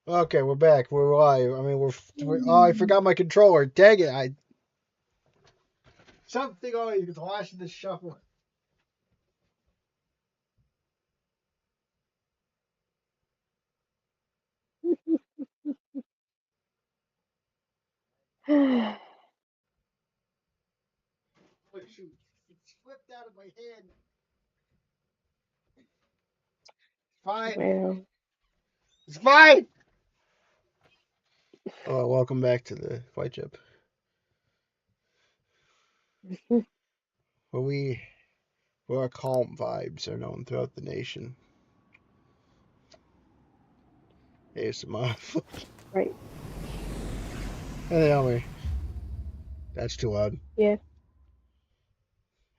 Okay, we're back. We're live. I mean, oh, I forgot my controller. Dang it! Something always gets lost in the shuffle. Well, Oh shoot! It slipped out of my hand. Fine. It's fine. Oh, welcome back to the Flightship, where our calm vibes are known throughout the nation. ASMR. right. Hey, Elmer. That's too loud. Yeah,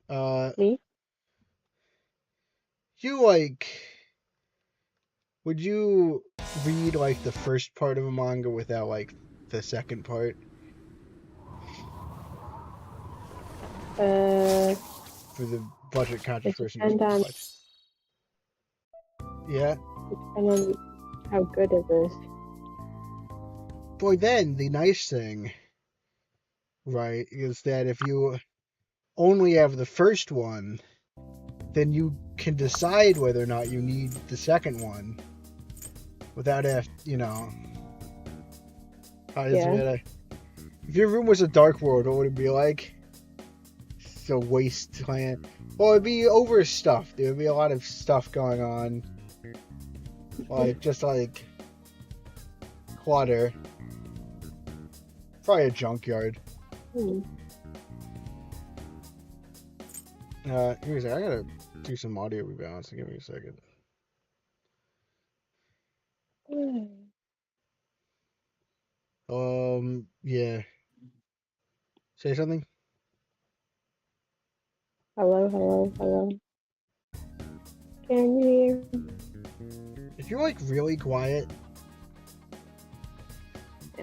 Uh, me? you would you read like the first part of a manga without like the second part Uh, for the budget conscious it person who depends can on watch? Yeah. how good it is. Boy, then the nice thing, right, is that if you only have the first one, then you can decide whether or not you need the second one without how is Yeah. it? If your room was a dark world, what would it be like? It's a wasteland. Well, it'd be overstuffed. There would be a lot of stuff going on, just like clutter. Probably a junkyard. Hmm. Give me a second. I gotta do some audio rebalancing. Give me a second. Yeah. Say something. Hello, hello, hello. Can you hear? If you're like really quiet,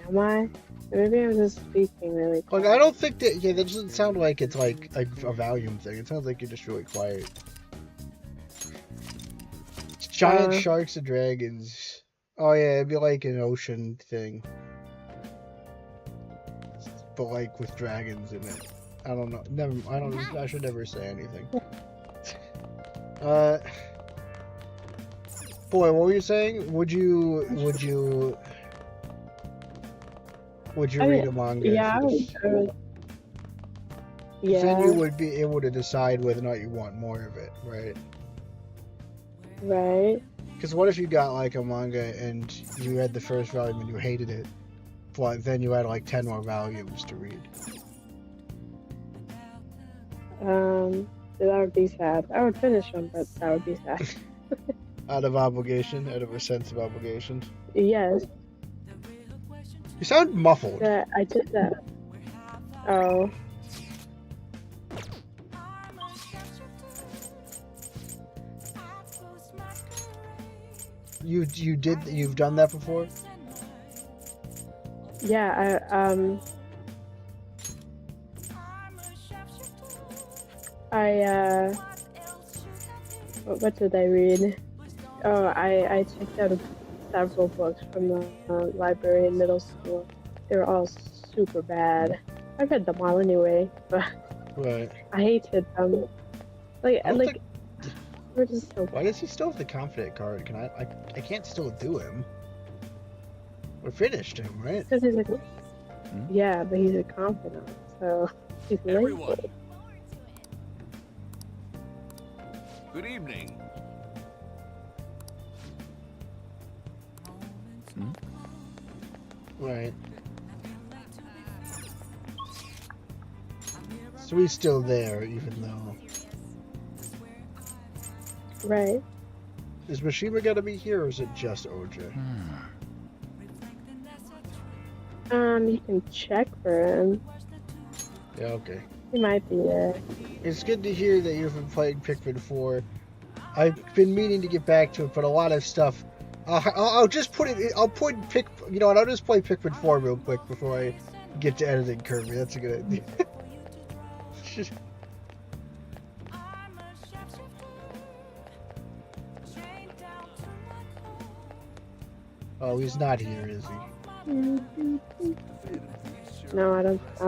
Am I? Maybe I'm just speaking really like quiet. I don't think that. Yeah, that doesn't sound like it's like a volume thing. It sounds like you're just really quiet. It's giant sharks and dragons. Oh yeah, it'd be like an ocean thing, but like with dragons in it. I don't know. Never. I don't. I should never say anything. Uh, boy, what were you saying? Would you I read mean, a manga if yeah, you just? Because then you yeah, would be able to decide whether or not you want more of it, right? right. Because what if you got like a manga and you read the first volume and you hated it, but then you had like 10 more volumes to read? That would be sad. I would finish them, but that would be sad. Out of obligation, out of a sense of obligation. Yes, You sound muffled. I did that. Oh, You've done that before? yeah. What did I read? Oh, I checked out several books from the library in middle school. They were all super bad. I read them all anyway, but Right. I hated them. I don't Like, think. we're just so Why does he still have the confident card? I can't still do him. We finished him, right? because he's a yeah, but he's a confidant, so he's Everyone. labeled. Good evening. Right. So he's still there, even though. Right. Is Mishima gonna be here, or is it just Oja? You can check for him. Yeah, okay. He might be there. It's good to hear that you've been playing Pikmin 4. I've been meaning to get back to it, but a lot of stuff. I'll just put it. I'll put Pick. You know what? I'll just play Pikmin 4 real quick before I get to editing Kirby. That's a good idea. Oh, he's not here, is he? No, I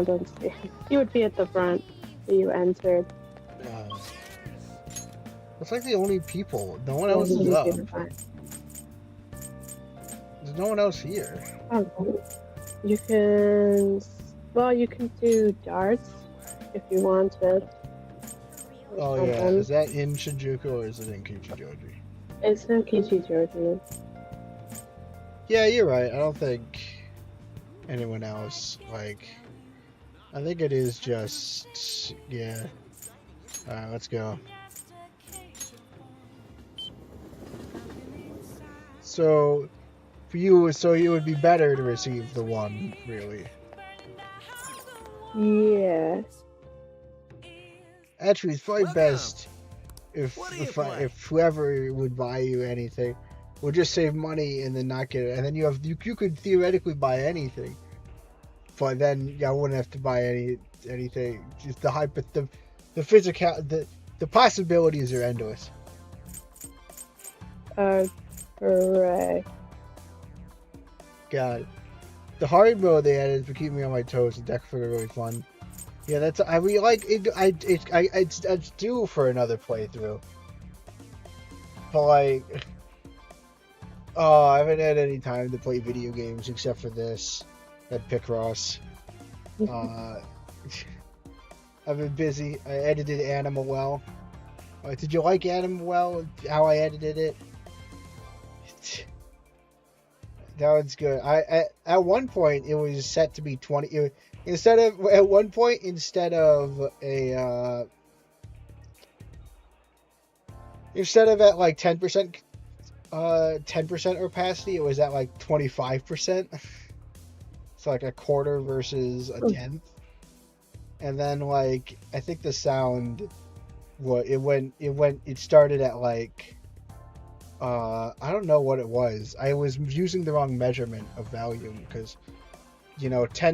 don't see him. He would be at the front that you entered. It's like the only people. No one Yeah, else he is would up. be the front. There's no one else here. Oh, you can, well, you can do darts if you wanted. Oh yeah, is that in Shinjuku or is it in Kichijoji? It's in Kichijoji. Yeah, you're right. I don't think anyone else, like, I think it is just, yeah. Alright, let's go. So, for you, so it would be better to receive the one, really. Yeah. Actually, it's probably Welcome. best if What do you play? if whoever would buy you anything would just save money and then not get it, and then you could theoretically buy anything, but then I wouldn't have to buy anything. Just the physical the possibilities are endless. Correct. God, the hard mode they added for keeping me on my toes. The deck for really fun. Yeah, that's I really like it. It's due for another playthrough. But like, oh, I haven't had any time to play video games except for this at Picross. I've been busy. I edited Animal Well. Did you like Animal Well? How I edited it? That one's good. At one point it was set to be 20. Instead of at 10%, 10% opacity, it was at like 25%. It's like a quarter versus a tenth. And then like I think the sound, it started at like I don't know what it was. I was using the wrong measurement of volume because 10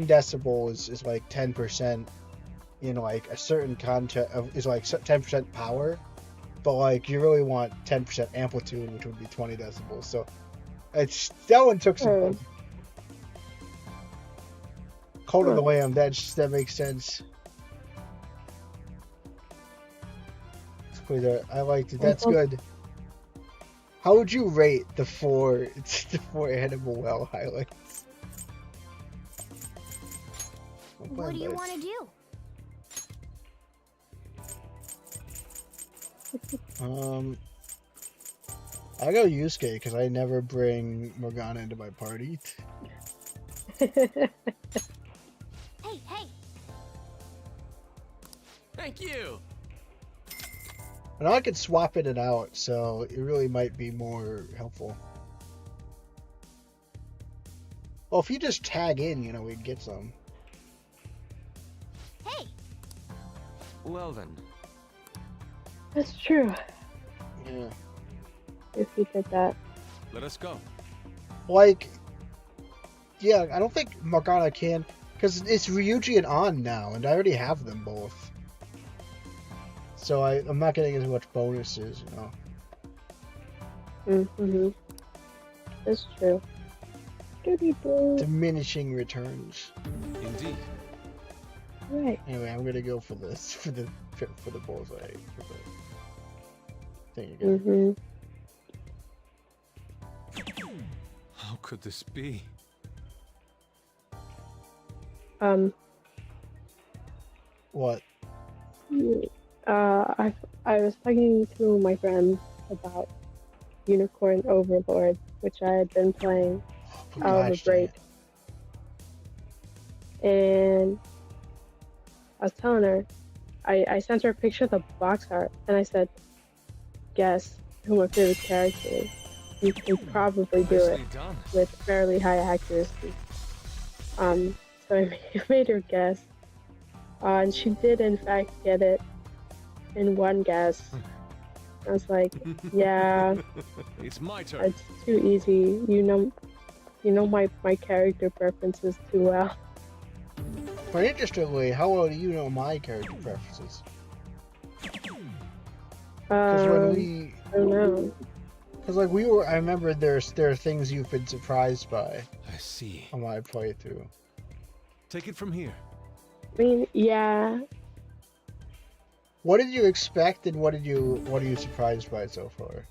decibels is like 10% in like a certain content is like 10% power, but like you really want 10% amplitude, which would be 20 decibels. So that one took some Cult of the Lamb. That makes sense. I liked it. That's good. How would you rate the four Animal Well highlights? What do you want to do? I go Yusuke because I never bring Morgana into my party. Hey, hey! Thank you. And I could swap it out, so it really might be more helpful. Well, if you just tag in, we'd get some. Hey! Well then. That's true. Yeah. If you did that. Let us go. Like, yeah, I don't think Morgana can, because it's Ryuji and An now, and I already have them both. So I'm not getting as much bonuses, Mm-hmm. That's true. Diminishing returns. Indeed. Right. Anyway, I'm gonna go for this for the bullseye for the thing again. How could this be? What? I was talking to my friend about Unicorn Overlord, which I had been playing out of a break. And I was telling her, I sent her a picture of the box art, and I said, guess who my favorite character is. You can probably do it with fairly high accuracy. So I made her guess. And she did in fact get it in one guess. I was like, yeah, It's my turn. it's too easy. You know my character preferences too well. But interestingly, how well do you know my character preferences? Because I don't know. Because like I remember there are things you've been surprised by I see. on my playthrough. Take it from here. I mean, yeah. What did you expect, and what are you surprised by so far?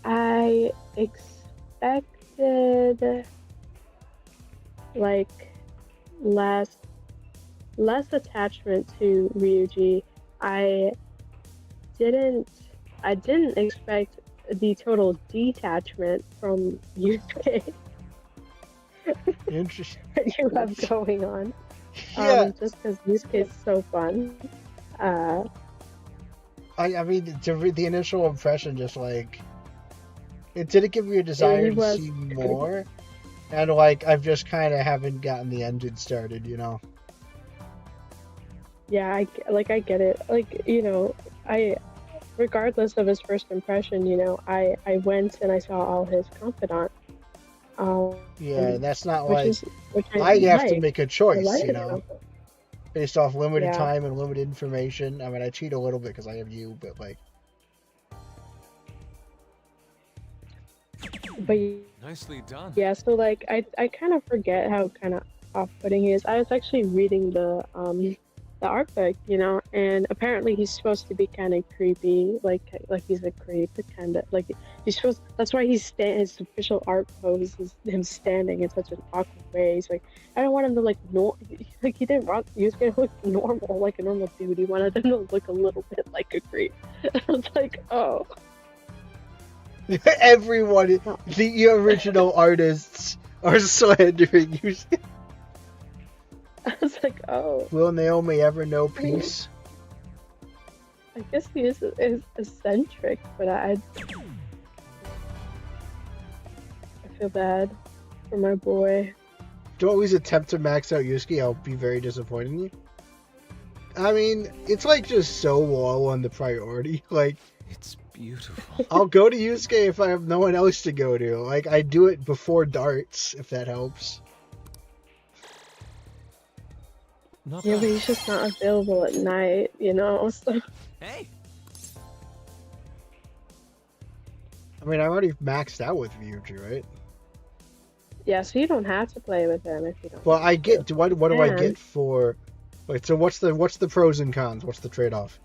I expected like less attachment to Ryuji. I didn't expect the total detachment from Yusuke Interesting. that you have going on. Yeah. Just because Yusuke is so fun. I mean, the initial impression, just like, it didn't give me a desire to see more, and like I've just kind of haven't gotten the engine started, you know. Yeah, I get it. Like, regardless of his first impression, I went and I saw all his confidant. Yeah, that's not which I have to like. make a I choice, like you it. know, based off limited Yeah. time and limited information. I mean, I cheat a little bit because I have you, but like. But Nicely done. yeah, so like I kind of forget how kind of off-putting he is. I was actually reading the art book, and apparently he's supposed to be kind of creepy, like he's a creep, kind of like he's supposed. That's why his official art pose is him standing in such an awkward way. He's like, I don't want him to like he didn't want Yusuke to look normal, like a normal dude. He wanted him to look a little bit like a creep. I was like, oh. Everyone, the original artists are slandering you. I was like, oh. Will Naomi ever know peace? I guess he is eccentric, but I feel bad for my boy. Don't always attempt to max out Yusuke. I'll be very disappointed in you. I mean, it's like just so low on the priority. Like, it's beautiful. I'll go to Yusuke if I have no one else to go to. Like, I do it before darts, if that helps. Not Yeah, bad. but he's just not available at night, so. Hey. I mean, I already maxed out with Ryuji, right? Yeah, so you don't have to play with him if you don't. Well, I get. What do I And- get for? Wait, so what's the pros and cons? What's the trade-off?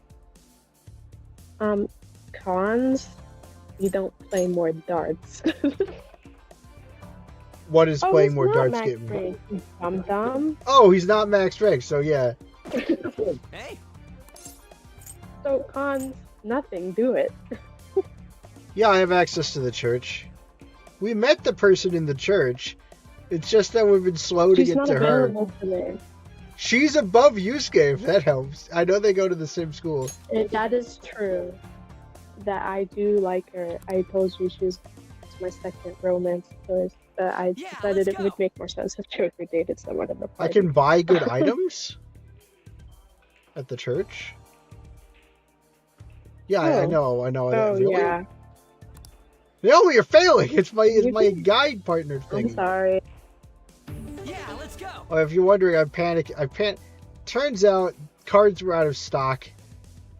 Cons, you don't play more darts. What is playing more darts max getting? rank, you dum-dum. Oh, he's not max rank, so yeah. Hey. So cons, nothing, do it. Yeah, I have access to the church. We met the person in the church. It's just that we've been slow to She's get not to her. available today. She's above Yusuke, if that helps. I know they go to the same school. That is true. That I do like her. I told you she's my second romance choice, but I decided it would make more sense if Joker dated someone in the I party. can buy good items at the church. Yeah, I know. Oh, Really? yeah. No, you're failing. It's my guide partner thing. I'm sorry. Yeah, let's go. Oh, if you're wondering, I panicked. Turns out cards were out of stock.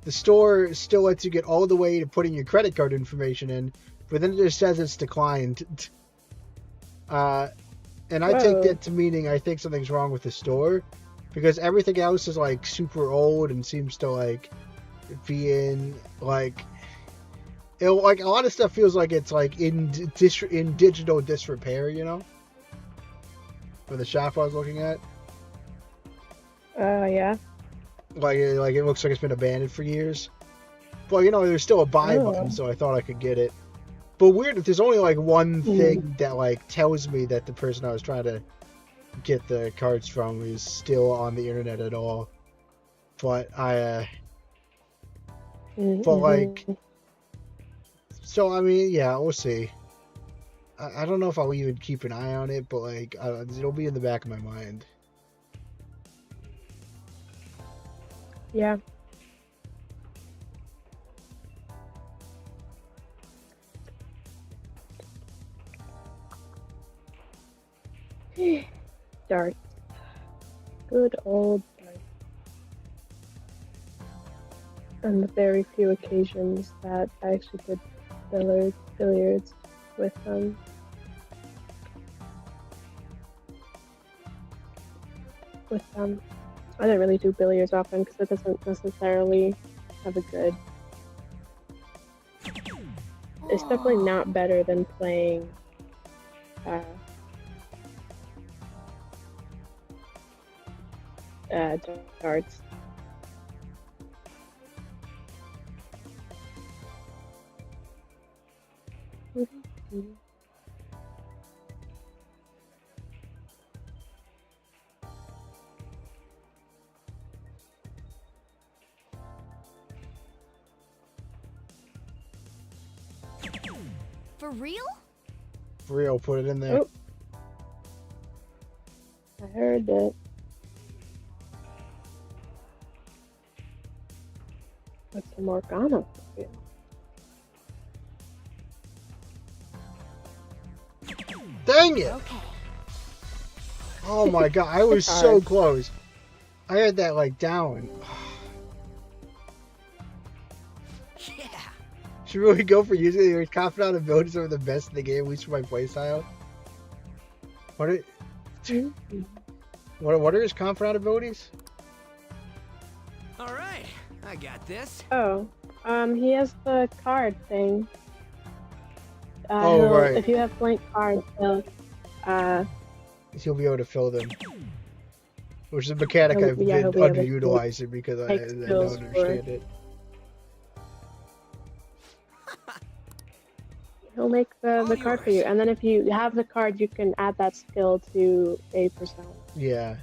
The store still lets you get all the way to putting your credit card information in, but then it just says it's declined. And I take that to meaning I think something's wrong with the store, because everything else is like super old and seems to like be in like a lot of stuff feels like it's like in digital disrepair, you know. For the shop I was looking at. Yeah. Like it looks like it's been abandoned for years. But there's still a buy button, so I thought I could get it. But weird if there's only like one thing that like tells me that the person I was trying to get the cards from is still on the internet at all. But but like, so I mean, yeah, we'll see. I don't know if I'll even keep an eye on it, but like, it'll be in the back of my mind. Yeah. Dark. Good old dark. on the very few occasions that I actually did billiards with them. I didn't really do billiards often because it doesn't necessarily have a good. It's definitely not better than playing darts. For real? For real, put it in there. Oh. I heard it. Put some Morgana for real. Dang it! Okay. Oh my god, I was so close. I had that like down. Yeah. Should really go for using your confidant abilities are the best in the game, at least for my playstyle. What are his confidant abilities? All right, I got this. Oh, he has the card thing. Oh, right. If you have blank cards, he'll be able to fill them. Which is a mechanic I've been underutilizing because I don't understand it. He'll make the card for you, and then if you have the card, you can add that skill to a persona. Yeah.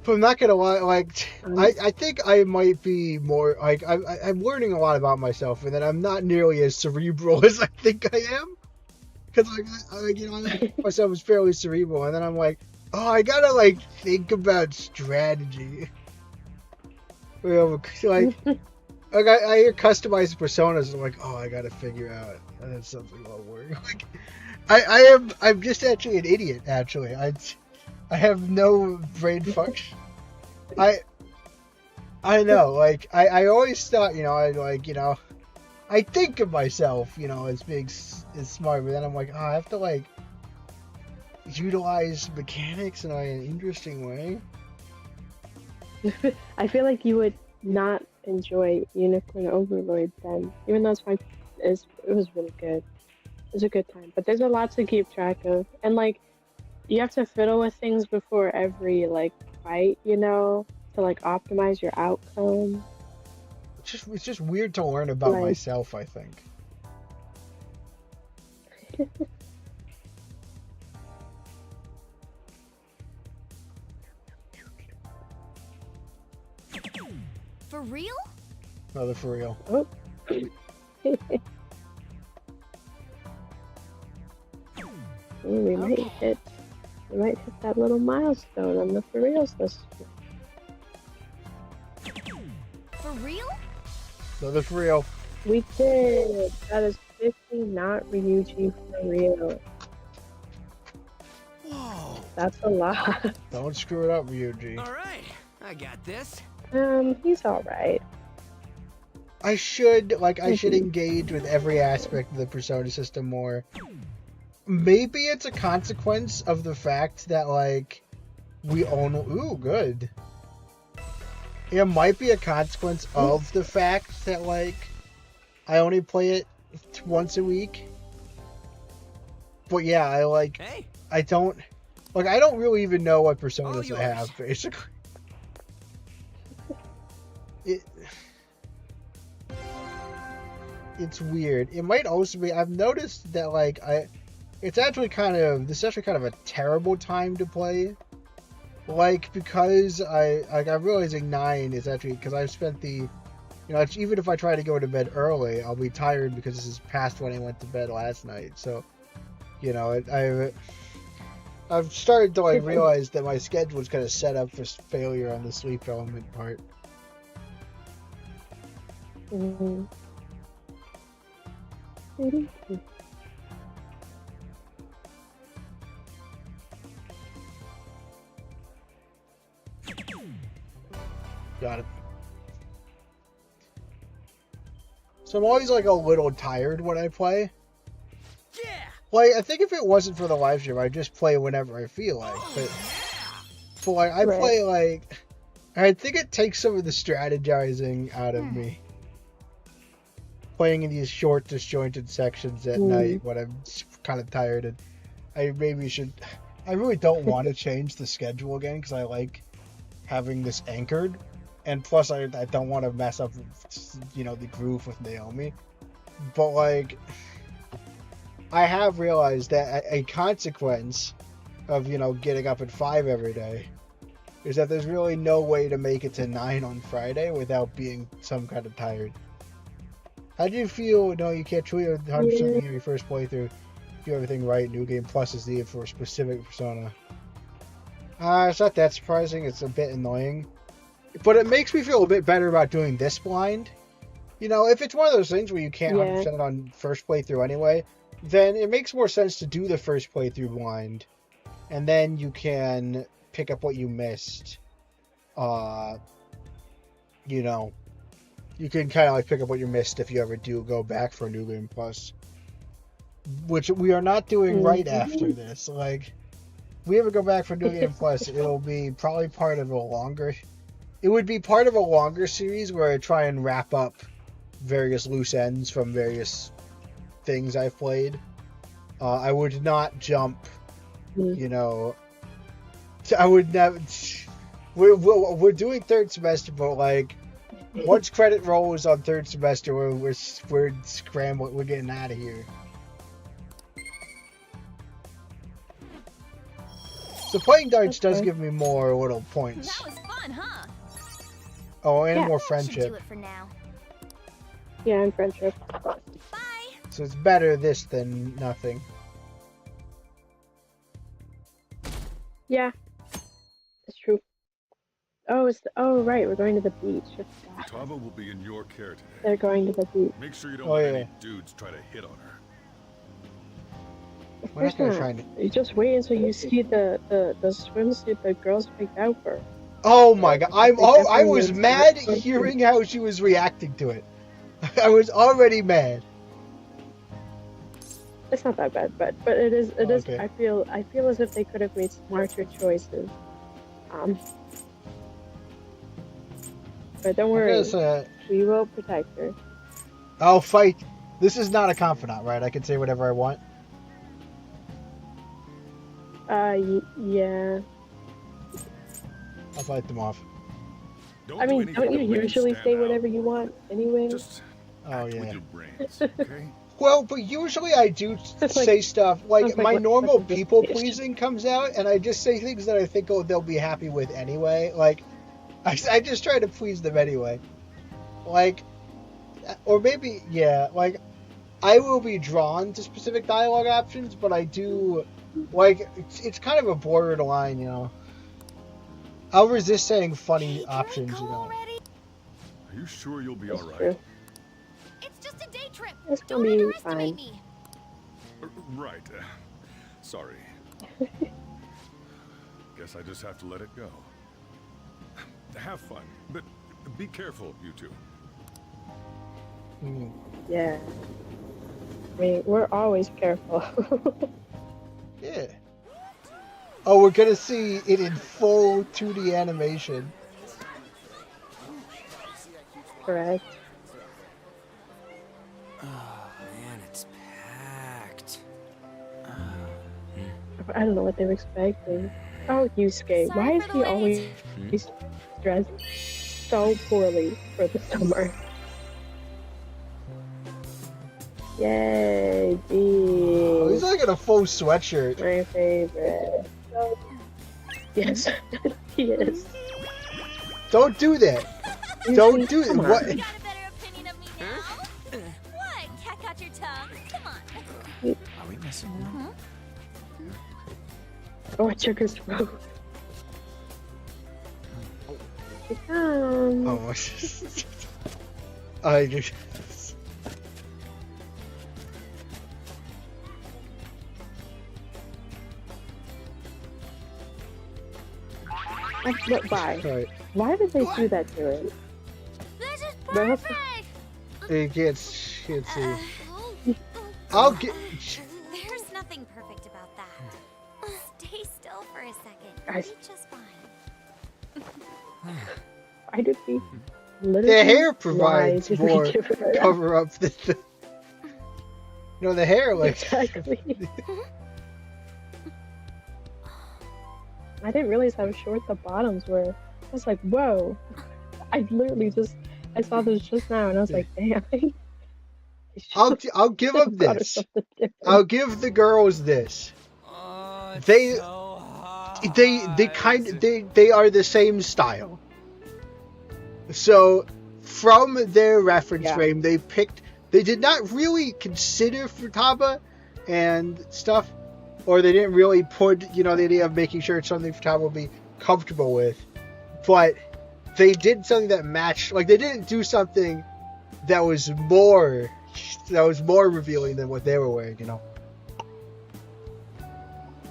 But I'm not gonna lie, like, I think I might be more, like, I'm learning a lot about myself, and that I'm not nearly as cerebral as I think I am. Because, like, you know, I think myself as fairly cerebral, and then I'm like, oh, I gotta, like, think about strategy. You know, like, I hear customized personas, and I'm like, oh, I gotta figure out, and then something won't work. Like, I'm just actually an idiot, actually. I have no brain function. I know, like, I always thought, you know, I think of myself, you know, as being as smart, but then I'm like, oh, I have to, like, utilize mechanics in an interesting way. I feel like you would not enjoy Unicorn Overlord then, even though it was really good. It was a good time, but there's a lot to keep track of, and like, you have to fiddle with things before every like fight, you know, to like optimize your outcome. It's just weird to learn about myself, I think. For real? No, they're for real. Oh. We might hit that little milestone on the for reals list. For real? No, they're for real. We did. That is 50, not Ryuji for real. Whoa. That's a lot. Don't screw it up, Ryuji. All right, I got this. He's all right. I should engage with every aspect of the Persona system more. Maybe it's a consequence of the fact that, like, we own... Ooh, good. It might be a consequence of the fact that, like, I only play it once a week. But yeah, I don't really even know what personas I have, basically. It's weird. It might also be... I've noticed that, like, this is actually kind of a terrible time to play. Like, because I'm realizing 9 is actually, because I've spent the, you know, even if I try to go to bed early, I'll be tired because this is past when I went to bed last night. So, you know, I've started to, like, realize that my schedule is kind of set up for failure on the sleep element part. Mm-hmm. Got it. So I'm always like a little tired when I play. Yeah. Like, I think if it wasn't for the live stream, I'd just play whenever I feel like. But like, I Right. play like, I think it takes some of the strategizing out of me. Playing in these short, disjointed sections at night when I'm kind of tired, and I maybe should. I really don't want to change the schedule again because I like having this anchored, and plus I don't want to mess up, you know, the groove with Naomi. But like, I have realized that a consequence of, you know, getting up at 5 every day is that there's really no way to make it to 9 on Friday without being some kind of tired. How do you feel? No, you can't truly 100% in your first playthrough. Do everything right. New Game Plus is needed for a specific persona. It's not that surprising. It's a bit annoying. But it makes me feel a bit better about doing this blind. You know, if it's one of those things where you can't 100% it on first playthrough anyway, then it makes more sense to do the first playthrough blind. And then you can pick up what you missed. You know, you can kind of like pick up what you missed if you ever do go back for a New Game Plus. Which we are not doing right after this. Like, if we ever go back for New Game Plus, it'll be probably part of a longer... It would be part of a longer series where I try and wrap up various loose ends from various things I've played. I would not jump, you know... I would never... We're doing third semester, but like... Once credit rolls on third semester, we're scrambling. We're getting out of here. So playing darts does give me more little points. That was fun, huh? Oh, and more Should do friendship. it for now. Yeah, and friendship. Bye. So it's better this than nothing. Yeah, it's true. Oh, right. We're going to the beach. Tava will be in your care today. They're going to the beach. Make sure you don't Oh, let yeah. any dudes try to hit on her. We're not gonna Not. try to... You just wait until you see the swimsuit the girls picked out for. Oh my god! I was mad hearing how she was reacting to it. I was already mad. It's not that bad, but it is. It is. Okay. I feel as if they could have made smarter choices. But don't worry, we will protect her. I'll fight. This is not a confidant, right? I can say whatever I want. Yeah. I'll fight them off. I mean, don't you usually say whatever you want anyway? Just Oh act yeah. with your brains, okay? Well, but usually I do It's like- say stuff like it's like my what- normal what's this people bitch? pleasing comes out, and I just say things that I think they'll be happy with anyway. Like, I just try to please them anyway. Like, or maybe yeah, like I will be drawn to specific dialogue options, but I do like it's kind of a borderline, you know. I'll resist saying funny options, you know. Already? Are you sure you'll be That's alright? true. It's just a day trip. It's Don't gonna be underestimate fine. me. Right. Sorry. Guess I just have to let it go. Have fun, but be careful, you two. Yeah. I mean, we're always careful. Yeah. Oh, we're gonna see it in full 2D animation. Correct. Oh man, it's packed. I don't know what they were expecting. Oh, Yusuke, Sorry why is for he the wait. always dressed so poorly for the summer? Yay, Oh, he's D. like in a full sweatshirt. My favorite. Yes, he is. Don't do that. Don't do it. Come on. What? Got a better opinion of me now? What? Cat got your tongue? Come on. Are we missing one? Oh, I took his throat. Here it comes. Oh, I just. But why? Right. Why did they do that to it? This is But perfect. It gets let's see. I'll get. There's nothing perfect about that. Stay still for a second. Guys. You'll be just fine. Why did we The literally hair lie provides to more give her that? cover up than the. No, the hair like. Exactly. I didn't realize how short the bottoms were. I was like, whoa. I literally I saw this just now and I was like, damn. I'll give them Brought her this. something different. I'll give the girls this. Oh, it's They- so hot. They are the same style. So from their reference Yeah. frame, they did not really consider Futaba and stuff, or they didn't really put, the idea of making sure it's something Futaba would be comfortable with, but they did something that matched, like they didn't do something that was more revealing than what they were wearing,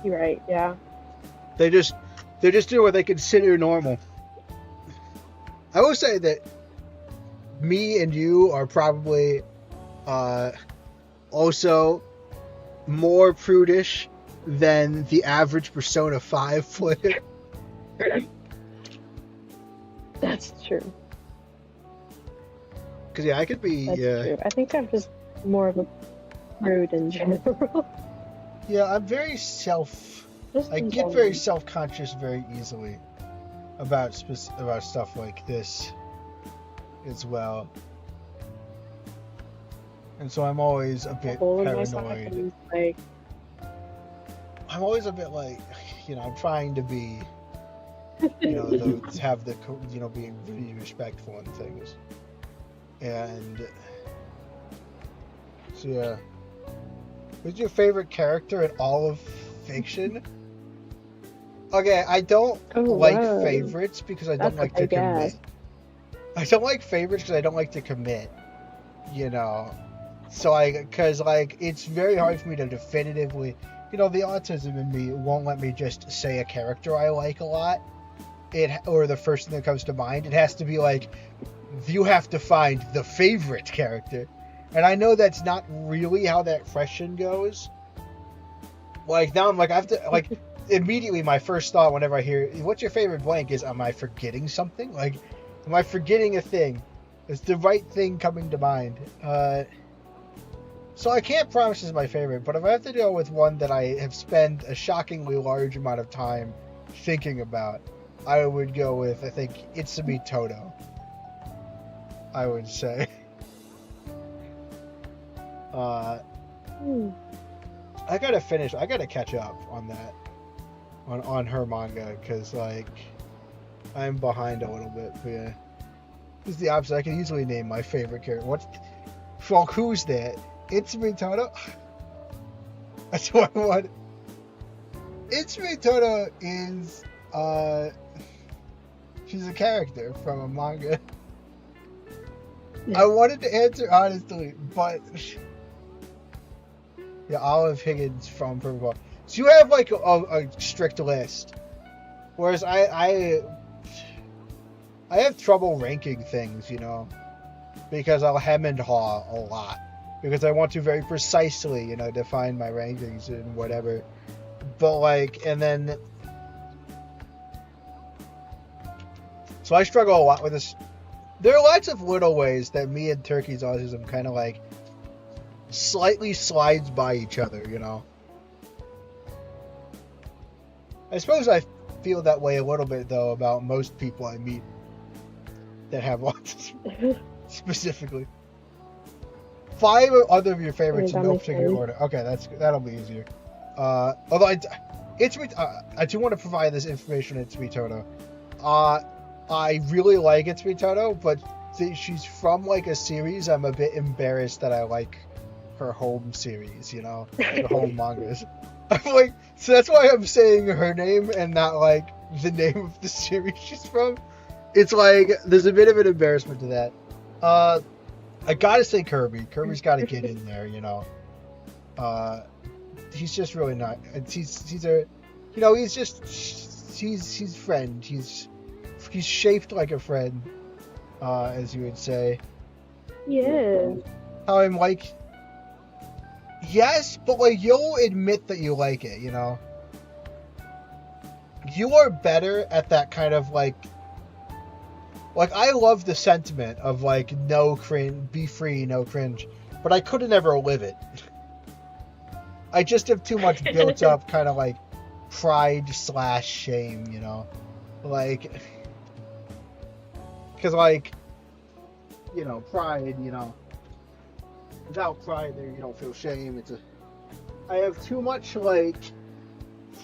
You're right, yeah. They just do what they consider normal. I will say that me and you are probably also more prudish than the average Persona 5 player. That's true. Because I could be That's true. I think I'm just more of a prude in general. I'm very I In get very general. self-conscious very easily about stuff like this as well. And so I'm always a bit All of my stuff paranoid. is like, I'm always a bit like, I'm trying to be, have the, being really respectful and things. And, so yeah. Who's your favorite character in all of fiction? Okay, I don't like wow. favorites because I don't That's a like to big commit. ask. I don't like favorites because I don't like to commit, So it's very hard for me to definitively, the autism in me won't let me just say a character I like a lot, or the first thing that comes to mind. It has to be like, you have to find the favorite character. And I know that's not really how that question goes. Like, now I'm like, I have to, like, immediately my first thought whenever I hear, what's your favorite blank, is, am I forgetting something? Like, am I forgetting a thing? Is the right thing coming to mind? So I can't promise it's my favorite, but if I have to go with one that I have spent a shockingly large amount of time thinking about, I would go with, I think, Itsumi Toto. I would say. I gotta catch up on that, on her manga, because, like, I'm behind a little bit, but yeah. It's the opposite. I can easily name my favorite character. Who's that? Itsumi Toto? That's what I want. Itsumi Toto is, she's a character from a manga. I wanted to answer honestly, but yeah, Olive Higgins from Purple Ball. So you have like a strict list, whereas I have trouble ranking things, because I'll hem and haw a lot, because I want to very precisely, define my rankings and whatever. But like, and then, so I struggle a lot with this. There are lots of little ways that me and Turkey's autism kind of like slightly slides by each other, I suppose I feel that way a little bit, though, about most people I meet that have autism, specifically. 5 other of your favorites in no particular order. Okay, that'll be easier. Although I do want to provide this information on Itsumi Toto. I really like Itsumi Toto, but she's from like a series. I'm a bit embarrassed that I like her home series, her home mangas. I'm like, so that's why I'm saying her name and not like the name of the series she's from. It's like there's a bit of an embarrassment to that. I gotta say Kirby. Kirby's gotta get in there, He's just really not. He's a, he's just he's friend. He's shaped like a friend, as you would say. Yeah. how I'm like, yes, but like you'll admit that you like it, you know. You are better at that kind of like I love the sentiment of like no cringe, be free, no cringe, but I couldn't ever live it. I just have too much built up kind of like pride/shame, you know, like, because like, you know, pride, you know, without pride there you don't feel shame. I have too much like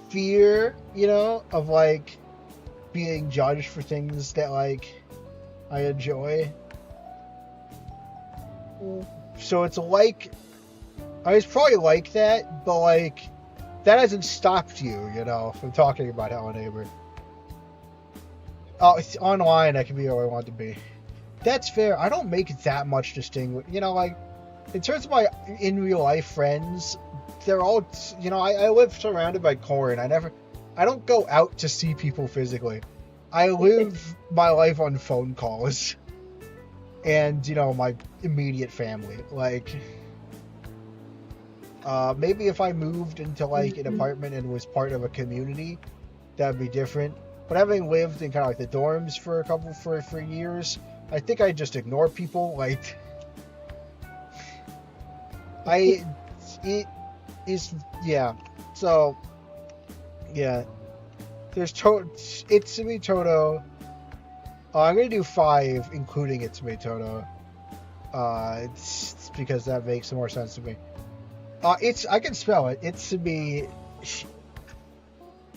fear, you know, of like being judged for things that like I enjoy. So it's like, I was probably like that, but like that hasn't stopped you, you know, from talking about Hello Neighbor. Oh, it's online. I can be who I want to be. That's fair. I don't make that much distinguish. You know, like in terms of my in real life friends, they're all, you know, I live surrounded by corn. I don't go out to see people physically. I live my life on phone calls and, you know, my immediate family. Like, maybe if I moved into like an apartment and was part of a community, that'd be different. But having lived in kind of like the dorms for years, I think I just ignore people. Like, yeah. So, yeah. There's Itsumi Toto. I'm gonna do 5, including Itsumi Toto. It's because that makes more sense to me. I can spell it. Itsumi.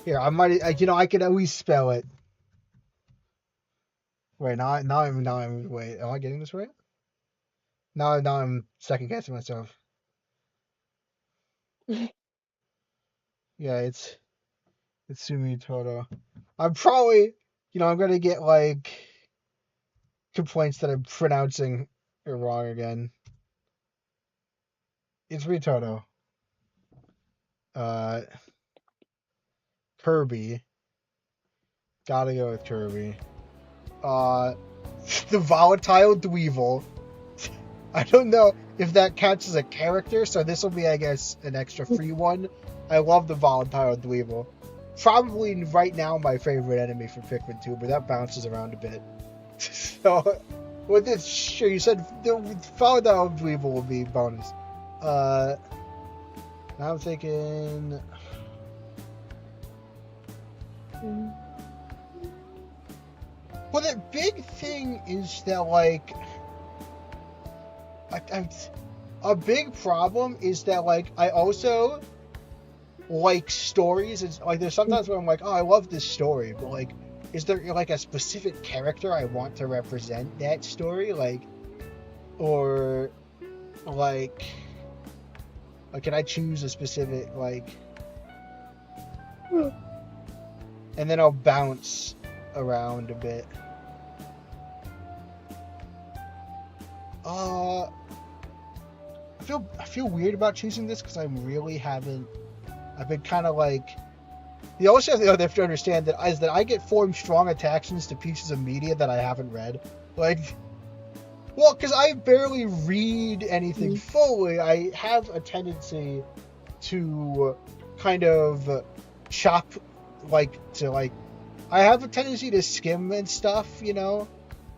Here, I can always spell it. Wait, now I'm. Wait, am I getting this right? Now I'm second guessing myself. Yeah, it's Itsumi Toto. I'm probably, you know, I'm gonna get like complaints that I'm pronouncing it wrong again. Itsumi Toto. Kirby. Gotta go with Kirby. The volatile Dweevil. I don't know if that counts as a character, so this will be, I guess, an extra free one. I love the volatile Dweevil. Probably right now my favorite enemy from Pikmin 2, but that bounces around a bit. So, with this, sure, you said the volatile Dweevil will be bonus. Now I'm thinking. Well, the big thing is that, like, a big problem is that, like, I also like stories. It's like there's sometimes where I'm like, oh, I love this story, but like, is there like a specific character I want to represent that story, like, or like can I choose a specific like, and then I'll bounce around a bit. I feel weird about choosing this because I really haven't. I've been kind of like. You also have to understand that I get formed strong attachments to pieces of media that I haven't read. Like, well, because I barely read anything fully, I have a tendency to kind of chop, I have a tendency to skim and stuff, you know?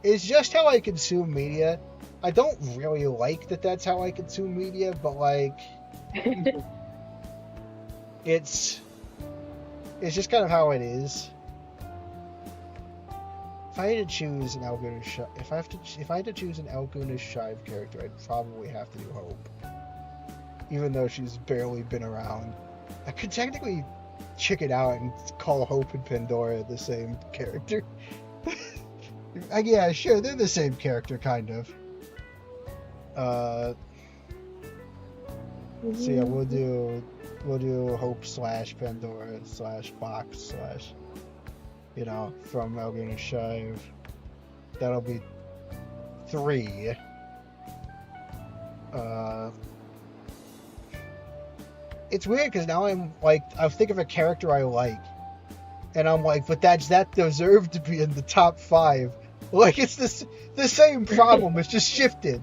It's just how I consume media. I don't really like that that's how I consume media, but, like, it's just kind of how it is. If I had to choose an if I had to choose an Alguna Shive character, I'd probably have to do Hope. Even though she's barely been around. I could technically chicken out and call Hope and Pandora the same character. Yeah, sure, they're the same character, kind of. So yeah, we'll do Hope / Pandora / Box / you know, from Alguna Shive. That'll be 3. It's weird because now I'm like, I think of a character I like, and I'm like, but that deserved to be in the top 5. Like, it's the same problem, it's just shifted.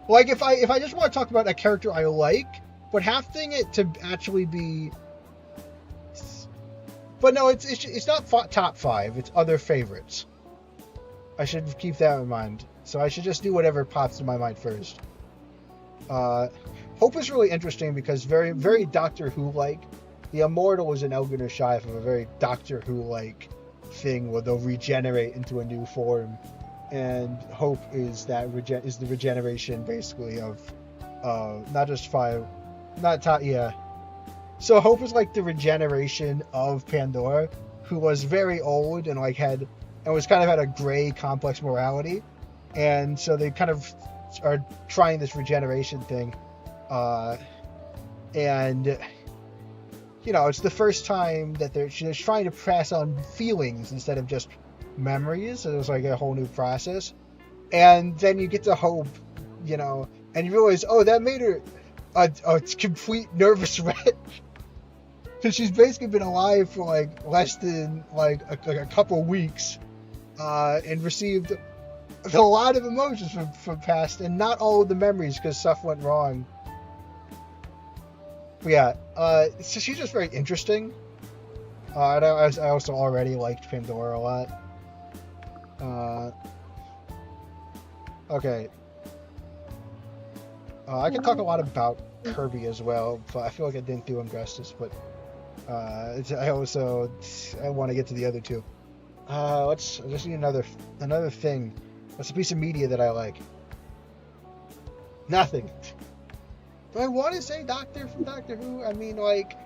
Like, if I just want to talk about a character I like, but having it to actually be... But no, it's not top 5, it's other favorites. I should keep that in mind. So I should just do whatever pops in my mind first. Hope is really interesting because very, very Doctor Who-like. The Immortal is an Elgin Shire of a very Doctor Who-like thing where they'll regenerate into a new form. And Hope is the regeneration, basically, of not just 5... Not top... Yeah. So Hope is like the regeneration of Pandora, who was very old and like had a gray, complex morality, and so they kind of are trying this regeneration thing, and it's the first time that they're trying to pass on feelings instead of just memories. So it was like a whole new process, and then you get to Hope, and you realize, oh, that made her a complete nervous wreck. Because she's basically been alive for like less than like a couple weeks, and received a lot of emotions from past, and not all of the memories because stuff went wrong. But yeah, so she's just very interesting. And I also already liked Pandora a lot. Okay. I could talk a lot about Kirby as well, but I feel like I didn't do him justice. But I want to get to the other two. I just need another thing. What's a piece of media that I like? Nothing. Do I want to say Doctor from Doctor Who? I mean, like,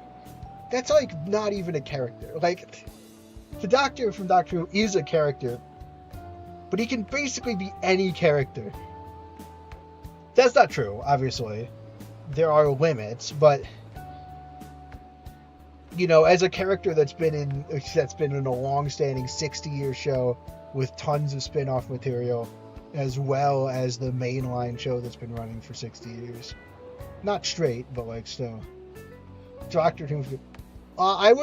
that's like not even a character. Like, the Doctor from Doctor Who is a character, but he can basically be any character. That's not true, obviously. There are limits, but as a character that's been in a long-standing 60-year show with tons of spin-off material, as well as the mainline show that's been running for 60 years. Not straight, but like still. Doctor Who. I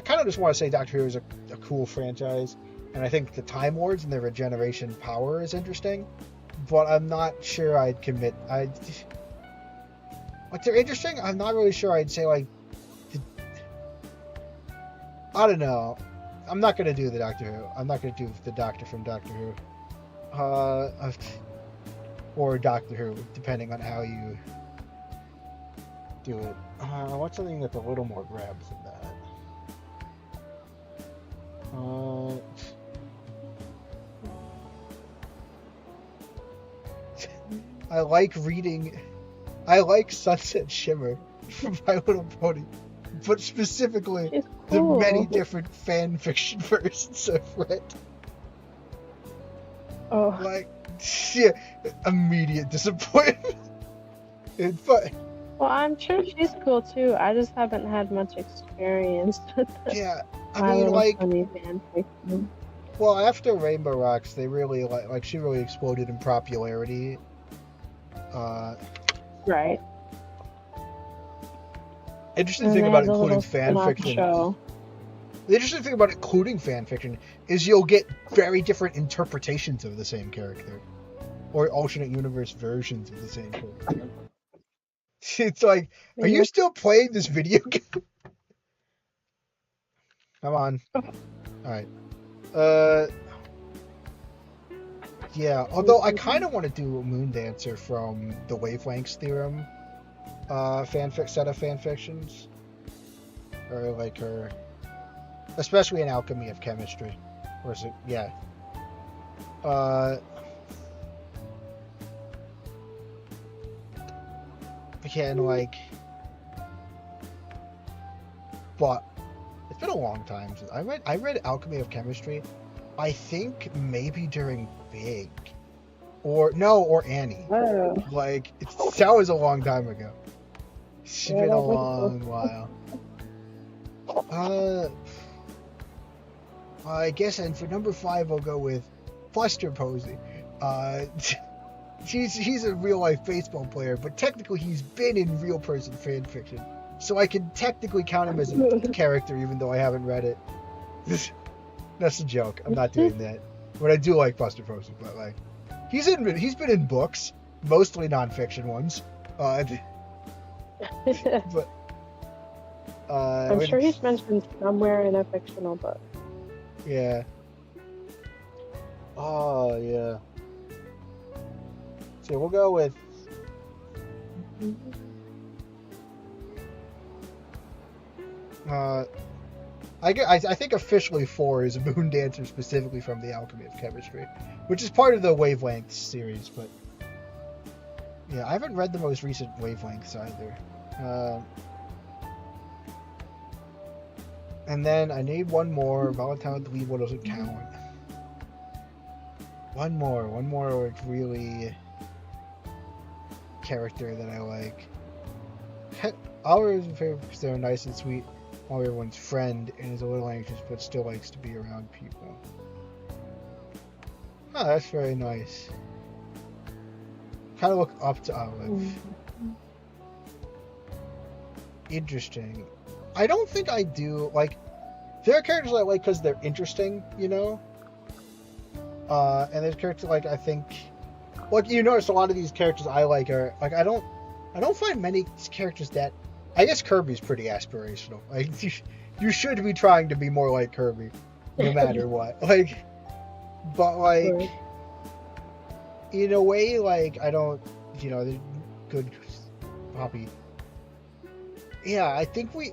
kind of just want to say Doctor Who is a cool franchise, and I think the Time Lords and their regeneration power is interesting, but I'm not sure I'd commit. Like, they're interesting. I'm not really sure I'd say like. I don't know. I'm not gonna do the Doctor Who. I'm not gonna do the Doctor from Doctor Who. Or Doctor Who, depending on how you do it. I want something that's a little more grabs than that. I like Sunset Shimmer from My Little Pony, but specifically the many different fan fiction versions I've read. Oh. Like, yeah, immediate disappointment. But well, I'm sure she's cool too. I just haven't had much experience with it. Yeah, I mean, like, fan fiction. Well, after Rainbow Rocks, they really like she really exploded in popularity. Right. Interesting thing about including fan fiction. The interesting thing about including fan fiction is you'll get very different interpretations of the same character, or alternate universe versions of the same character. It's like, are you still playing this video game? Come on. Alright. Yeah, although I kind of want to do a Moon Dancer from the Wavelengths Theorem set of fan fictions. Or like her, especially in Alchemy of Chemistry. Or is it, yeah. Again, like, but it's been a long time since I read Alchemy of Chemistry. I think maybe during Big, or Annie. Oh. Like, that was a long time ago. It's been a long while. I guess, and for number 5, I'll go with Buster Posey. He's a real life baseball player, but technically he's been in real person fan fiction, so I can technically count him as a character, even though I haven't read it. That's a joke. I'm not doing that. But I do like Buster Posey, but like, he's been in books. mostly nonfiction ones. But I'm sure he's mentioned somewhere in a fictional book. Yeah. Oh yeah. So we'll go with. I think officially 4 is Moon Dancer specifically from the Alchemy of Chemistry, which is part of the Wavelengths series, but yeah, I haven't read the most recent Wavelengths either. And then I need one more. Valentine Levo doesn't count. One more like really character that I like. Oliver's my favorite because they're nice and sweet. Everyone's friend and is a little anxious but still likes to be around people. Oh, that's very nice. Kind of look up to Olive. Interesting. I don't think I do, like, there are characters I like because they're interesting, you know? And there's characters like, I think, like, you notice a lot of these characters I like are, like, I don't find many characters that, I guess Kirby's pretty aspirational. Like, you should be trying to be more like Kirby, no matter what. Like, but, like, in a way, like, I don't, you know, they're good Poppy. Yeah, I think I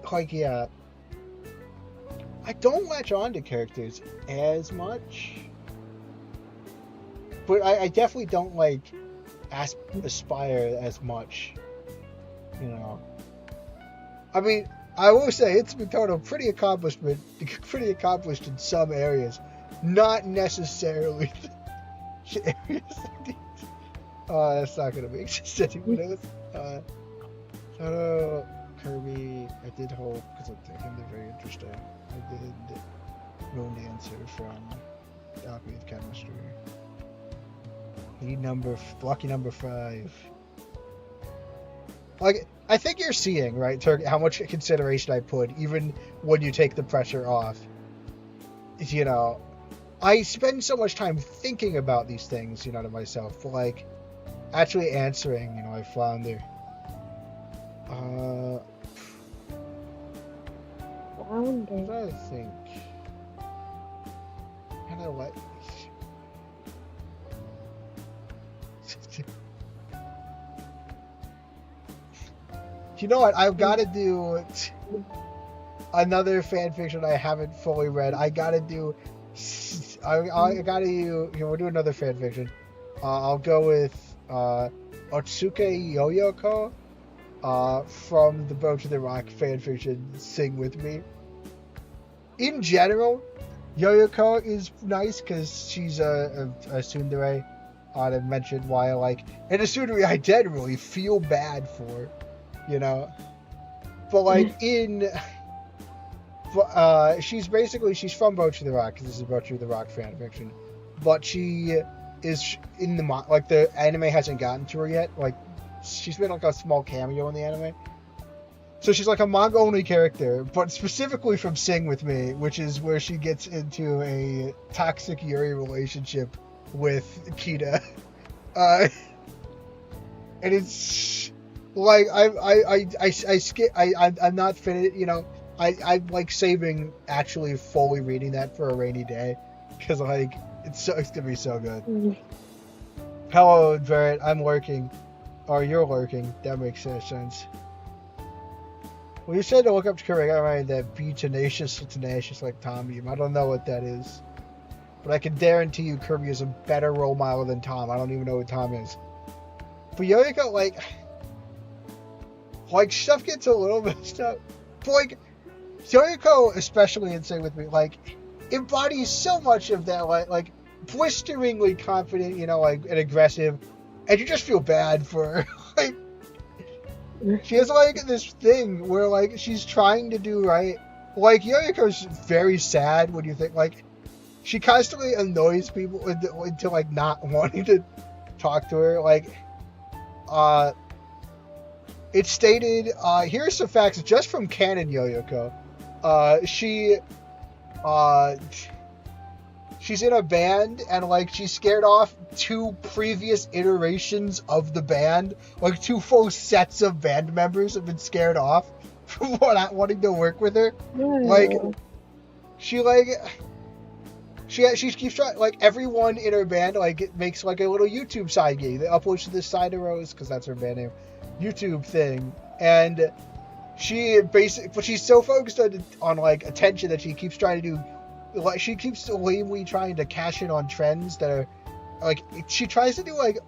don't latch on to characters as much. But I definitely don't, like, aspire as much, you know. I mean, I will say it's been total pretty accomplished in some areas, not necessarily the areas like these. That's not gonna make sense anyway. Kirby, I did hope, because I think they're very interesting. I did Moon Dancer from Alchemy of Chemistry. Lucky number 5. Like, I think you're seeing, right, how much consideration I put, even when you take the pressure off. You know, I spend so much time thinking about these things, you know, to myself, but, like, actually answering, you know, I flounder. I'm trying to think. And I like. You know what? I've got to do another fanfiction I haven't fully read. I gotta do. I gotta do. You know, we'll do another fanfiction. I'll go with Otsuke Yoyoko from the Boat to the Rock fanfiction Sing With Me. In general, Yoyoko is nice because she's a tsundere. I mentioned why I like. And a tsundere I generally feel bad for, you know. But like she's from Boat to the Rock because this is Boat to the Rock fanfiction. But she is in the anime hasn't gotten to her yet. Like, she's been like a small cameo in the anime. So she's like a manga only character, but specifically from Sing With Me, which is where she gets into a toxic Yuri relationship with Kita. And it's like I'm not finished, you know. I'm like saving actually fully reading that for a rainy day because like it's gonna be so good. Hello, Barrett. I'm lurking, or you're lurking. That makes sense. Well, you said to look up to Kirby. I remember that be tenacious like Tommy. I don't know what that is, but I can guarantee you Kirby is a better role model than Tom. I don't even know what Tom is. But Yoyoko, like stuff gets a little messed up. But like Yoyoko, especially in Sing With Me, like embodies so much of that, like blisteringly confident, you know, like and aggressive, and you just feel bad for her. Like she has like this thing where like she's trying to do right. Like Yoyoko's very sad when you think like she constantly annoys people into like not wanting to talk to her. Like it's stated, here's some facts just from Canon Yoyoko. She she's in a band and like she scared off 2 previous iterations of the band. Like 2 full sets of band members have been scared off from not wanting to work with her. Like she keeps trying, like everyone in her band like it makes like a little YouTube side gig. They upload to this Side of Rose, because that's her band name, YouTube thing, and she basically, but she's so focused on like attention that she keeps trying to do, like she keeps lamely trying to cash in on trends that are like, she tries to do like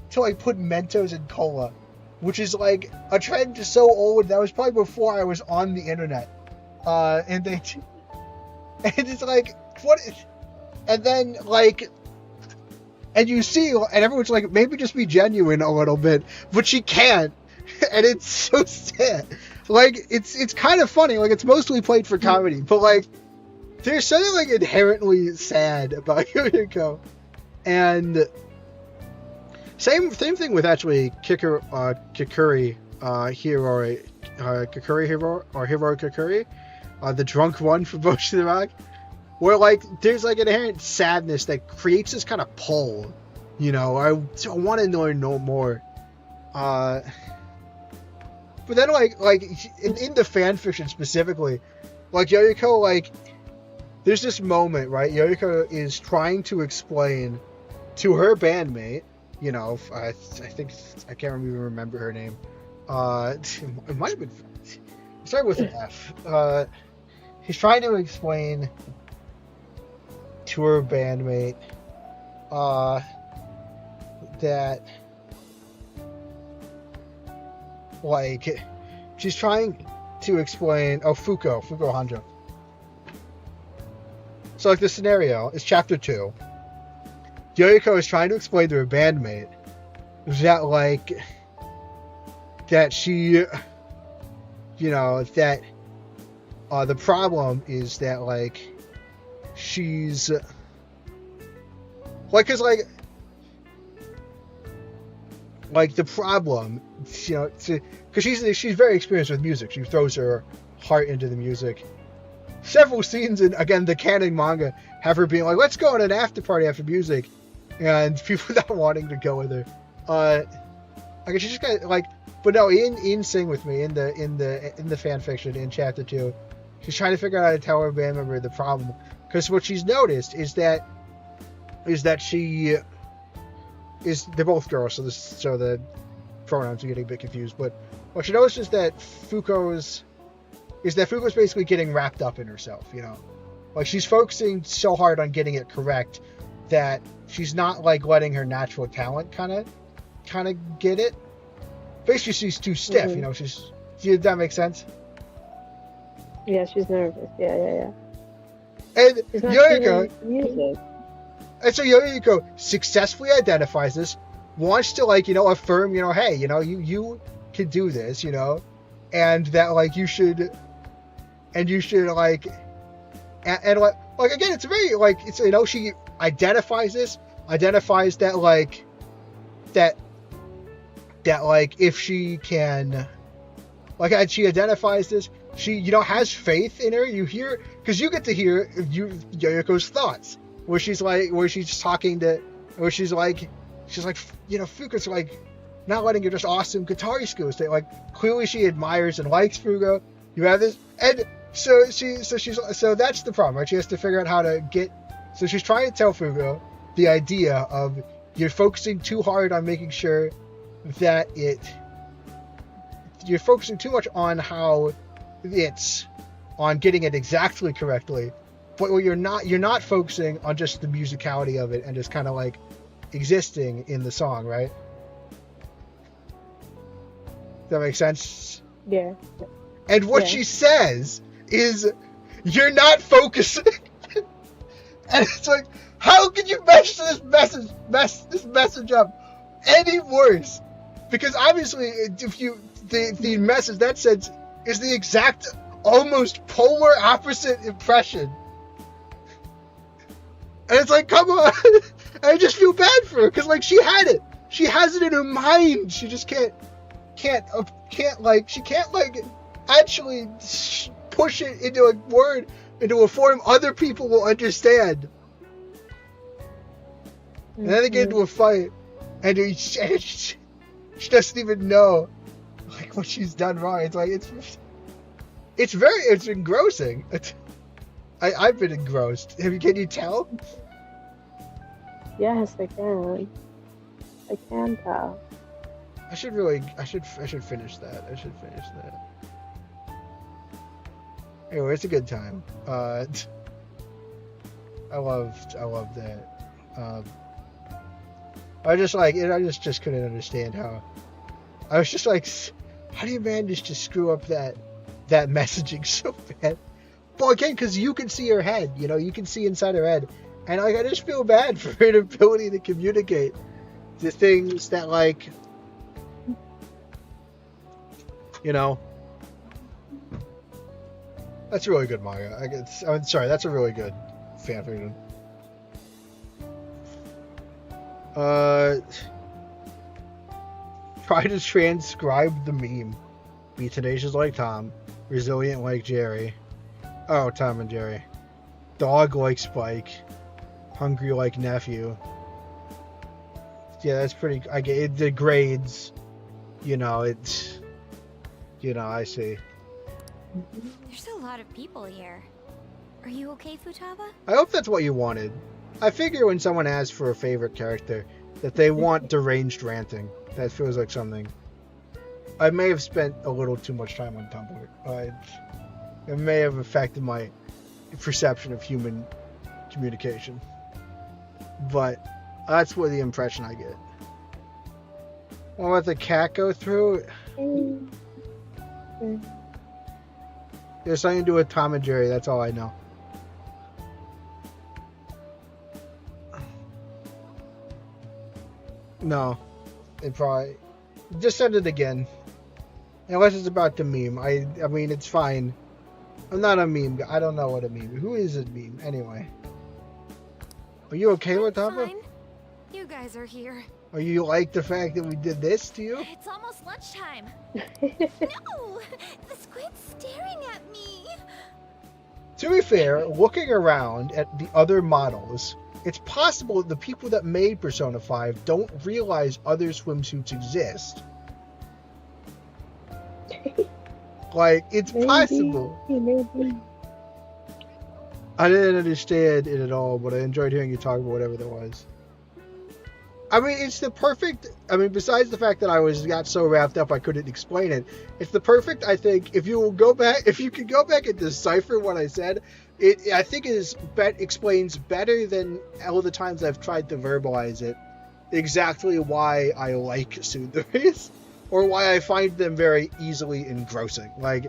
put Mentos in cola, which is like a trend so old that was probably before I was on the internet, and it's like what. And then, like, and you see, and everyone's like, maybe just be genuine a little bit, but she can't, and it's so sad. Like, it's kind of funny, like, it's mostly played for comedy, but, like, there's something, like, inherently sad about Yoriko, and same thing with, actually, Kikuri Hero, the drunk one for Boshi the Rock. Where, like, there's, like, an inherent sadness that creates this kind of pull, you know, I want to know more, but then, like, in the fan fiction specifically, like, Yoriko, like, there's this moment, right, Yoriko is trying to explain to her bandmate, you know, I think, I can't even remember her name, it might have been, started with an F, he's trying to explain to her bandmate that, like, she's trying to explain, Fuko Hanjo. So, like, the scenario is chapter 2. Yoriko is trying to explain to her bandmate that, like, that she, you know, that the problem is that, like, she's like, cause like the problem, you know, because she's very experienced with music. She throws her heart into the music. Several scenes in, again, the canon manga have her being like, "Let's go on an after party after music," and people not wanting to go with her. I guess she just got like, but no, in Sing With Me in the fan fiction in chapter 2, she's trying to figure out how to tell her band member the problem. Because what she's noticed is that she is, they're both girls, so the pronouns are getting a bit confused. But what she noticed is that Fuko's basically getting wrapped up in herself. You know, like she's focusing so hard on getting it correct that she's not like letting her natural talent kind of get it. Basically, she's too stiff. Mm-hmm. You know, does that make sense? Yeah, she's nervous. Yeah. And Yoriko, and so Yoriko successfully identifies this, wants to, like, you know, affirm, you know, hey, you know, you can do this, you know, and that, like, you should like, and like again, it's very, like, it's, you know, she identifies that, like, that like, if she can, like, and she identifies this, she, you know, has faith in her. You hear, because you get to hear Yoriko's thoughts, where she's like, you know, Fuko's like not letting her just awesome guitar skills. That, like, clearly she admires and likes Fuko. You have this, and so that's the problem, right? She has to figure out how to get. So she's trying to tell Fuko the idea of, you're focusing too hard on making sure that you're focusing too much on how it's on getting it exactly correctly, but you're not focusing on just the musicality of it and just kind of like existing in the song, right? Does that make sense? Yeah. And what she says is, you're not focusing. And it's like, how could you mess this message up any worse? Because obviously, if the message that sends is the exact, almost polar opposite impression. And it's like, come on. I just feel bad for her, because, like, she had it. She has it in her mind. She just can't actually push it into a word, into a form other people will understand. And then they get into a fight, and she doesn't even know like what she's done wrong. It's like it's engrossing. I've been engrossed. Can you tell? Yes, I can. I can tell. I should finish that. Anyway, it's a good time. I loved that. I just couldn't understand how. I was just like, how do you manage to screw up that messaging so bad? Well, again, because you can see her head, you can see inside her head, and like I just feel bad for her inability to communicate the things that that's a really good manga. I'm sorry, that's a really good fan fiction. Try to transcribe the meme. Be tenacious like Tom, resilient like Jerry. Oh, Tom and Jerry. Dog like Spike, hungry like nephew. Yeah, that's pretty. I get it. The grades. I see. There's a lot of people here. Are you okay, Futaba? I hope that's what you wanted. I figure when someone asks for a favorite character, that they want deranged ranting. That feels like something. I may have spent a little too much time on Tumblr. It may have affected my perception of human communication. But that's what the impression I get. I'll let the cat go through. There's something to do with Tom and Jerry, that's all I know. No. It probably... Just send it again. Unless it's about the meme. I mean, it's fine. I'm not a meme guy. I don't know what a meme... Who is a meme, anyway? Are you okay with that? Fine. You guys are here. Are you like the fact that we did this to you? It's almost lunchtime. No! The squid's staring at me. To be fair, looking around at the other models, it's possible that the people that made Persona 5 don't realize other swimsuits exist. Like, it's possible. Maybe. I didn't understand it at all, but I enjoyed hearing you talk about whatever that was. I mean, it's the perfect... I mean, besides the fact that I got so wrapped up I couldn't explain it, it's the perfect, I think, if you can go back and decipher what I said, I think explains better than all the times I've tried to verbalize it, exactly why I like tsuderes, or why I find them very easily engrossing. Like...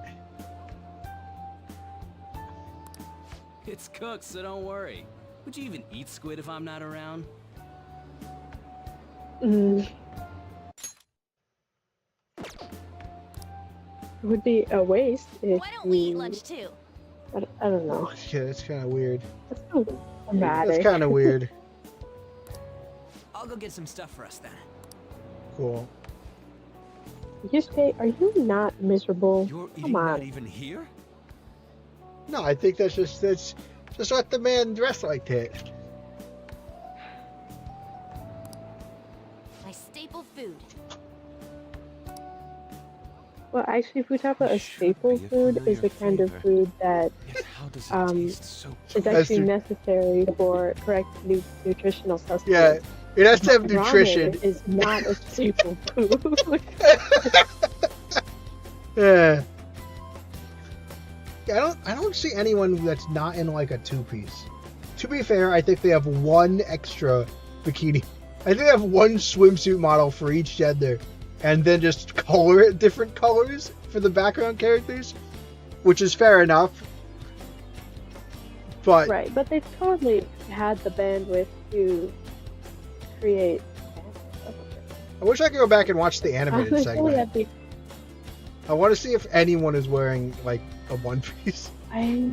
It's cooked, so don't worry. Would you even eat squid if I'm not around? It would be a waste if Why don't we eat lunch too? I don't know. Yeah, it's kind of weird. That's so dramatic. That's kind of weird. I'll go get some stuff for us then. Cool. Are you not miserable? You're Come on. not even here? No, I think that's just let the man dress like that. My staple food. Well, actually, Futaba, a staple food is the kind of food that How does it taste so is actually necessary for correct nutritional sustenance. Yeah, it has to have Ramen nutrition. is not a staple food. Yeah. Yeah, I don't see anyone that's not in like a two-piece. To be fair, I think they have one extra bikini. I think they have one swimsuit model for each gender, and then just color it different colors for the background characters, which is fair enough. But Right, but they totally had the bandwidth to create. I wish I could go back and watch the animated Honestly, segment. that'd be- I want to see if anyone is wearing like a one piece. I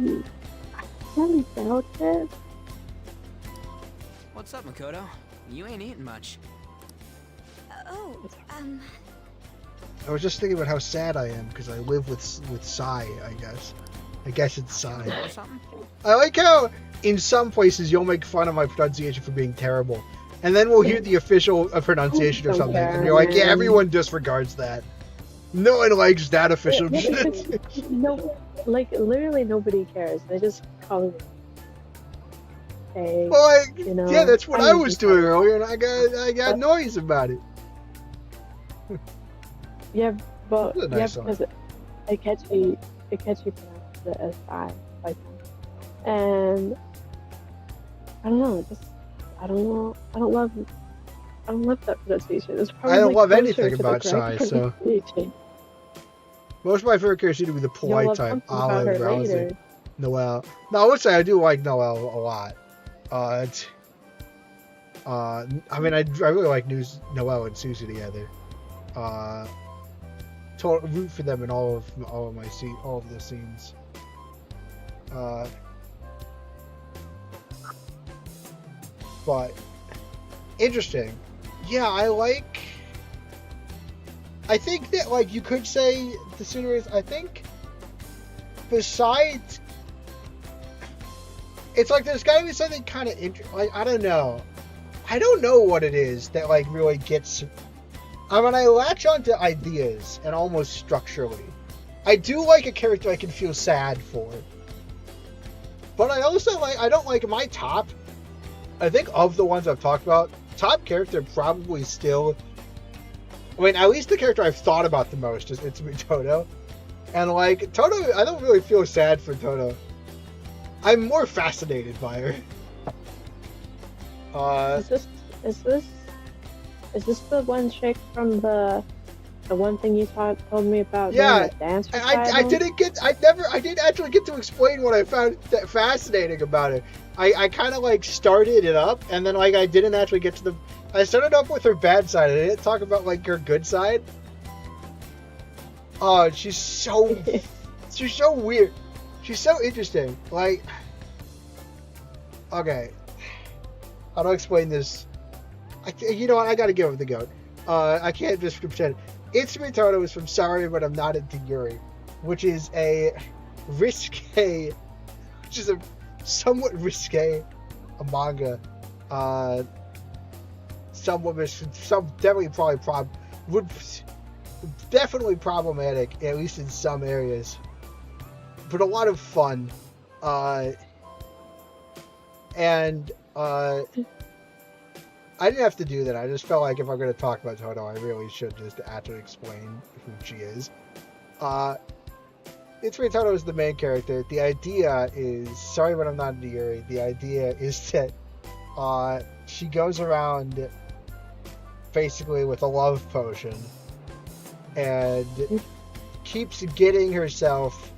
really doubt it. What's up, Makoto? You ain't eating much. I was just thinking about how sad I am because I live with Sai. I guess it's Sai. Or something? I like how in some places you'll make fun of my pronunciation for being terrible, And then we'll hear the official pronunciation or Don't something, care, and you're like, yeah, man. everyone disregards that. No one likes that official. No, like literally nobody cares. They just call it. Hey, Well, like, you know. yeah, that's what I was usually doing call it- earlier, and I got noise about it. Yeah, but That's a nice song. because it catchy pronounced the SI like that. And I don't know, just I don't love that pronunciation. It's probably I don't love closer anything to the about correct Sai, so pronunciation. most of my favorite characters seem to be the You'll polite love type, something about Olive, her Rousey, later. Noelle. No, I would say I do like Noelle a lot. I mean, I really like Noelle and Susie together. Root for them in all of the scenes. But interesting. Yeah, I think that, like, you could say the sooner is. I think besides, it's like there's got to be something kind of like, I don't know what it is that like really gets. I mean, I latch onto ideas and almost structurally. I do like a character I can feel sad for, but I also I don't like my top. I think of the ones I've talked about, top character probably still. I mean, at least the character I've thought about the most is Toto. And, like, Toto, I don't really feel sad for Toto. I'm more fascinated by her. Is this the one chick from the one thing you told me about? Yeah, the dance I didn't actually get to explain what I found fascinating about it. I kind of, like, started it up, and then, like, I didn't actually get to I started up with her bad side. I didn't talk about, like, her good side. Oh, she's so weird. She's so interesting. Like, okay, how do I explain this? You know what? I gotta give it the goat. I can't just pretend. Itsumi Toto is from Sorry But I'm Not Into Yuri, which is a somewhat risque manga. Definitely problematic, at least in some areas, but a lot of fun. And I didn't have to do that. I just felt like if I'm going to talk about Toto, I really should just actually explain who she is. Itsumi Toto is the main character. The idea is, sorry but I'm not into Yuri, the idea is that she goes around basically with a love potion and keeps getting herself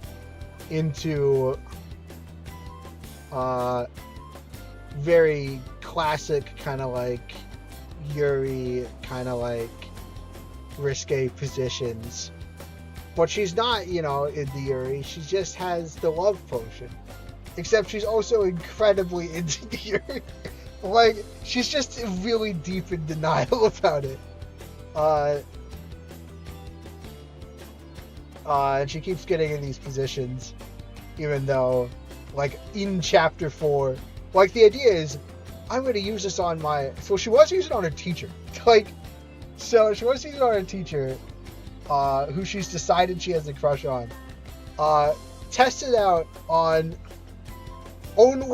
into very classic kind of like Yuri kind of like risque positions, but she's not, into Yuri. She just has the love potion, except she's also incredibly into Yuri. Like, she's just really deep in denial about it. And she keeps getting in these positions, even though, like, in chapter 4, like, the idea is, I'm going to use this on so she was using it on her teacher. So she was using it on her teacher, who she's decided she has a crush on. Tested out on only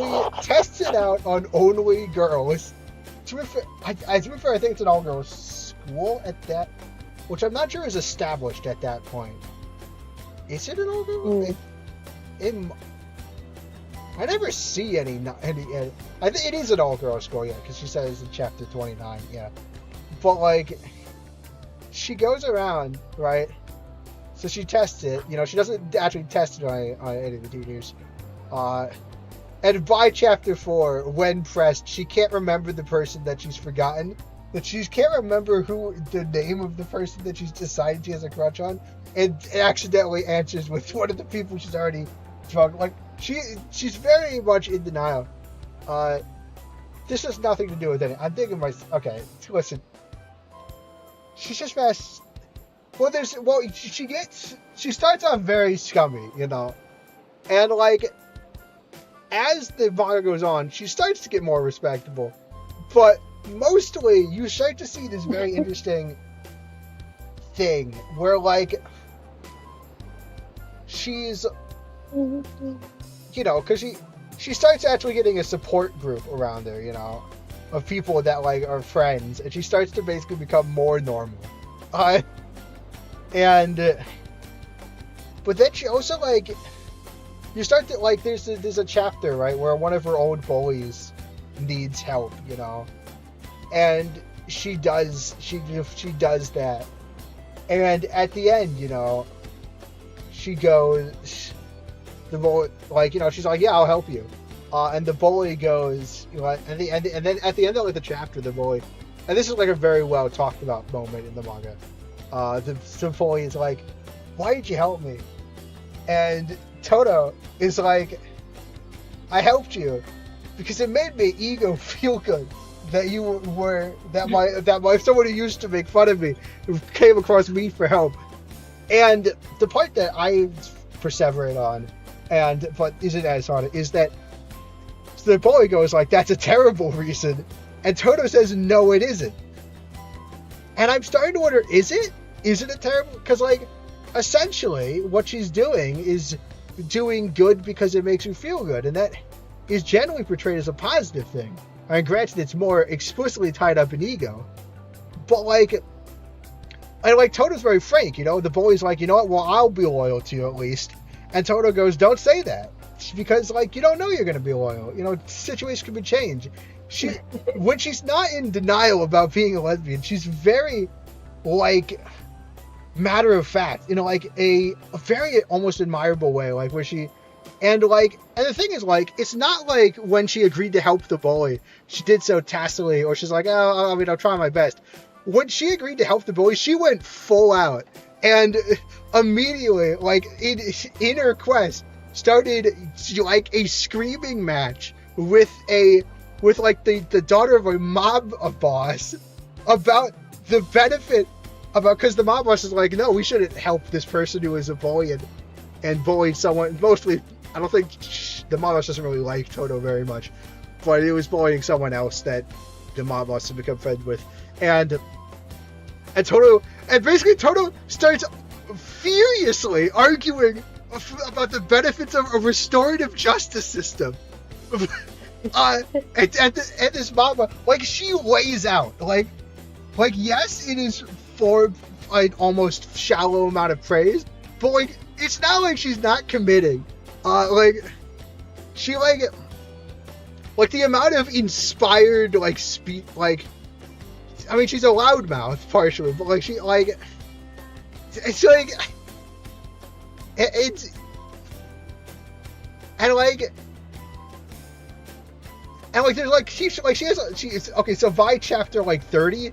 girls. To be fair, I think it's an all-girls school at that, which I'm not sure is established at that point. Is it an all-girls? I never see any. I think it is an all-girls school, yeah, because she says in chapter 29, yeah. But, like, she goes around, right? So she tests it. She doesn't actually test it on any of the teachers. And by chapter 4, when pressed, she can't remember the person that she's forgotten. That she can't remember the name of the person that she's decided she has a crush on, and accidentally answers with one of the people she's already drunk. Like, she's very much in denial. This has nothing to do with anything. I'm thinking okay, listen. She's just fast. She starts off very scummy, and like, as the manga goes on, she starts to get more respectable. But mostly you start to see this very interesting thing where, like, she's, you know, because she starts actually getting a support group around her, you know, of people that, like, are friends, and she starts to basically become more normal. But then she also, like, you start to, like, there's a chapter, right, where one of her old bullies needs help, you know, and she does that, and at the end, you know, she goes, the bully, like, you know, she's like, yeah, I'll help you, and the bully goes, you know, and then at the end of, like, the chapter, the bully, and this is, like, a very well talked about moment in the manga, the bully is like, why did you help me? And Toto is like, I helped you because it made my ego feel good that you were that my someone who used to make fun of me who came across me for help. And the part that I perseverate on, but isn't as on it, is that the bully goes like, that's a terrible reason, and Toto says, no, it isn't. And I'm starting to wonder, is it a terrible? Because, like, essentially what she's doing is doing good because it makes her feel good, and that is generally portrayed as a positive thing. I mean, granted, it's more explicitly tied up in ego, but, like, and, like, Toto's very frank, you know, the bully's like, you know what, well, I'll be loyal to you at least, and Toto goes, don't say that, because, like, you don't know you're going to be loyal, you know, situations can be changed. When she's not in denial about being a lesbian, she's very, like, matter of fact, you know, like a very almost admirable way, like where she, and the thing is, like, it's not like when she agreed to help the bully, she did so tacitly, or she's like, oh, I mean, I'll try my best. When she agreed to help the bully, she went full out, and immediately, like, in her quest, started, like, a screaming match with like the daughter of a mob boss about the benefit because the mob boss is like, no, we shouldn't help this person who is a bully and bullied someone. Mostly, I don't think the mob boss doesn't really like Toto very much, but it was bullying someone else that the mob boss had become friends with, and Toto, and basically Toto starts furiously arguing about the benefits of a restorative justice system. And this mob boss, like, she lays out, like, yes, it is for an almost shallow amount of praise, but, like, it's not like she's not committing. Like, she, like the amount of inspired, like, speech, like, I mean, she's a loudmouth partially, but, like, she, like, it's like, it's, and, like, there's, like, she has, okay, so by chapter, like, 30,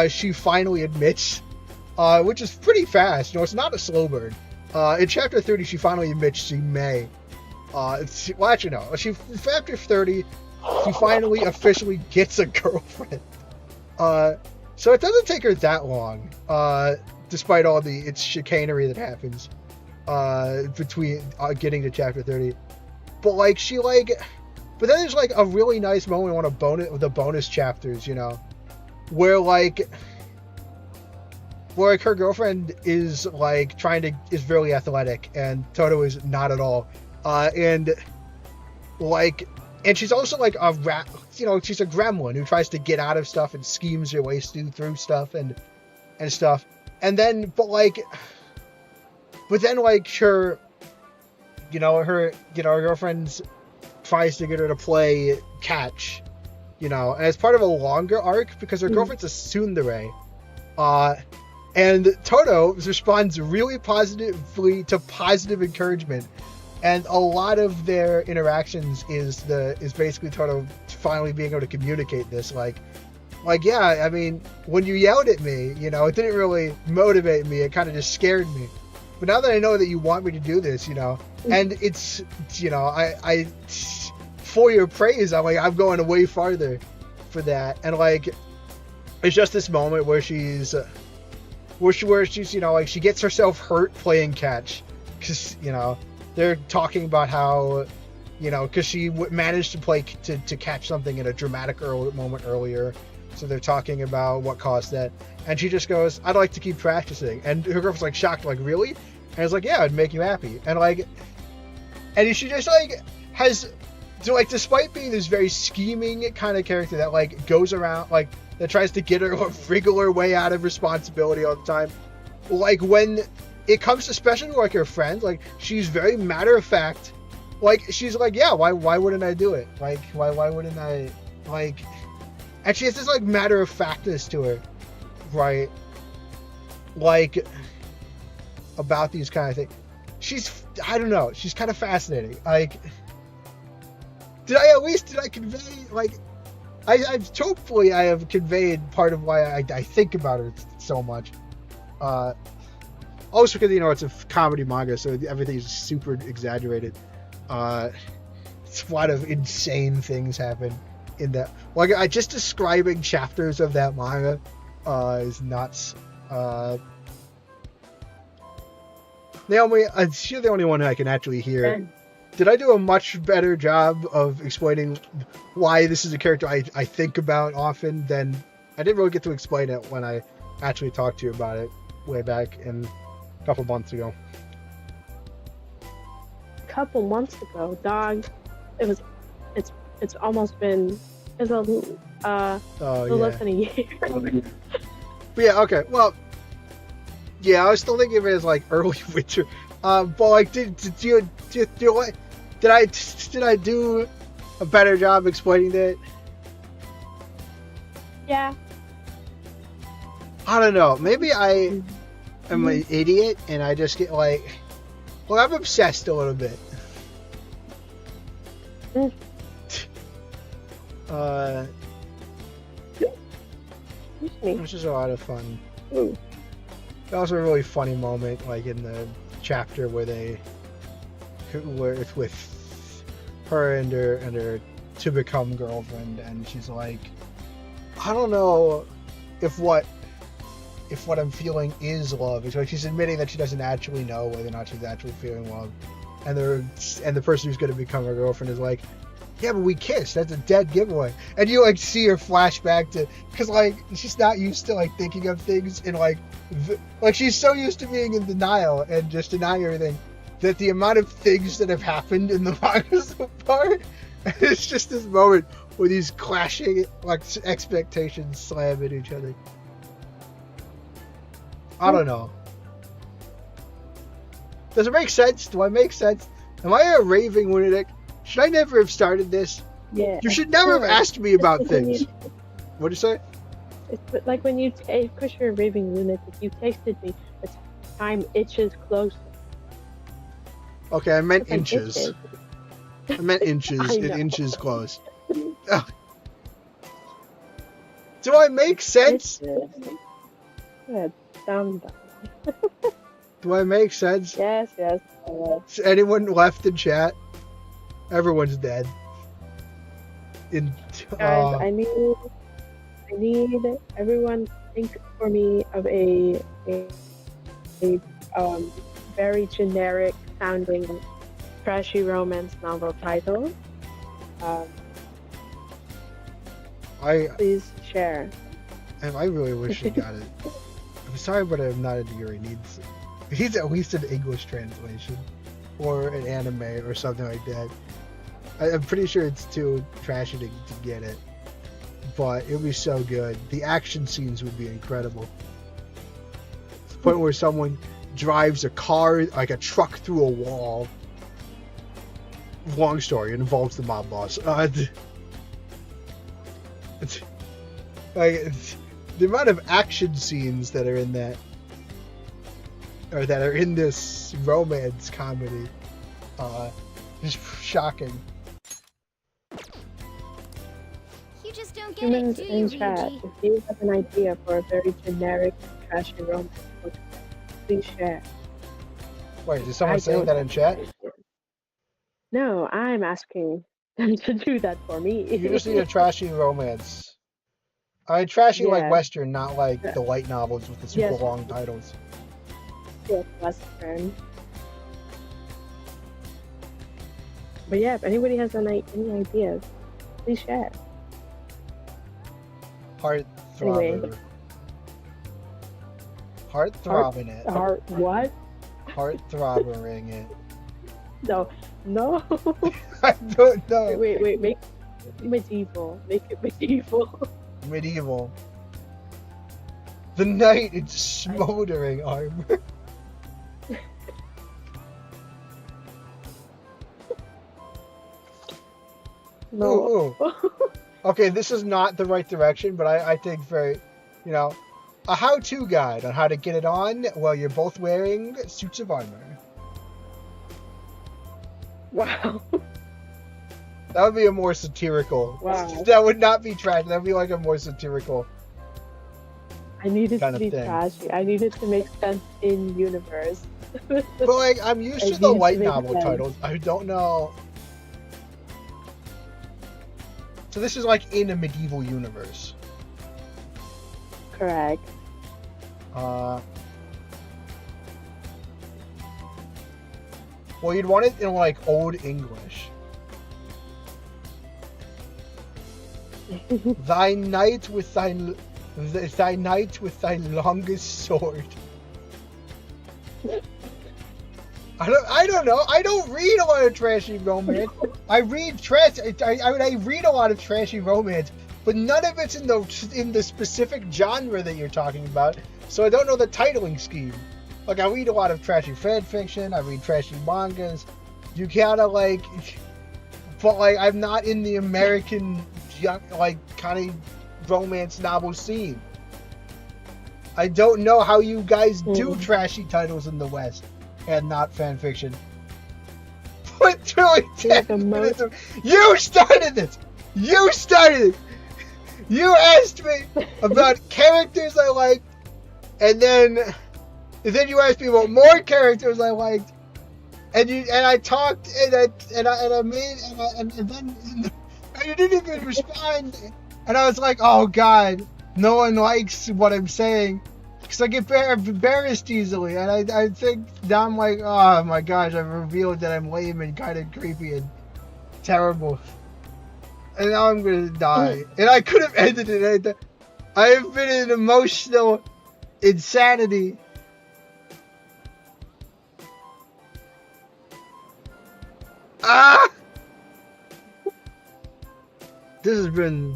she finally admits, which is pretty fast, you know, it's not a slow burn. In chapter 30, she finally admits she may, well, actually, no, chapter 30, she finally officially gets a girlfriend. So it doesn't take her that long, despite all its chicanery that happens, between, getting to chapter 30. But, like, she, like, but then there's, like, a really nice moment on the bonus chapters, you know, where her girlfriend is, like, is very athletic, and Toto is not at all, and she's also, like, a rat, you know, she's a gremlin who tries to get out of stuff and schemes her way through stuff and stuff, and then, her girlfriend's tries to get her to play catch, you know, and it's part of a longer arc because her girlfriend's a tsundere, and Toto responds really positively to positive encouragement, and a lot of their interactions is basically Toto finally being able to communicate this, like, yeah, I mean, when you yelled at me, you know, it didn't really motivate me, it kind of just scared me, but now that I know that you want me to do this, you know, and it's, you know, I for your praise, I'm going way farther for that, and, like, it's just this moment where she's, you know, like, she gets herself hurt playing catch, because, you know, they're talking about how, you know, because she managed to catch something in a dramatic moment earlier, So they're talking about what caused that. And she just goes, I'd like to keep practicing. And her girlfriend's like shocked, like, really? And it's like, yeah, it'd make you happy. And like, and she just like has, so like, despite being this very scheming kind of character that like goes around, like, that tries to get her wriggle her way out of responsibility all the time, like when it comes to, especially like her friends, like she's very matter of fact. Like she's like, yeah, why wouldn't I do it? Like why wouldn't I, like, and she has this like matter of factness to her, right? Like about these kind of things. She's, I don't know, she's kind of fascinating. Like, did I convey, like, hopefully I have conveyed part of why I think about her so much. Also because, you know, it's a comedy manga, so everything's super exaggerated. It's a lot of insane things happen in that. Like, just describing chapters of that manga is nuts. Naomi, you're the only one I can actually hear. Did I do a much better job of explaining why this is a character I think about often than... I didn't really get to explain it when I actually talked to you about it way back in a couple months ago. A couple months ago, dog. It's almost been... It's a little less than a year. But yeah, okay. Well, yeah, I was still thinking of it as like early winter. But like, did I do a better job explaining that? Yeah. I don't know. Maybe I am an idiot and I just get like, well, I'm obsessed a little bit. Which is a lot of fun. Ooh. That was a really funny moment, like in the chapter where it's with her and her to become girlfriend, and she's like, I don't know if what I'm feeling is love. It's like she's admitting that she doesn't actually know whether or not she's actually feeling love, and the person who's going to become her girlfriend is like, yeah, but we kissed. That's a dead giveaway. And you like see her flashback to, because like she's not used to like thinking of things in like she's so used to being in denial and just denying everything that the amount of things that have happened in the manga so far, it's just this moment where these clashing like expectations slam at each other. I don't know. Does it make sense? Do I make sense? Am I a raving lunatic? Should I never have started this? Yeah. You should never have asked me about things. What'd you say? It's like when you, because you're a raving lunatic, you texted me, the time itches close. Okay, I meant inches. I meant inches. Inches close. Ugh. Do I make sense? Yeah, dumb. Do I make sense? Yes. Is anyone left in chat? Everyone's dead. Guys, I need everyone to think for me of a very generic sounding trashy romance novel title. Please share. I really wish you got it. I'm sorry, but I'm not a Yuri. He's at least an English translation or an anime or something like that. I'm pretty sure it's too trashy to get it, but it would be so good. The action scenes would be incredible. To the point where someone drives a car, like a truck, through a wall. Long story. It involves the mob boss. The amount of action scenes that are in that, or that are in this romance comedy, is shocking. You just don't get Humans it, do in you, chat, Ryuji? if you have an idea for a very generic trashy romance book, please share. Wait, did someone I say don't that in have chat? an idea. No, I'm asking them to do that for me. You just need a trashy romance. Trashy like Yeah. Western, not like the light novels with the super Yes. long titles. Yes, Western. But yeah, if anybody has any ideas, please share. Heart Anyway. throbber. Heart throbbing it. Heart what? Heart throbbering it. No. No. I don't know. Wait. Make medieval. Make it medieval. Medieval. The knight in smoldering armor. No. Ooh, ooh. Okay, this is not the right direction, but I think very, you know, a how-to guide on how to get it on while you're both wearing suits of armor. Wow. That would be a more satirical. Wow. That would not be trash. That would be like a more satirical. I needed Kind to of be thing. trashy. I needed to make sense in universe. But like, I'm used I to the needed light to make novel sense. titles. I don't know. So this is like in a medieval universe. Correct. Well, you'd want it in like Old English. Thy knight with thy knight with thy longest sword. I don't know. I don't read a lot of trashy romance. I read I read a lot of trashy romance, but none of it's in the specific genre that you're talking about. So I don't know the titling scheme. Like, I read a lot of trashy fan fiction. I read trashy mangas. You gotta like, but like, I'm not in the American like kind of romance novel scene. I don't know how you guys do trashy titles in the West and not fan fiction. But really, you started this. You started it. You asked me about characters I liked, and then you asked me about more characters I liked, and I talked and you didn't even respond, and I was like, oh God, no one likes what I'm saying. Because I get embarrassed easily, and I think now I'm like, oh my gosh, I've revealed that I'm lame and kind of creepy and terrible. And now I'm going to die. And I could have ended it. I have been in emotional insanity. Ah! This has been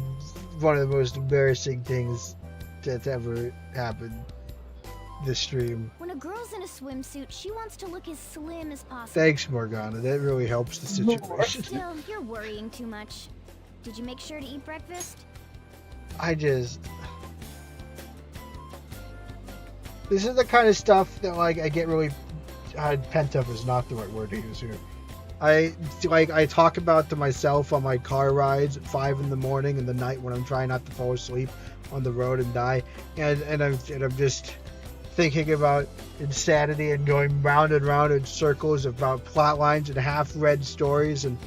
one of the most embarrassing things that's ever happened this stream. When a girl's in a swimsuit, she wants to look as slim as possible. Thanks, Morgana. That really helps the situation. Still, you're worrying too much. Did you make sure to eat breakfast? This is the kind of stuff that, like, I get really pent up is not the right word to use here. I talk about to myself on my car rides at 5 in the morning in the night when I'm trying not to fall asleep on the road and die, and I'm just thinking about insanity and going round and round in circles about plot lines and half-read stories, and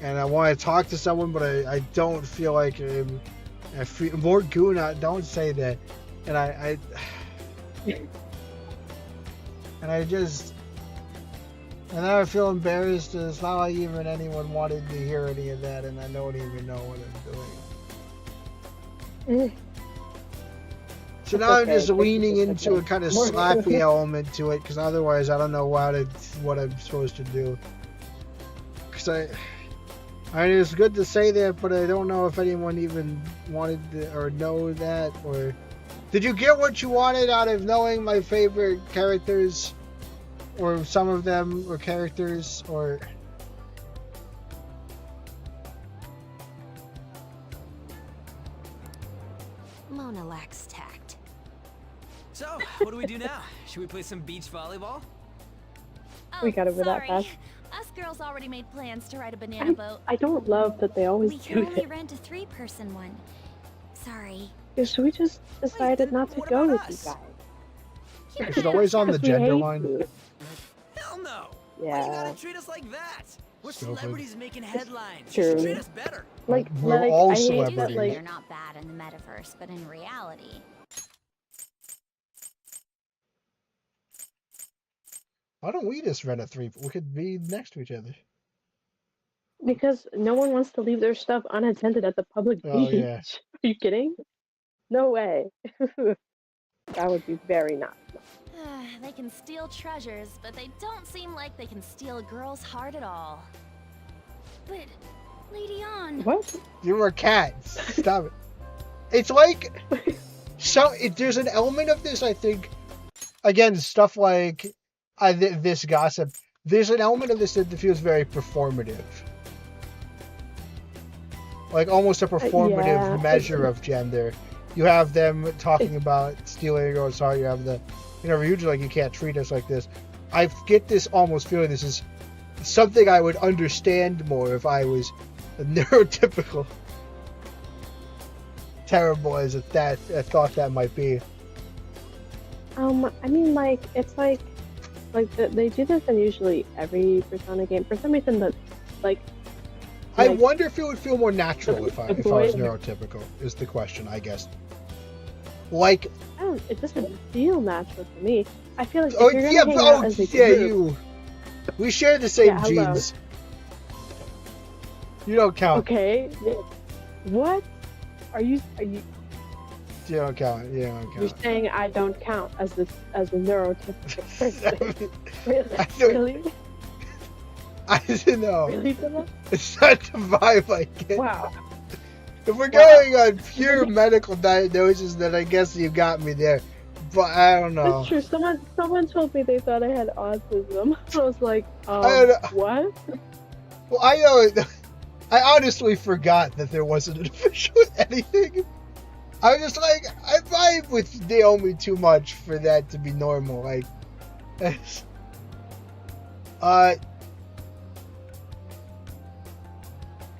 I want to talk to someone, but I don't feel like I feel more Guna. Don't say that, and I now I feel embarrassed, and it's not like even anyone wanted to hear any of that, and I don't even know what I'm doing. So now I'm just leaning into a kind of slappy element to it, because otherwise I don't know what I'm supposed to do. Because I mean, it's good to say that, but I don't know if anyone even wanted to, or know that, or did you get what you wanted out of knowing my favorite characters, or some of them, or characters, or... Mona lacks tact. So, what do we do now? Should we play some beach volleyball? We got over that fast. Us girls already made plans to ride a banana boat. I don't love that they always We do can only that. rent a 3-person one. Sorry. So we just decided not to what go about with you us? guys. Is it always on the Because we gender hate line? you. Hell no! Why you Yeah. gotta treat us like that? We're Stupid. celebrities making headlines. True. You should treat us better. Like, We're all I hate celebrities. that, They're like, not bad in the metaverse, but in reality. Why don't we just rent a 3? We could be next to each other. because no one wants to leave their stuff unattended at the public Oh, beach. yeah. Are you kidding? No way. That would be very not. They can steal treasures, but they don't seem like they can steal a girl's heart at all. But, Lady On... What? You were cats. Stop it. It's like there's an element of this, I think. Again, stuff like this gossip. There's an element of this that feels very performative. Like almost a performative measure of gender. You have them talking about stealing a girl's heart. You have the, Ryuji like, you can't treat us like this. I get this almost feeling this is something I would understand more if I was a neurotypical. Terrible as I thought that might be. I mean, like, it's like they do this in usually every Persona game. For some reason, I wonder if it would feel more natural if I was neurotypical, is the question, I guess. Like... it doesn't feel natural to me. I feel like if you're gonna hang out as a group, we share the same genes. You don't count. Okay. What? Are you... You don't count. You don't count. You're saying I don't count as a neurotypical person. Really? I don't know. Really, Philip? It's not the vibe I get. Wow. If we're going on pure medical diagnosis, then I guess you got me there. But I don't know. That's true. Someone told me they thought I had autism. I was like, what? Well, I know. I honestly forgot that there wasn't an official anything. I was just like, I vibe with Naomi too much for that to be normal. Like, I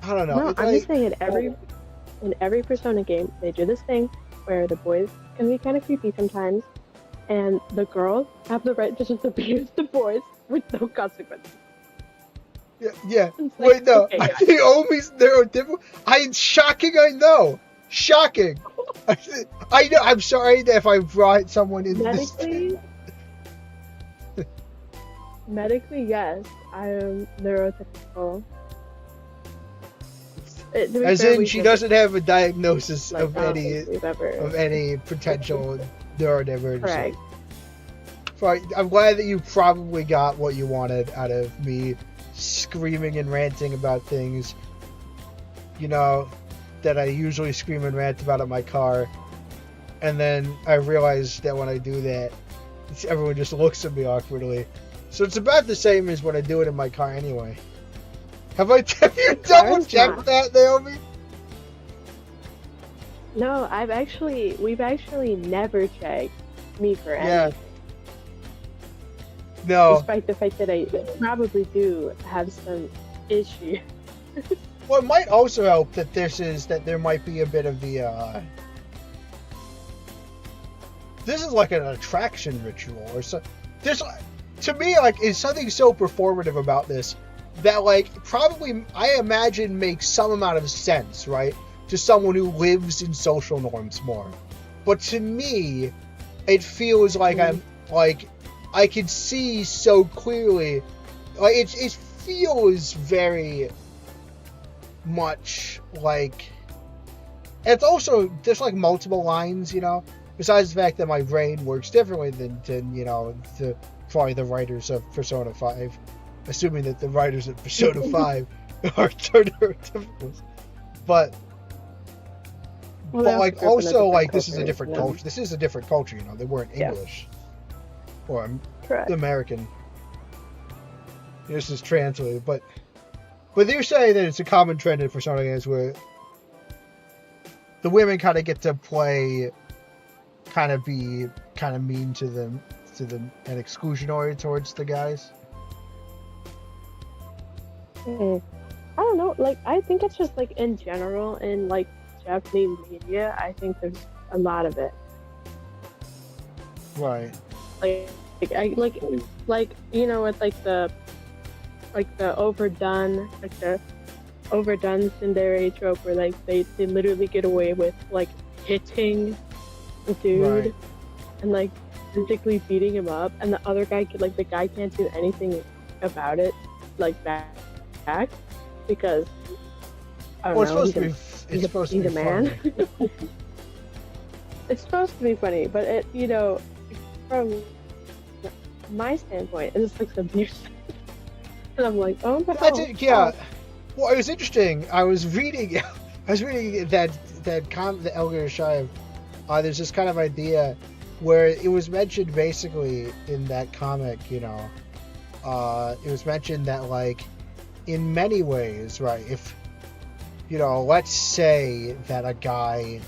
don't know. No, I'm just saying in every Persona game, they do this thing where the boys can be kind of creepy sometimes, and the girls have the right to just abuse the boys with no consequences. Yeah. Like, Wait, no. okay, Naomi's neurotypical. Shocking, I know. Shocking. I know. I'm sorry if I brought someone in this. Medically, yes, I am neurotypical. As in, she doesn't have a diagnosis like, of any potential neurodivergency. Correct. Right. I'm glad that you probably got what you wanted out of me screaming and ranting about things, that I usually scream and rant about in my car. And then I realize that when I do that, everyone just looks at me awkwardly. So it's about the same as when I do it in my car anyway. Have you double checked that, Naomi? No, we've actually never checked me for anything. No. Despite the fact that I probably do have some issue. Well, it might also help that there might be a bit of the this is like an attraction ritual or so. To me, like, is something so performative about this that, like, probably I imagine makes some amount of sense, right, to someone who lives in social norms more. But to me, it feels like I can see so clearly, like, it feels very much like, it's also, there's like multiple lines, besides the fact that my brain works differently than probably the writers of Persona 5, assuming that the writers of Persona 5 are neurotypicals. But like, also, like, this is a different culture. This is a different culture, they weren't English. Or American. This is translated, but they're saying that it's a common trend in Persona games where the women kind of get to play, kind of be kind of mean to them and exclusionary towards the guys. I don't know, like, I think it's just, like, in general, in, like, Japanese media, I think there's a lot of it. Right. With the overdone tsundere trope where, like, they literally get away with, like, hitting the dude, right, and, like, physically beating him up, and the other guy the guy can't do anything about it, like, back because I don't know. It's supposed to be he's a man. it's supposed to be funny, but it, from my standpoint, it just looks abusive. And I'm like, oh Well, that's no. it. Yeah. Well, it was interesting. I was reading the Elder Shive. There's this kind of idea where it was mentioned basically in that comic. It was mentioned that like in many ways, right? If let's say that a guy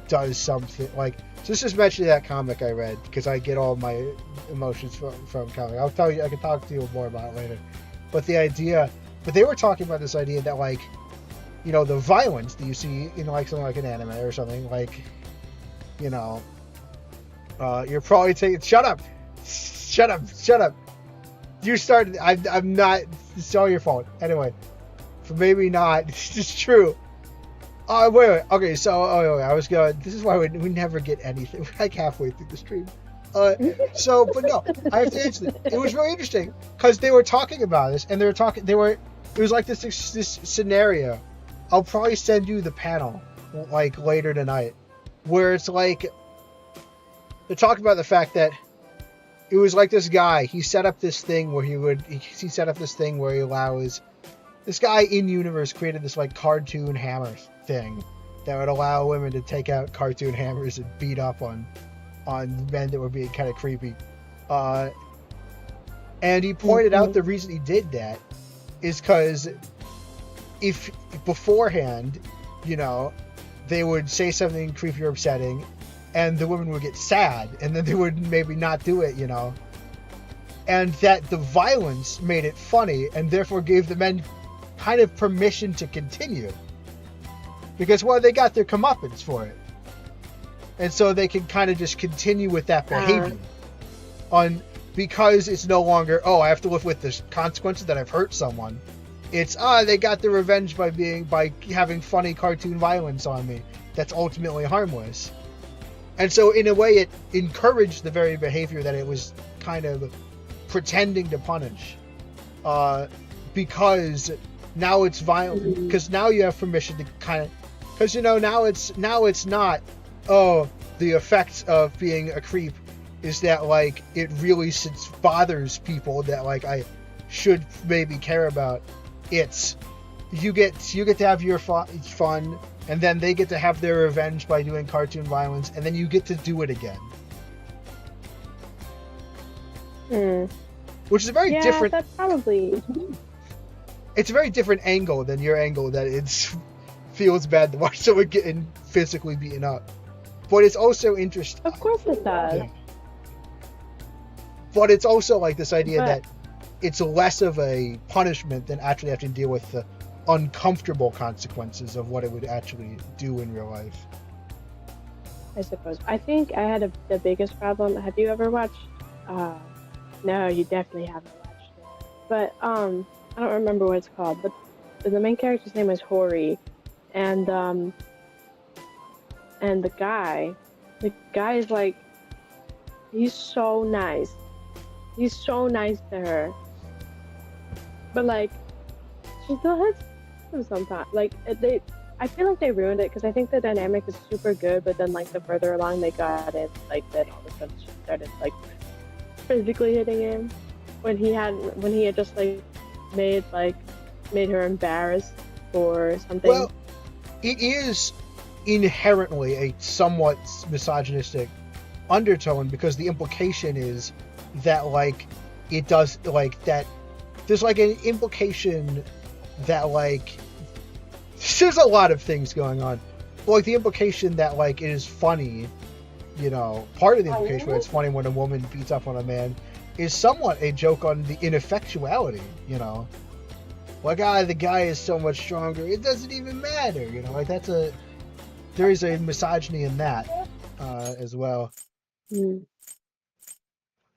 does something like, so this is mentioned in that comic I read because I get all my emotions from comic. I'll tell you, I can talk to you more about it later. But they were talking about this idea that like, the violence that you see in like something like an anime or something like, you're probably taking, shut up. You started, I'm not, it's all your fault. Anyway, maybe not, it's true. Wait. Okay, so I was going. This is why we never get anything. We're like halfway through the stream. But no, I have to answer this. It was really interesting because they were talking about this, and it was like this scenario. I'll probably send you the panel like later tonight, where it's like they're talking about the fact that it was like this guy. He set up this thing where he allows. This guy in universe created this like cartoon hammer thing that would allow women to take out cartoon hammers and beat up on men that were being kind of creepy. And he pointed out the reason he did that is because if beforehand, they would say something creepy or upsetting, and the women would get sad, and then they would maybe not do it, and that the violence made it funny, and therefore gave the men kind of permission to continue because they got their comeuppance for it, and so they can kind of just continue with that behavior because it's no longer I have to live with the consequences that I've hurt someone. It's they got their revenge by having funny cartoon violence on me that's ultimately harmless, and so in a way it encouraged the very behavior that it was kind of pretending to punish, because now it's violent, because now you have permission to kind of, because now it's not the effects of being a creep is that like it really bothers people that like I should maybe care about. It's you get to have your fun, and then they get to have their revenge by doing cartoon violence, and then you get to do it again. Which is a very different. That's probably. It's a very different angle than your angle that it feels bad to watch someone getting physically beaten up. But it's also interesting. Of course it does. Yeah. But it's also like this idea that it's less of a punishment than actually having to deal with the uncomfortable consequences of what it would actually do in real life. I suppose. I think I had the biggest problem. Have you ever watched? No, you definitely haven't watched it. But I don't remember what it's called. But the main character's name is Hori, and the guy is like, he's so nice. He's so nice to her. But like, she still hits him sometimes. Like I feel like they ruined it because I think the dynamic is super good, but then like the further along they got it, like then all of a sudden she started like physically hitting him when he had just like made her embarrassed or something. Well, it is inherently a somewhat misogynistic undertone because the implication is that like it does like that. There's like an implication that like there's a lot of things going on. But, like the implication that like it is funny, part of the implication where it's funny when a woman beats up on a man is somewhat a joke on the ineffectuality, Like the guy is so much stronger, it doesn't even matter, like there is a misogyny in that as well. I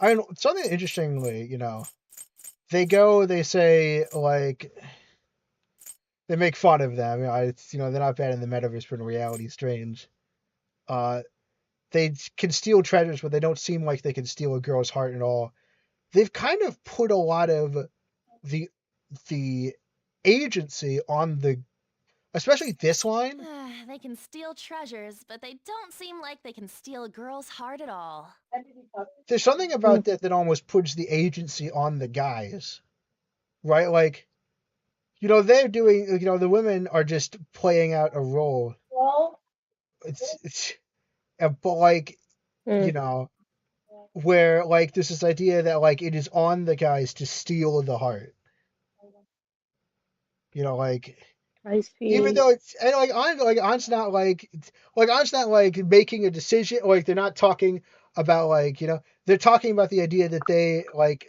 mean, something interestingly, they say like they make fun of them. They're not bad in the metaverse, but in reality, strange. They can steal treasures, but they don't seem like they can steal a girl's heart at all. They've kind of put a lot of the agency on the especially this line. They can steal treasures, but they don't seem like they can steal a girl's heart at all. There's something about that almost puts the agency on the guys, right? Like, they're doing, the women are just playing out a role. It's but like, where like there's this idea that like it is on the guys to steal the heart. Like I see. even though it's and An's not An's not like making a decision. Like they're not talking about like they're talking about the idea that they like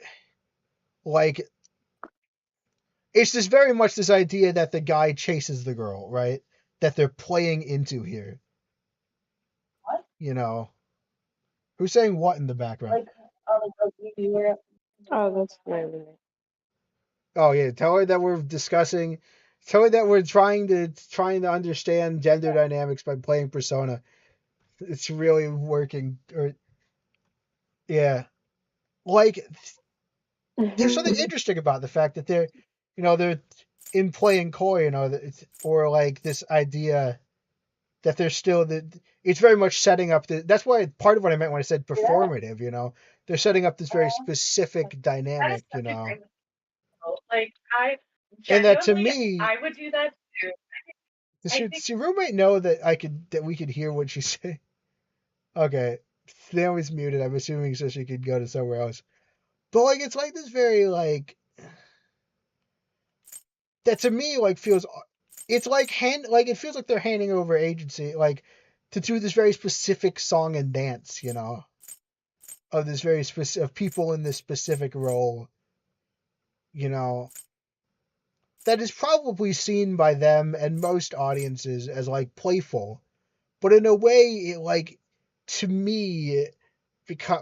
it's just very much this idea that the guy chases the girl, right? That they're playing into here. What? Who's saying what in the background? Oh, that's my roommate. Oh yeah, tell her that we're discussing. Tell her that we're trying to understand gender dynamics by playing Persona. It's really working. Yeah, like there's something interesting about the fact that they're in playing coy, or like this idea that they're still it's very much setting up that's why part of what I meant when I said performative. They're setting up this very specific dynamic. Like And that to me, I would do that too. does your roommate know that we could hear what she's saying? Okay, Naomi's muted. I'm assuming so she could go to somewhere else. But like, it's like this very like that to me like feels. It's like it feels like they're handing over agency like to do this very specific song and dance. Of this very specific of people in this specific role. That is probably seen by them and most audiences as like playful, but in a way, it like to me,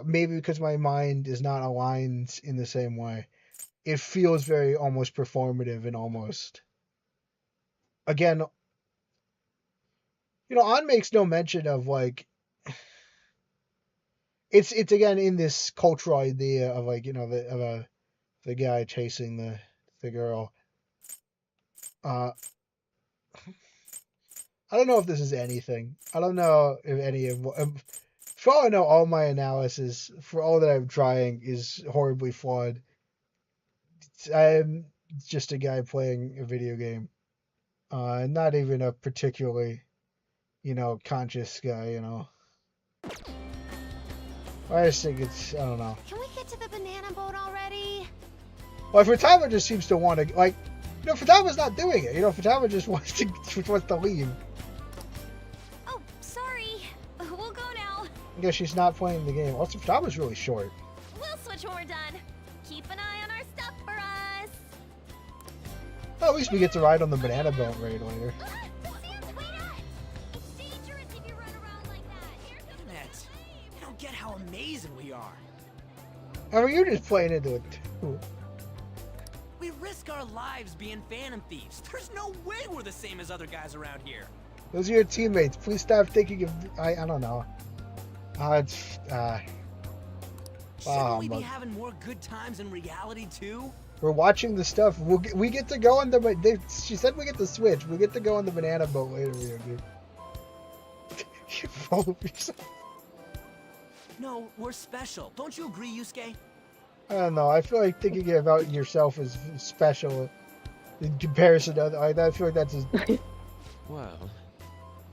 maybe because my mind is not aligned in the same way, it feels very almost performative and almost. Again, An makes no mention of like. It's again in this cultural idea of like the guy chasing the girl. I don't know if this is anything. I don't know if any of for all I know, all my analysis for all that I'm trying is horribly flawed. I'm just a guy playing a video game. Not even a particularly, conscious guy, I just think it's, I don't know. Can we get to the banana boat already? Well, Futaba just seems to want to, like, Futaba's not doing it. Futaba just wants to leave. Oh, sorry. We'll go now. I guess she's not playing the game. Also, Futaba's really short. We'll switch when we're done. Keep an eye on our stuff for us. Well, at least we get to ride on the banana boat raid later. It's dangerous if you run around like that. Here comes Damn it. You don't get how amazing we are. I mean, you're just playing into it too. We risk our lives being phantom thieves. There's no way we're the same as other guys around here. Those are your teammates. Please stop thinking of. I don't know. Shouldn't we be having more good times in reality too? We're watching the stuff. We get to go on the. She said we get to switch. We get to go on the banana boat later, dude. You full of yourself. No, we're special. Don't you agree, Yusuke? I don't know. I feel like thinking about yourself is special in comparison to other. I feel like that's. Well,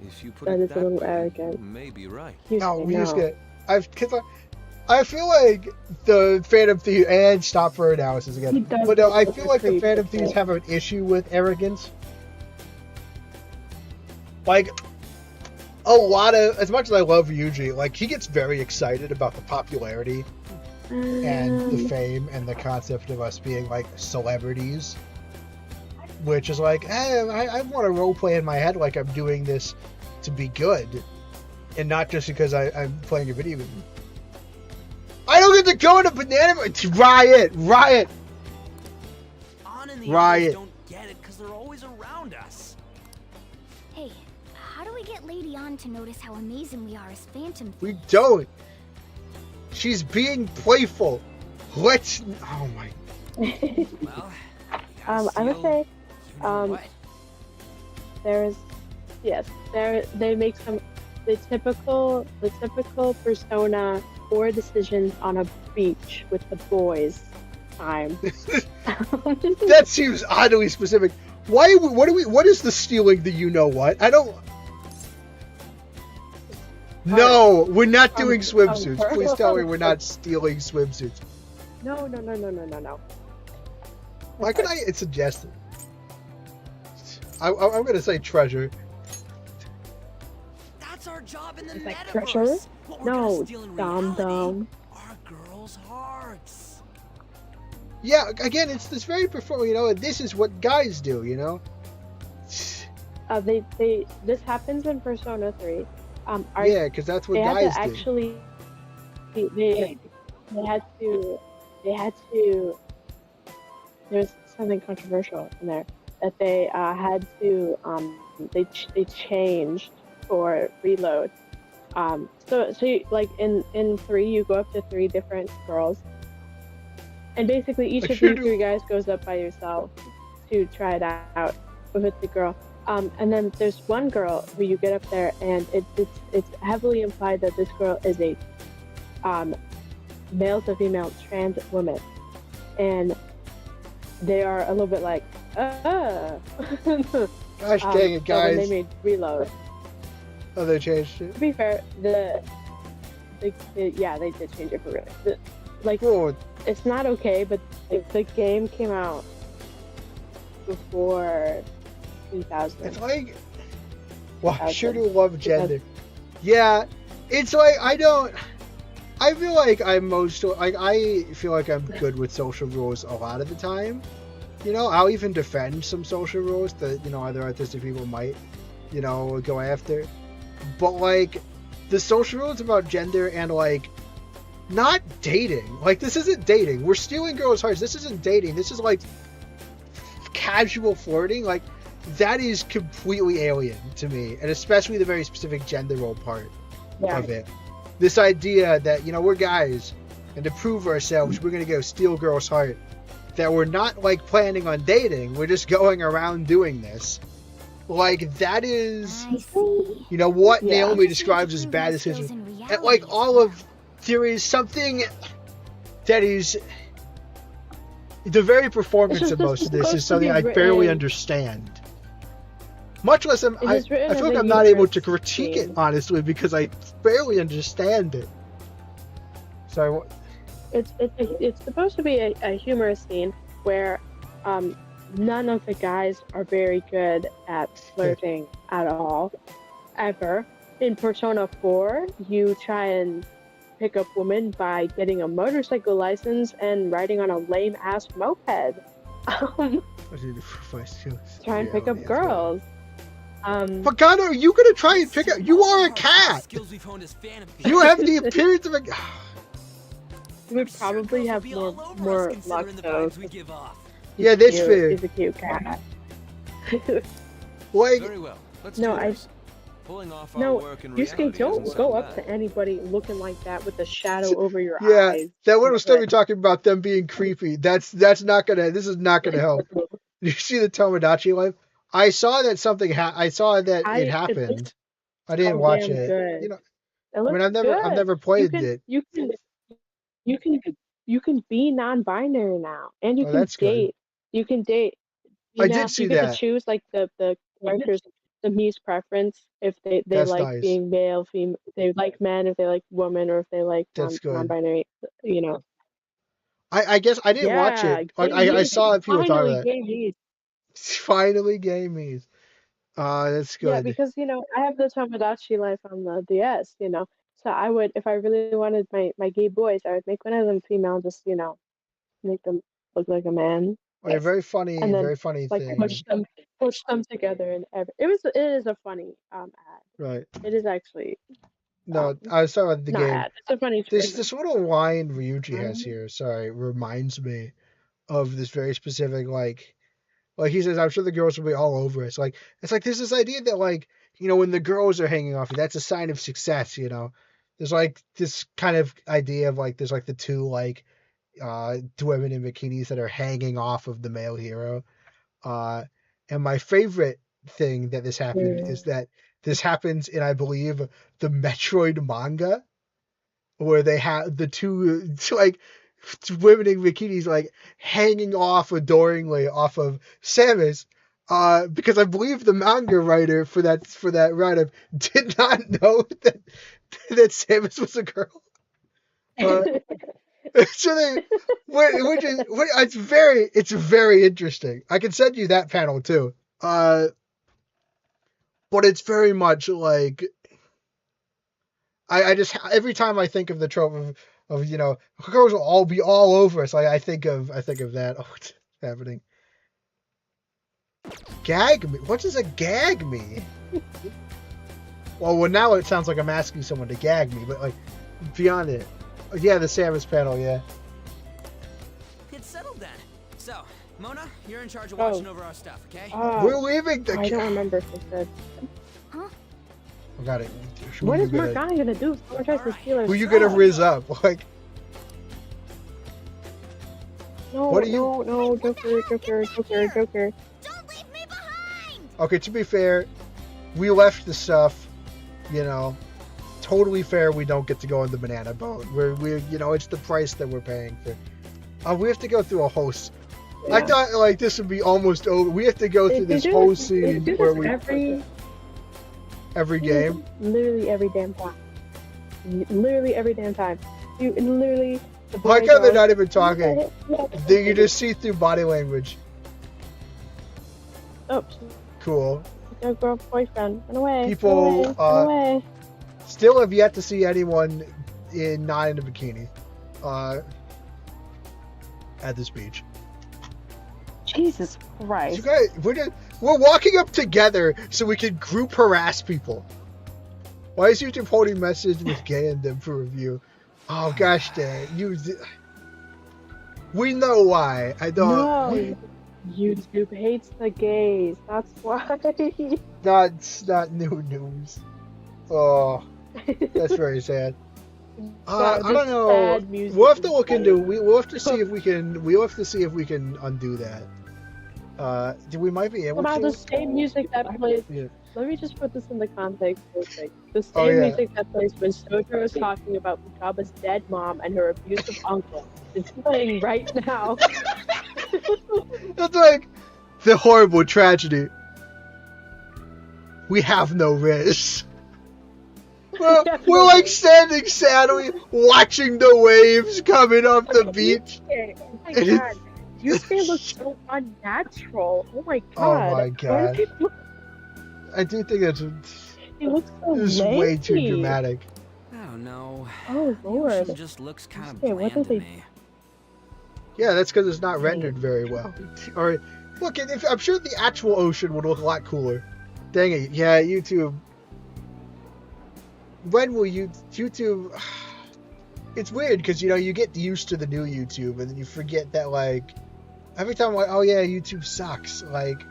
if you put That it is a that little way, arrogant. you may be right. No, we just get. I feel like the Phantom Thieves, and stop for analysis again. But no, I feel like the Phantom Thieves have an issue with arrogance. Like, a lot of, as much as I love Yuji, like, he gets very excited about the popularity and the fame and the concept of us being, like, celebrities. Which is like, hey, I want to roleplay in my head like I'm doing this to be good. And not just because I'm playing a video game. I don't get to go in a banana. Riot! On and the Riot. others don't get it because they're always around us. Hey, how do we get Lady On to notice how amazing we are as Phantom We Thieves? don't. She's being playful. Let's. Oh my. Well, I would say, there's yes, they make the typical persona or decisions on a beach with the boys time. That seems oddly specific. Why? What is the stealing the you know what? I don't. No, we're not doing swimsuits. Please tell me we're not stealing swimsuits. No. Why could I suggest it? I'm gonna say treasure. That's our job in the Is that metaverse. treasure? What we're gonna No, steal in dumb. reality are girls' hearts. Yeah, again, it's this very perform. You know, this is what guys do. You know. This happens in Persona 3. Yeah, because that's what they had guys to do. actually they had to there's something controversial in there that they had to they changed for reload. So like in 3 you go up to 3 different girls, and basically each of you 3 guys goes up by yourself to try it out with the girl. And then there's one girl who you get up there, and it's heavily implied that this girl is a male to female trans woman, and they are a little bit like, Gosh dang it, guys! When they made reload. Oh, they changed it. To be fair, yeah, they did change it for real. Oh, it's not okay, but the game came out before 2000. it's like, well, I sure do love gender. Yeah, it's like I feel like I feel like I'm good with social rules a lot of the time. You know, I'll even defend some social rules that, you know, other artistic people might, you know, go after. But like the social rules about gender and like not dating. Like, this isn't dating. We're stealing girls' hearts. This isn't dating. This is like casual flirting. Like, that is completely alien to me, and especially the very specific gender role part of it. This idea that, you know, we're guys, and to prove ourselves, we're gonna go steal girls' heart. That we're not like planning on dating. We're just going around doing this. Like, that is, you know, what Naomi describes as bad decisions. And like all of, there is something that is, the very performance of most of this is something I barely understand. Much less, I feel like I'm not able to critique it, honestly, because I barely understand it. Sorry, what? It's supposed to be a humorous scene where none of the guys are very good at flirting at all, ever. In Persona 4, you try and pick up women by getting a motorcycle license and riding on a lame-ass moped. Try and pick up girls. Pagano, are you gonna try and pick up? You are a cat. You have the appearance of a. You would probably have more luck though. Yeah, that's fair. He's a cute cat. Like, Very well. Let's no, do I. this. Pulling off our No, work in Yusuke, reality don't isn't go so up bad. to anybody looking like that with a shadow over your yeah, eyes. that little stuff you're talking about them being creepy. That's not gonna. This is not gonna help. You see the Tomodachi life? I saw that something. I saw that it happened. I didn't watch it. Good. You know, It I mean, I've good. never played it. You can be non-binary now, and you Oh, can that's good. date. You can date. I did see you get that. to choose like the characters, the Mii's preference, if they That's like nice. being male, female, they like men, if they like women, or if they like That's good. non-binary. You know. I guess I didn't watch it. Like, I saw people talk about it. Finally, gamies. That's good. Yeah, because you know I have the Tomodachi life on the DS. You know, so I would, if I really wanted my gay boys, I would make one of them female, just make them look like a man. Like, a very funny, And then, very funny like thing. push them together, and it is a funny ad. Right. It is actually. No, I was talking about the game. Ad. It's a funny. This little line Ryuji has here, reminds me of this very specific, like he says, I'm sure the girls will be all over it. It's like there's this idea that, like, you know, when the girls are hanging off you, that's a sign of success, you know. There's like this kind of idea of like there's like the two like women in bikinis that are hanging off of the male hero. And my favorite thing that this happened Yeah. is that this happens in, I believe, the Metroid manga, where they have the two like women in bikinis like hanging off adoringly off of Samus. Because I believe the manga writer for that write-up did not know that Samus was a girl. So they, it's very interesting. I can send you that panel too. But it's very much like I just every time I think of the trope of girls will all be all over us, I think of that. Oh, it's happening. Gag me? What does a gag mean? Well, now it sounds like I'm asking someone to gag me, but like beyond it, yeah, the Samus panel, yeah. Get settled then. So, Mona, you're in charge of watching over our stuff, okay? We're leaving the. I don't remember if they said. Huh? I got it. What is Morgana gonna do? Someone tries to steal her. Who you gonna riz up? Like, No, what are you? No, Joker. Don't leave me behind! Okay, to be fair, we left the stuff, totally fair. We don't get to go on the banana boat. We're it's the price that we're paying for. We have to go through a whole. Yeah. I thought like this would be almost over. We have to go through this whole scene where we every game. Literally every damn time. Literally every damn time. You literally. Like how they're not even talking. You just see through body language. Oh. Cool. No girl boyfriend. Run away. People run away. Still have yet to see anyone not in a bikini at this beach. Jesus Christ. You guys, we're walking up together so we can group harass people. Why is YouTube holding message with gay in them for review? Oh gosh dang. We know why. I don't. No. YouTube hates the gays. That's why. That's not new news. Oh, that's very sad. I don't know. We'll have to look into. We'll have to see if we can. We'll have to see if we can undo that. We might be able What about to. the same music that plays? Yeah. Let me just put this in the context real quick. The same music that plays when Sojo is talking about Fukaba's dead mom and her abusive uncle is playing right now. That's like the horrible tragedy. We have no risk. We're like standing sadly, watching the waves coming off the beach. Oh my god. Yusuke looks so unnatural. Oh my god. Oh my god. I do think that's He looks so way too dramatic. I don't know. Oh lord. It just looks kind of Okay, what bland did to they- me. Yeah, that's because it's not rendered very well. Or look, I'm sure the actual ocean would look a lot cooler. Dang it! Yeah, YouTube. When will YouTube? It's weird because you get used to the new YouTube and then you forget that like every time I'm like, oh yeah, YouTube sucks. Like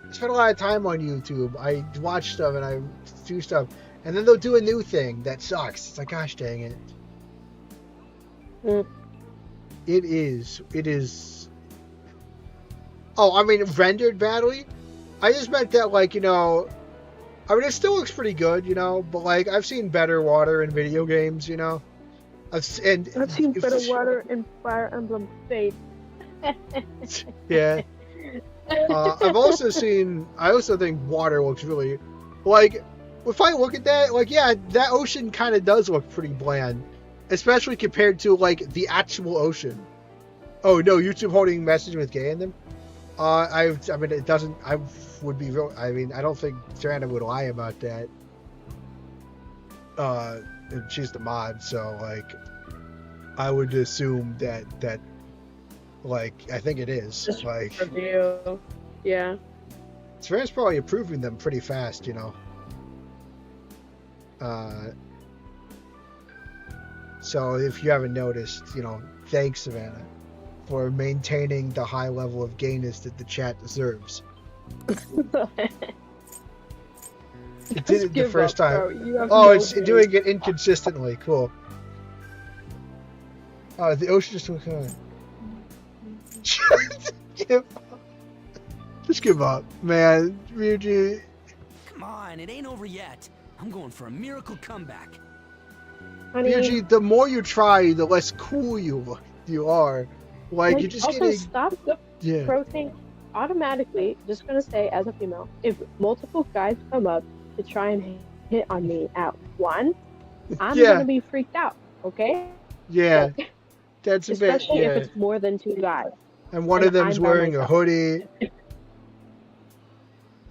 I spend a lot of time on YouTube. I watch stuff and I do stuff, and then they'll do a new thing that sucks. It's like, gosh dang it. It is. Oh, I mean, rendered badly? I just meant that, like, I mean, it still looks pretty good, but, like, I've seen better water in video games, I've seen better water in Fire Emblem Fate. Yeah. I also think water looks really, like, if I look at that, like, yeah, that ocean kind of does look pretty bland. Especially compared to, like, the actual ocean. Oh, no, YouTube holding message with gay in them? I mean, it doesn't, I would be real, I mean, I don't think Joanna would lie about that. She's the mod, so, like, I would assume that, like, I think it is. Just like, review. Yeah. Savannah's probably approving them pretty fast, So if you haven't noticed, thanks, Savannah, for maintaining the high level of gayness that the chat deserves. It did it the first time. Oh, it's doing it inconsistently. Cool. Oh, the ocean just went on. Give up. Just give up, man. Ryuji. Come on, it ain't over yet. I'm going for a miracle comeback. Honey, Ryuji, the more you try, the less cool you are. Like, you're just also getting... stop Yeah. approaching automatically. Just gonna say, as a female, if multiple guys come up to try and hit on me at once, I'm Yeah. gonna be freaked out. Okay? Yeah. That's a bit... Especially Yeah. if it's more than 2 guys. And one and of them's I'm by wearing a myself. hoodie.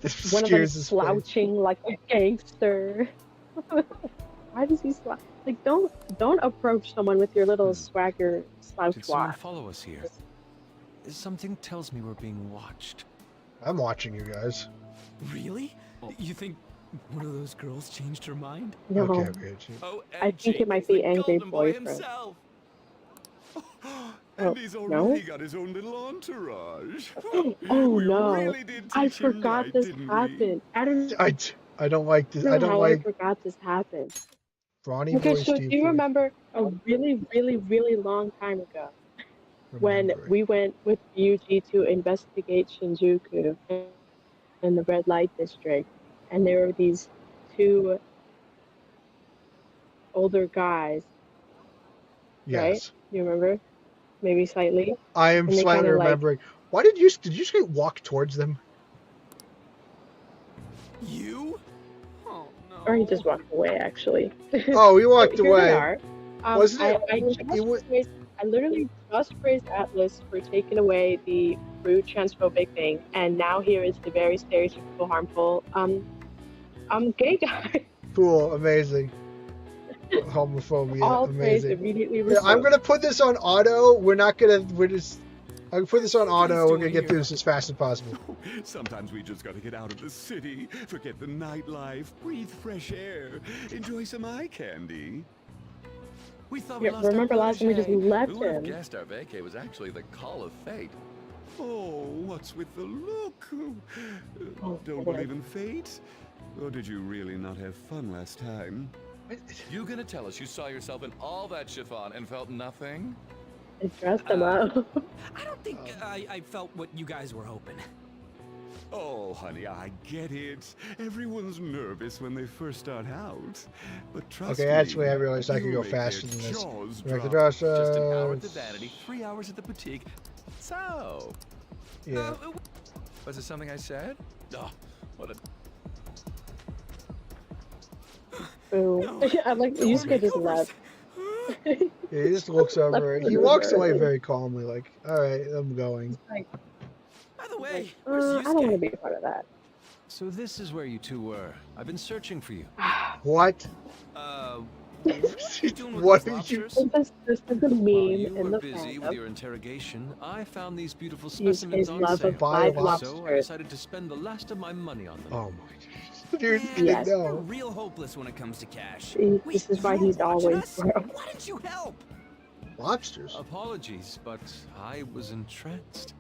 This One of them scares his face. slouching like a gangster. Why does he slouch? Like, don't approach someone with your little swagger slouch Did someone walk. follow us here? Something tells me we're being watched. I'm watching you guys. Really? You think one of those girls changed her mind? No, Okay, Ryuji. Oh, I think it might be angry boyfriend. And Oh, he's no? already got his own little entourage. Oh We no! really did I teach him forgot right, this didn't we? happened. I don't I don't like this. know I don't how I like forgot this happened. Ronnie Okay, voice so do you remember a really, really, really long time ago when we went with Yuji to investigate Shinjuku in the red light district, and there were these 2 older guys, right? Yes. You remember? Maybe slightly. I am And they slightly kinda, like- remembering. Why did you just walk towards them? You? Oh no. Or he just walked away, actually. Oh, he walked Here away. they are. Wasn't it- I literally just praised Atlas for taking away the rude transphobic thing, and now here is the very stereotypical harmful gay guy. Cool, amazing. Homophobia, All praise amazing. immediately Yeah, I'm revoked. gonna put this on auto. We're just. I'm gonna put this on What are you auto. We're guys gonna doing get through here? this as fast as possible. Sometimes we just gotta get out of the city, forget the nightlife, breathe fresh air, enjoy some eye candy. We thought Yeah, we lost remember our last time we just protege. left Who would have him? guessed our vacay was actually the call of fate? Oh, what's with the look? Oh, Don't boy. believe in fate? Or did you really not have fun last time? You gonna tell us you saw yourself in all that chiffon and felt nothing? I dressed him up. I don't think I felt what you guys were hoping. Oh, honey, I get it. Everyone's nervous when they first start out. But trust Okay, me, actually, I realized I could you'll go make their faster than this. jaws Direct the drop. dress. Just an hour at the vanity, 3 hours at the boutique. So, Yeah. was it something I said? Oh, what a... Boo. No. I like you just just left. Yeah, he just looks over. Left He the walks away room. very calmly, like, all right, I'm going. Like, By the way, I where's don't want to Yusuke? be a part of that. So this is where you 2 were. I've been searching for you. What? What you doing with What those are you? lobsters? This is a While meme you in were the busy with fandom. your interrogation, I found these beautiful Yusuke's specimens on love sale. of Buy live lobster. So I lobsters. decided to spend the last of my money on them. Oh my gosh. Dude, Man, Yes. We're no. real hopeless when it comes to cash. See, Wait, this is why you were he's watching always us? broke. Why didn't you help? Lobsters. Apologies, but I was entranced.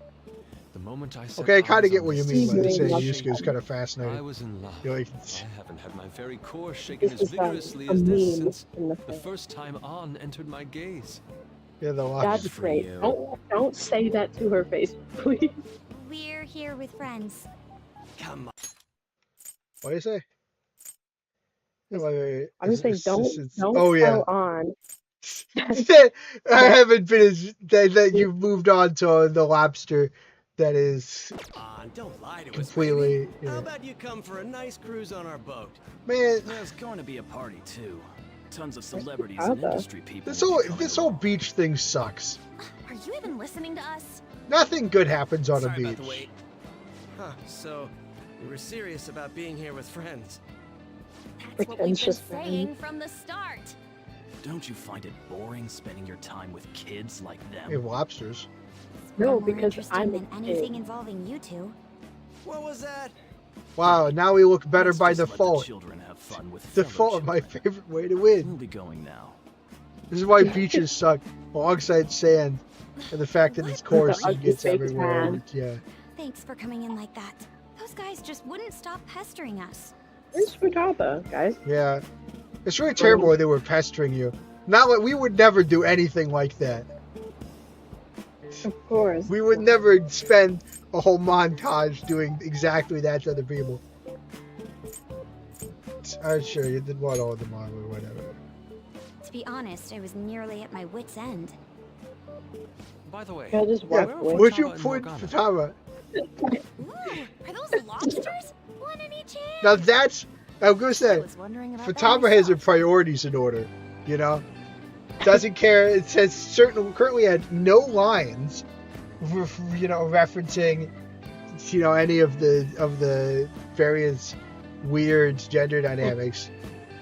The moment I set Okay, I kind eyes of get on what you this mean when you He's say doing Yusuke is kind of I fascinating. was in love. You're like, I haven't had my very core shaken This as is vigorously a as this meme since in the the fandom. first time On entered my gaze. yeah, the That's lobsters. for great. you. Don't say that to her face, please. We're here with friends. Come on. What do you say? Yeah, wait. I'm just saying, don't Oh yeah. tell on. I haven't finished that you've moved on to the lobster that is Don't lie to us, completely. baby. How about you come for a nice cruise on our boat? Man, There's going to be a party too. Tons of celebrities and and industry people. this whole beach thing sucks. Are you even listening to us? Nothing good happens on a Sorry about beach. the wait. Huh, so you were serious about being here with friends. That's what we've been Pretentious saying man. from the start. Don't you find it boring spending your time with kids like them? Hey, lobsters. No, More because interesting I'm than a anything kid. involving you 2. What was that? Wow, now we look better Let's by just let the default. children have fun with Default, my fellowship. favorite way to We'll win. be going now. This is why beaches suck, alongside sand, and the fact that it's coarse The and ugly gets fake everywhere. tan. Yeah. Thanks for coming in like that. Those guys just wouldn't stop pestering us. Where's Futaba, guys? Yeah. It's really terrible when they were pestering you. Not like we would never do anything like that. Of course. We would never spend a whole montage doing exactly that to other people. I'm sure you did want all of them on or whatever. To be honest, I was nearly at my wit's end. By the way, Yeah, just Yeah, walk where away. where'd you Futaba and put Morgana? Futaba? Ooh, are those lobsters? One in each hand. Now that's, I'm gonna I say, was wondering about that Futaba has her myself. priorities in any you know? Doesn't care. It says currently had no lines, referencing, any of the various weird gender dynamics,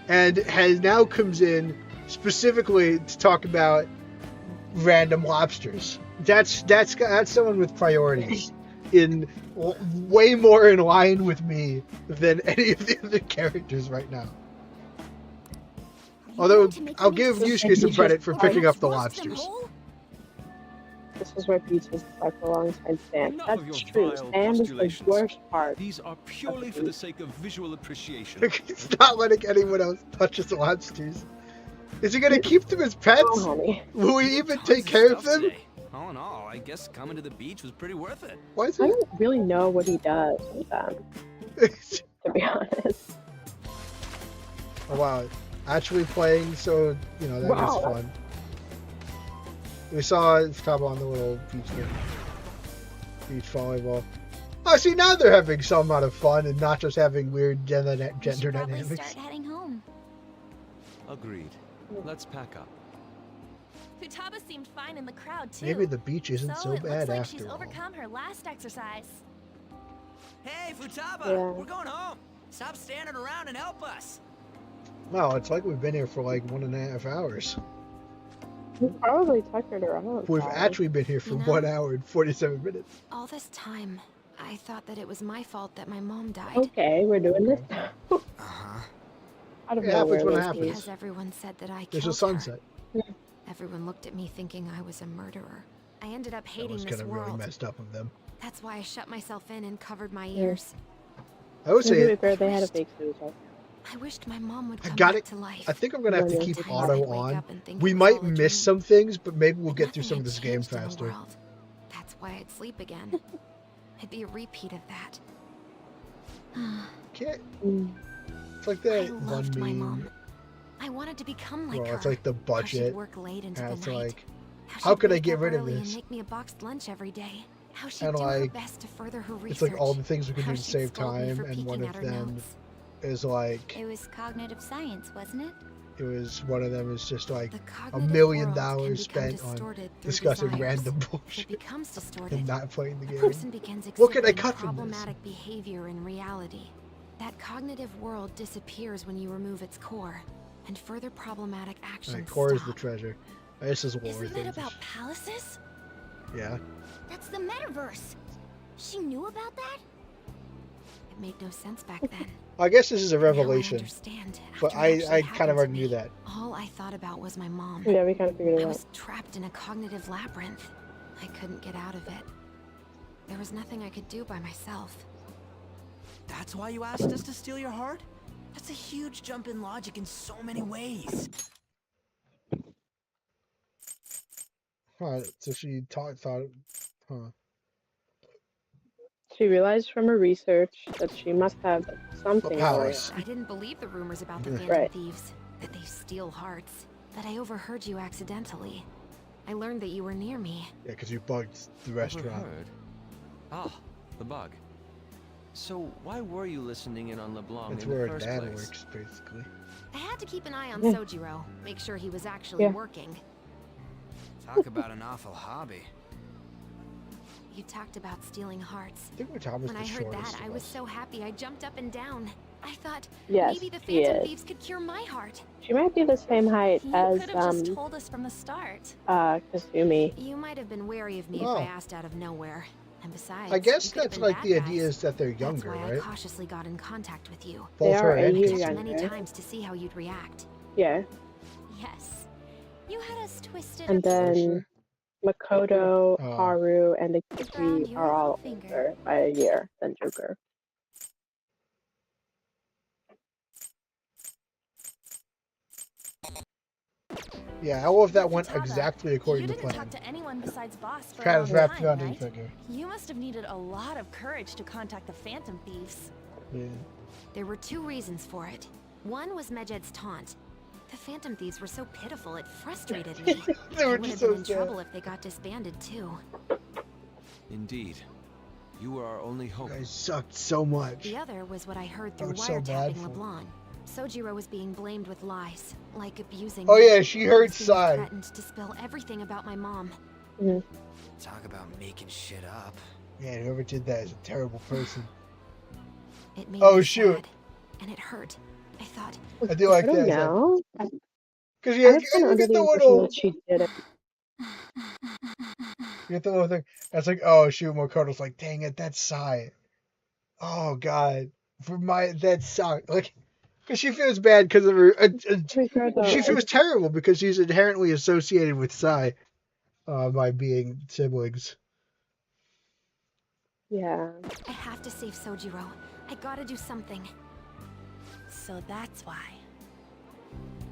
and now comes in specifically to talk about random lobsters. That's someone with priorities, in way more in line with me than any of the other characters right now. Although I'll give Yusuke some credit for picking up the lobsters. This is where Peaches stuck alongside Sam. Enough That's of your true. vile Sam is the postulations. worst part. These are purely for the sake of visual appreciation. He's not letting anyone else touch his lobsters. Is he gonna keep them as pets? Oh, honey. Will he even Tons take care of stuff them? today. All in all, I guess coming to the beach was pretty worth it. Why is I he? don't really know what he does with them, to be honest. Oh wow, actually playing, so that Wow. was fun. We saw Futaba on the little beach game, beach volleyball. Oh, see, now they're having some amount of fun and not just having weird gender We should probably dynamics. start heading home. Agreed. Let's pack up. Futaba seemed fine in the crowd too. Maybe the beach isn't so it bad looks like after she's all. overcome her last exercise. Hey, Futaba, Yeah. we're going home. Stop standing around and help us. Wow, it's like we've been here for like 1.5 hours. We probably tuckered her out. We've actually been here for 1 hour and 47 minutes. All this time, I thought that it was my fault that my mom died. Okay, we're doing this. Uh-huh. Out of It happens nowhere, when it this happens. Because everyone said that I There's killed a sunset. her. Everyone looked at me thinking I was a murderer. I ended up That hating was this kind of really world. messed up of them. That's why I shut myself in and covered my Yeah. ears. I would To be say, fair, they had a fake suicide. I wished my mom would I come got back it. to life. I think I'm gonna have to Yeah. keep Times auto I'd wake on. up and think We it was might all a miss dream. some things, but maybe we'll But get through nothing some of had this game changed in the faster. world. That's why I'd sleep again. It'd be a repeat of that. Can't. Mm. It's like I that one loved my meme. mom. I wanted to become like Well, her. it's like the How she'd budget. work late into And the it's night. like, How how she'd could I wake get up rid of early this? And make me a boxed lunch every day. How she'd And do her like, best to further her research. it's like all the things we can How do to she'd save scold me time, for and one peeking of at her them notes. is like, It was cognitive science, wasn't it? it was one of them is just like The $1 cognitive million world can become spent on distorted through discussing desires. random If it bullshit becomes distorted, and not playing the a game. person begins What can I exhibiting cut from this? problematic behavior in reality. That cognitive world disappears when you remove its core, and further problematic actions Alright, core is the stop. treasure. This is war Isn't thing. that about palaces? Yeah. That's the metaverse. She knew about that? It made no sense back then. I guess this is a Now I revelation, understand but after it I actually kind of happened to already knew me. that. All I thought about was my mom. Yeah, we kind of figured I it out. was trapped in a cognitive labyrinth. I couldn't get out of it. There was nothing I could do by myself. That's why you asked us to steal your heart? That's a huge jump in logic in so many ways. Huh, so she thought, huh. She realized from her research that she must have something going powers. on. I didn't believe the rumors about the Yeah. Phantom Right. Thieves, that they steal hearts, that I overheard you accidentally. I learned that you were near me. Yeah, because you bugged the restaurant. Overheard? Ah, the bug. So why were you listening in on LeBlanc That's in the where first dad place? works, basically. I had to keep an eye on Yeah. Sojiro, make sure he was actually Yeah. working. Talk about an awful hobby. You talked about stealing hearts. I think my job was When the I heard shortest that, of I was us. so happy I jumped up and down. I thought Yes, maybe the she Phantom is. Thieves could cure my heart. She might be the same height You as could have just told us from the start. Kasumi. You might have been wary of me Oh. if I asked out of nowhere. And besides, I guess you could have that's been like bad the guys. idea is that they're younger, That's why I right? cautiously got in contact with you. They Both her are a and year Checked Kasumi. many younger. times to see how you'd react. Yeah. Yes. You had us twisted And up. then Makoto, Oh. Haru, and Found Akechi your are all little finger. older by a year than Joker. Yeah, I don't know if that But went Futaba, exactly you according to didn't plan. talk to anyone besides Boss for a Kind long of wrapped time, founding right? figure. You must have needed a lot of courage to contact the Phantom Thieves. Yeah. There were two reasons for it. One was Medjed's taunt. The Phantom Thieves were so pitiful, it frustrated me. They I were would just have been so in sad. trouble if they got disbanded, too. Indeed. You were our only You hope. guys sucked so much. The other was what I heard through Felt so bad wiretapping for him. LeBlanc. Sojiro was being blamed with lies, like abusing Oh me. yeah, she He heard was being Sai. threatened to spill everything about my mom. Talk about making shit up. Yeah, whoever did that is a terrible person. It made Oh me shoot, sad, and it hurt. I thought, I do like I don't that. know. Because I you was kind of get under the the impression little, that she did it. you get the little thing. That's like, oh shoot, Makoto's like, dang it, that's Sai. Oh god, that sucked. Like, because she feels bad because of her. To be fair, though, She feels terrible because she's inherently associated with Sai, by being siblings. yeah. I have to save Sojiro. I gotta do something. So that's why.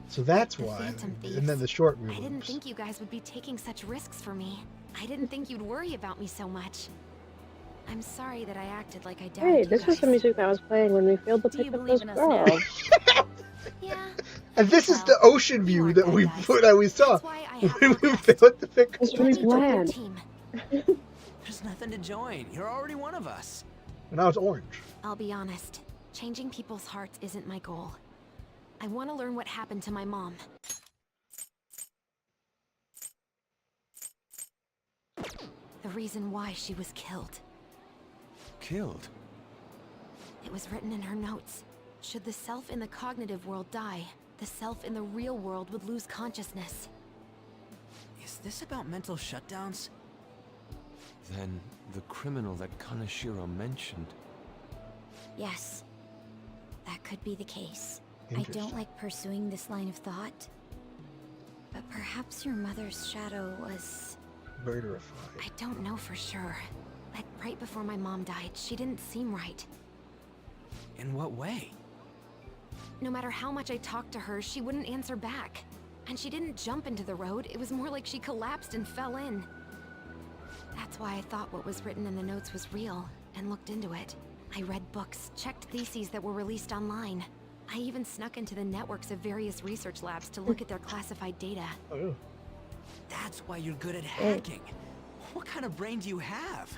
So that's The why. Phantom And Thieves. then the short I didn't moves. think you guys would be taking such risks for me. I didn't think you'd worry about me so much. I'm sorry that I acted like I doubted Hey, you this was the guys. music that was playing when we failed to Do you pick up believe those in us now? girls. Yeah. And this is Well, the ocean you view aren't that bad we guys. saw That's why I have a when we request. failed to pick It's up. really Let me join your bland. team. There's nothing to join. You're already one of us. And now it's orange. I'll be honest. Changing people's hearts isn't my goal. I want to learn what happened to my mom. The reason why she was killed. Killed? It was written in her notes. Should the self in the cognitive world die, the self in the real world would lose consciousness. Is this about mental shutdowns? Then the criminal that Kaneshiro mentioned. Yes, that could be the case. I Interesting. don't like pursuing this line of thought, but perhaps your mother's shadow was... Murderified. I don't know for sure. But right before my mom died, she didn't seem right. In what way? No matter how much I talked to her, she wouldn't answer back. And she didn't jump into the road, it was more like she collapsed and fell in. That's why I thought what was written in the notes was real, and looked into it. I read books, checked theses that were released online. I even snuck into the networks of various research labs to look at their classified data. Oh. That's why you're good at hacking. What kind of brain do you have?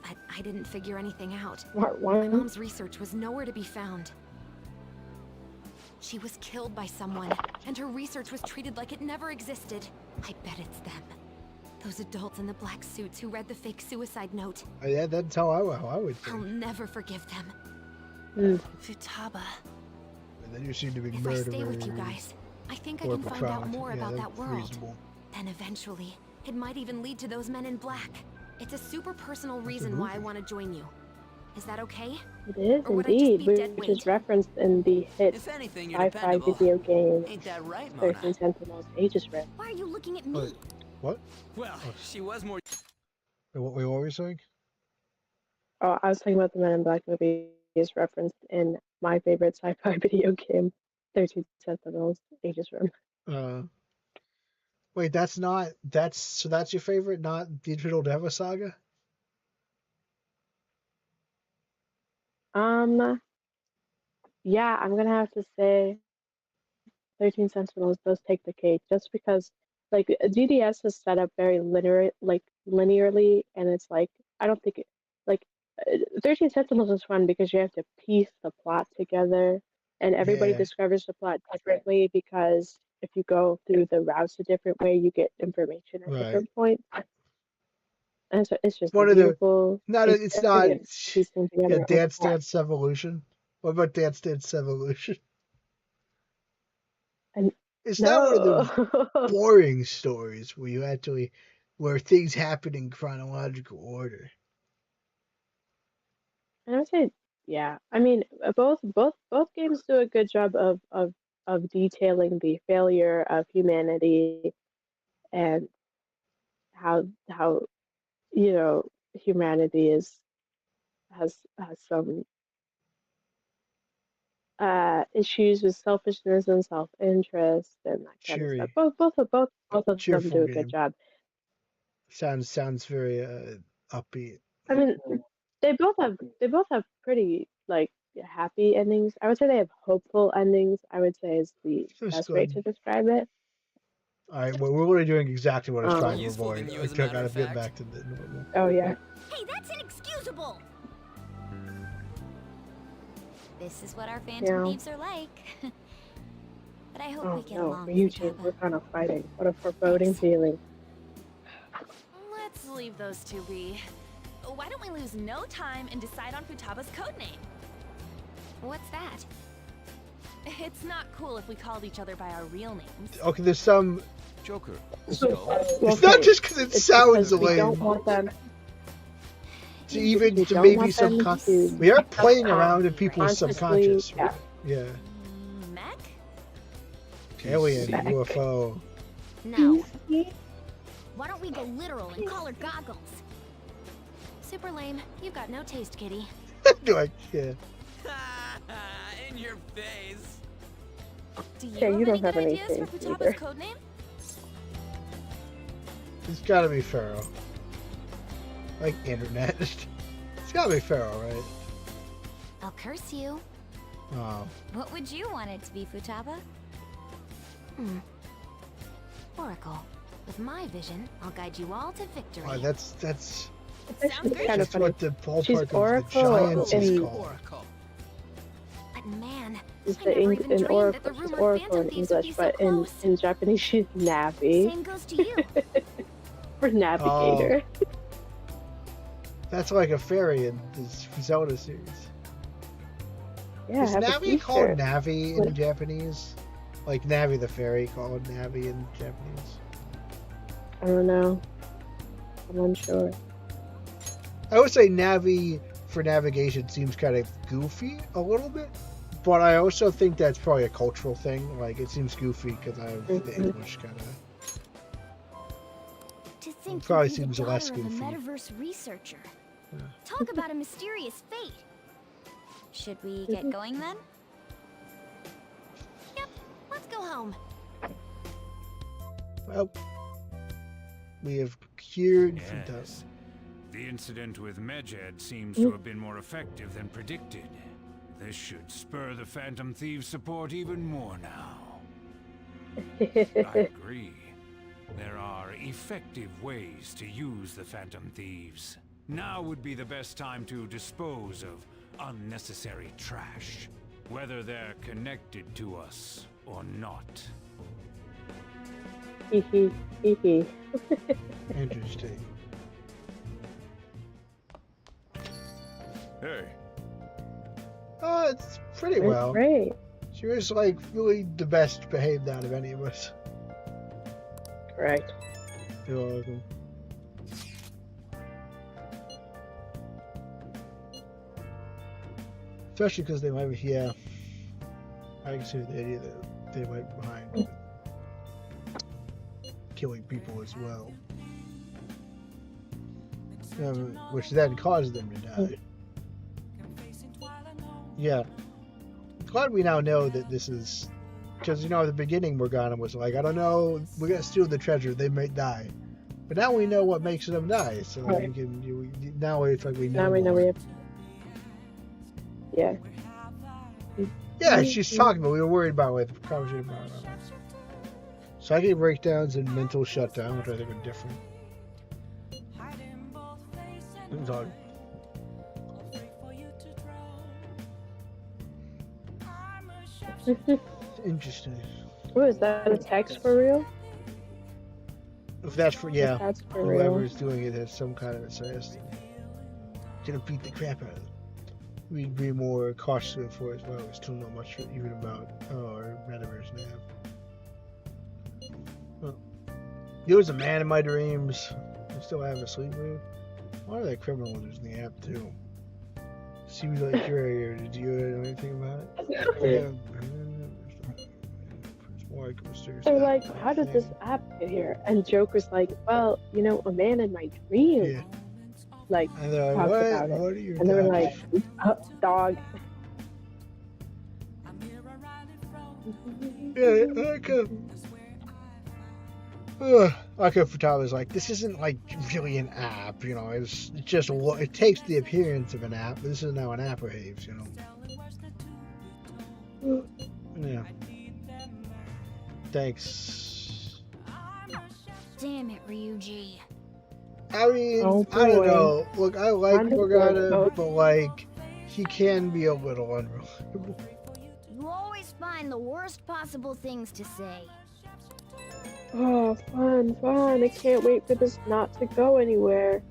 But I didn't figure anything out. Smart My one. mom's research was nowhere to be found. She was killed by someone, and her research was treated like it never existed. I bet it's them. Those adults in the black suits who read the fake suicide note. Yeah, that's how I would I'll think. never forgive them. Futaba. And then you seem to be If I stay murderers. with you guys, I think I or can find out Patron. more Yeah, about that's that world. reasonable. Then eventually, it might even lead to those men in black. It's a super personal reason why I movie. want to join you. Is that okay? It is Or would I just indeed, be dead which is weight? referenced in the hit If anything, you're sci-fi dependable. video game Ain't that right, Mona? 13 Sentinels Aegis Rim. Why are you looking at me? Wait, what? Well, she was more... What were you saying? Oh, I was talking about the Men in Black movie is referenced in my favorite sci-fi video game, 13 Sentinels Aegis Rim. Wait, that's your favorite, not Digital Deva Saga? Yeah, I'm gonna have to say 13 Sentinels does take the cake just because like GDS is set up very linearly and it's like I don't think it like 13 Sentinels is fun because you have to piece the plot together and everybody Yeah. discovers the plot differently because if you go through the routes a different way you get information at Right. different points. And so it's just One of the beautiful it's not experience piecing together yeah, all the Dance plot. Dance Evolution. What about Dance Dance Evolution? And It's not one of no. the boring stories where things happen in chronological order. And I would say, yeah. I mean, both games do a good job of detailing the failure of humanity and how humanity has some issues with selfishness and self-interest and that kind of stuff. Cheery. Both of them Cheerful do a good game. job. Sounds very upbeat. I mean, they both have pretty like happy endings. I would say they have hopeful endings. I would say is the That's best way good. to describe it. All right, well, we're really doing exactly what I was trying to Useful avoid. than you, as a I matter gotta of get fact. back to the normal. Oh yeah. Hey, that's inexcusable! This is what our phantom Yeah. thieves are like. But I hope Oh we get no, along, Ryuji, Futaba. we're kind of fighting. What a foreboding feeling. Let's leave those two be. Why don't we lose no time and decide on Futaba's codename? What's that? It's not cool if we called each other by our real names. Okay, there's some. Joker. Well, It's not okay, just because it it's sounds because we don't lame. want them. To even we to don't maybe want them to we are playing around in people's consciously- subconscious. yeah. Yeah. Mech? Alien, Back. UFO. No. Why don't we go literal and call her goggles? Super lame. You've got no taste, kitty. Like, yeah. In your face. Do you Yeah, have you don't any have good any ideas for taste Futaba's either. codename? It's gotta be Pharaoh. Like internet. It's gotta be Pharaoh, right? I'll curse you. Oh. What would you want it to be, Futaba? Oracle. With my vision, I'll guide you all to victory. Oh, that's It's actually kind of that's funny. what the She's ballpark of the Oracle Giants is in- called. Oracle. But man, Is I the never in even dreamed Oracle, that the she's rumored Oracle phantom in thieves would English, be so but close. in Japanese she's Navi Same goes to you. for navigator. That's like a fairy in this Zelda series. Yeah, Is have a Navi called t-shirt. Navi What? in Japanese? Like Navi the fairy called Navi in Japanese? I don't know. I'm unsure. I would say Navi for navigation seems kind of goofy a little bit, but I also think that's probably a cultural thing. Like it seems goofy because I have the Mhm. English kind of. To think Probably you'd be seems the less daughter of a goofy. metaverse researcher. Yeah. Talk about a mysterious fate. Should we get going then? Yep. Let's go home. Well, we have cured Futaba. Yes. The incident with Medjed seems to have been more effective than predicted. This should spur the Phantom Thieves' support even more now. I agree. There are effective ways to use the Phantom Thieves. Now would be the best time to dispose of unnecessary trash, whether they're connected to us or not. Hee hee, hee hee. Interesting. Hey, Oh, it's pretty well. Great. She was like really the best behaved out of any of us. Correct. You're welcome. Especially because they might be, yeah. I can see the idea that they might be behind killing people as well. Which then caused them to die. Yeah. Glad we now know that this is... Because, you know, at the beginning Morgana was like, I don't know, we're going to steal the treasure, they might die. But now we know what makes them die, so Right. we can... now it's like we know Now we know more. we have. Yeah. Yeah, she's talking, but we were worried about what the conversation about. Psychic breakdowns and mental shutdown, which I think are different. It's all- Interesting. Oh, is that a text for real? If that's for, yeah, That's for real. whoever's doing it has some kind of assist. Gonna beat the crap out of them. We'd be more cautious for as well. We still know much even about our metaverse now. Well, there was a man in my dreams. I still have a sleep move. Why are there criminal ones in the app too? Seems like you're. Did you know anything about it? Yeah. They're like, how did this app get here? And Joker's like, well, you know, a man in my dream, Yeah. like, And they're like, talked what? about it. What are you? And they were like, dog. Yeah, Akira Futaba like, this isn't like really an app, you know. It's just it takes the appearance of an app. But this is how an app behaves, you know. Yeah. Thanks. Damn it, Ryuji. I mean, Oh, I don't boy. know. Look, I like Wonderful. Morgana, but like, he can be a little unreliable. You always find the worst possible things to say. Oh, fun. I can't wait for this not to go anywhere.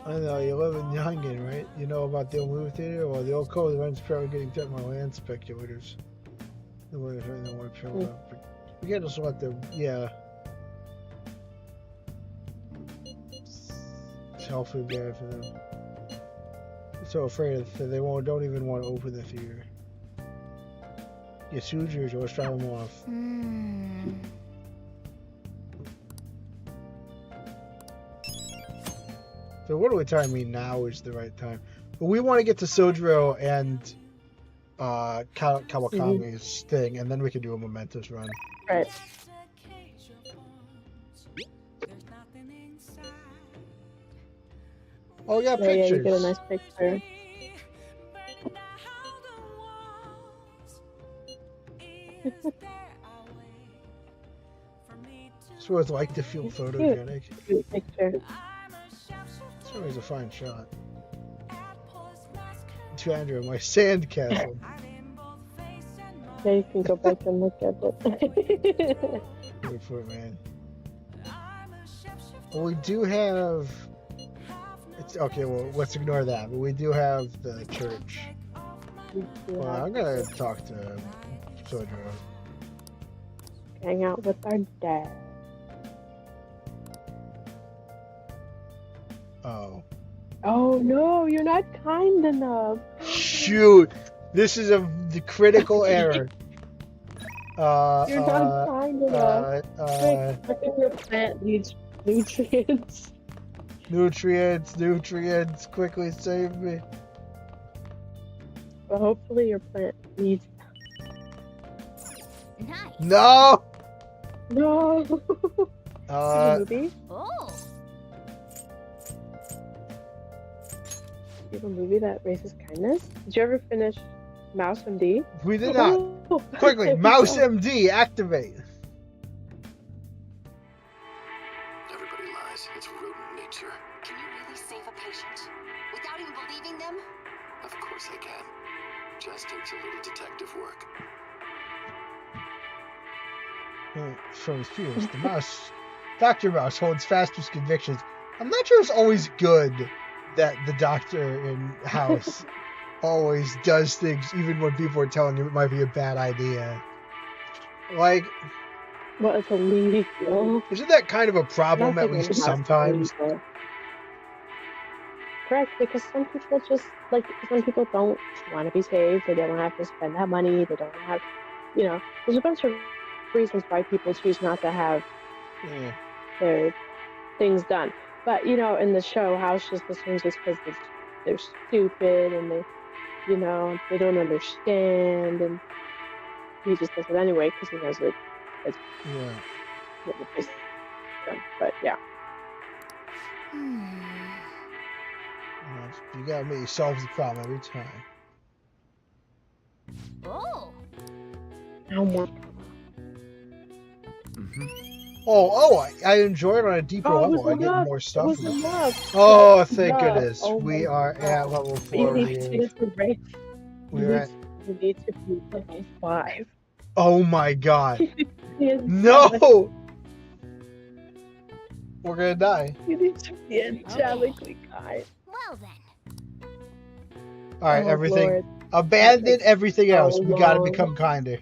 I know, you live in Youngin, right? You know about the old movie theater? Well, the old code runs probably getting done by land speculators. The one who's running the one film up. We can't just let them, yeah. It's helpful bad for them. I'm so afraid that they don't even want to open the theater. Yasujis, let's drive them off. So what are we telling me now is the right time? But we want to get to Sojiro and Kawakami's thing, and then we can do a momentous run. Right. Oh, we got Yeah, you pictures. get a nice picture. It's what it's like to feel photogenic. Cute picture. It's always a fine shot. To Andrew, my sandcastle. Yeah, you can go back and look at it. Good for it, man. Well, we do have. It's okay. Well, let's ignore that. But we do have the church. Well, I'm gonna talk to Sojiro. Hang out with our dad. Oh. Oh no, you're not kind enough. Shoot! This is the critical error. You're not kind enough. I think your plant needs nutrients. Nutrients, quickly save me. Well, hopefully your plant needs. Nice. No! No. Movie? Oh. You have a movie that raises kindness? Did you ever finish Mouse MD? We did not. Quickly, Mouse MD, activate. Everybody lies. It's rodent nature. Can you really save a patient without even believing them? Of course I can. Just takes a little detective work. From his peers, the mouse, Dr. Mouse holds fast to his convictions. I'm not sure it's always good that the doctor in house always does things even when people are telling him it might be a bad idea. Like, Well, it's illegal. isn't that kind of a problem at least sometimes? Correct, because some people just, like, some people don't want to be saved, they don't have to spend that money, they don't have, you know, there's a bunch of reasons why people choose not to have their things done. But, you know, in the show, House just assumes it's because they're stupid and they, you know, they don't understand, and he just does it anyway because he knows that it's but yeah. You got me, solves the problem every time. Oh. I enjoy it on a deeper level. I get more stuff. Enough. Oh, thank goodness. Oh we my are God. at level 4. You need to break. We're at. You need to be level 5. Oh my God. Yes. No! We're gonna die. You need to be angelically kind. Well then. Alright, Oh, everything. Lord. Abandon everything else. so We gotta long. become kinder.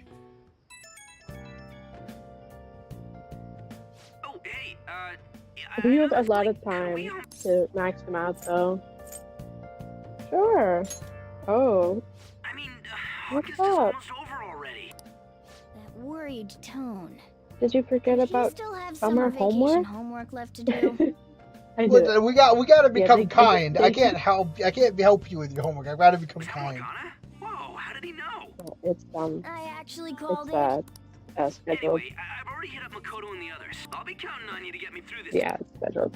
We have a lot of time to max them out, though. Sure. Oh. What's up? That worried tone. Did you forget You about still have summer vacation homework? homework left to do. I do. We gotta become they- kind. they- I can't help you with your homework. I gotta become kind. How did he know? It's I actually called scheduled. Anyway, I've already hit up Makoto and the others. I'll be counting on you to get me through this. Yeah, it's scheduled.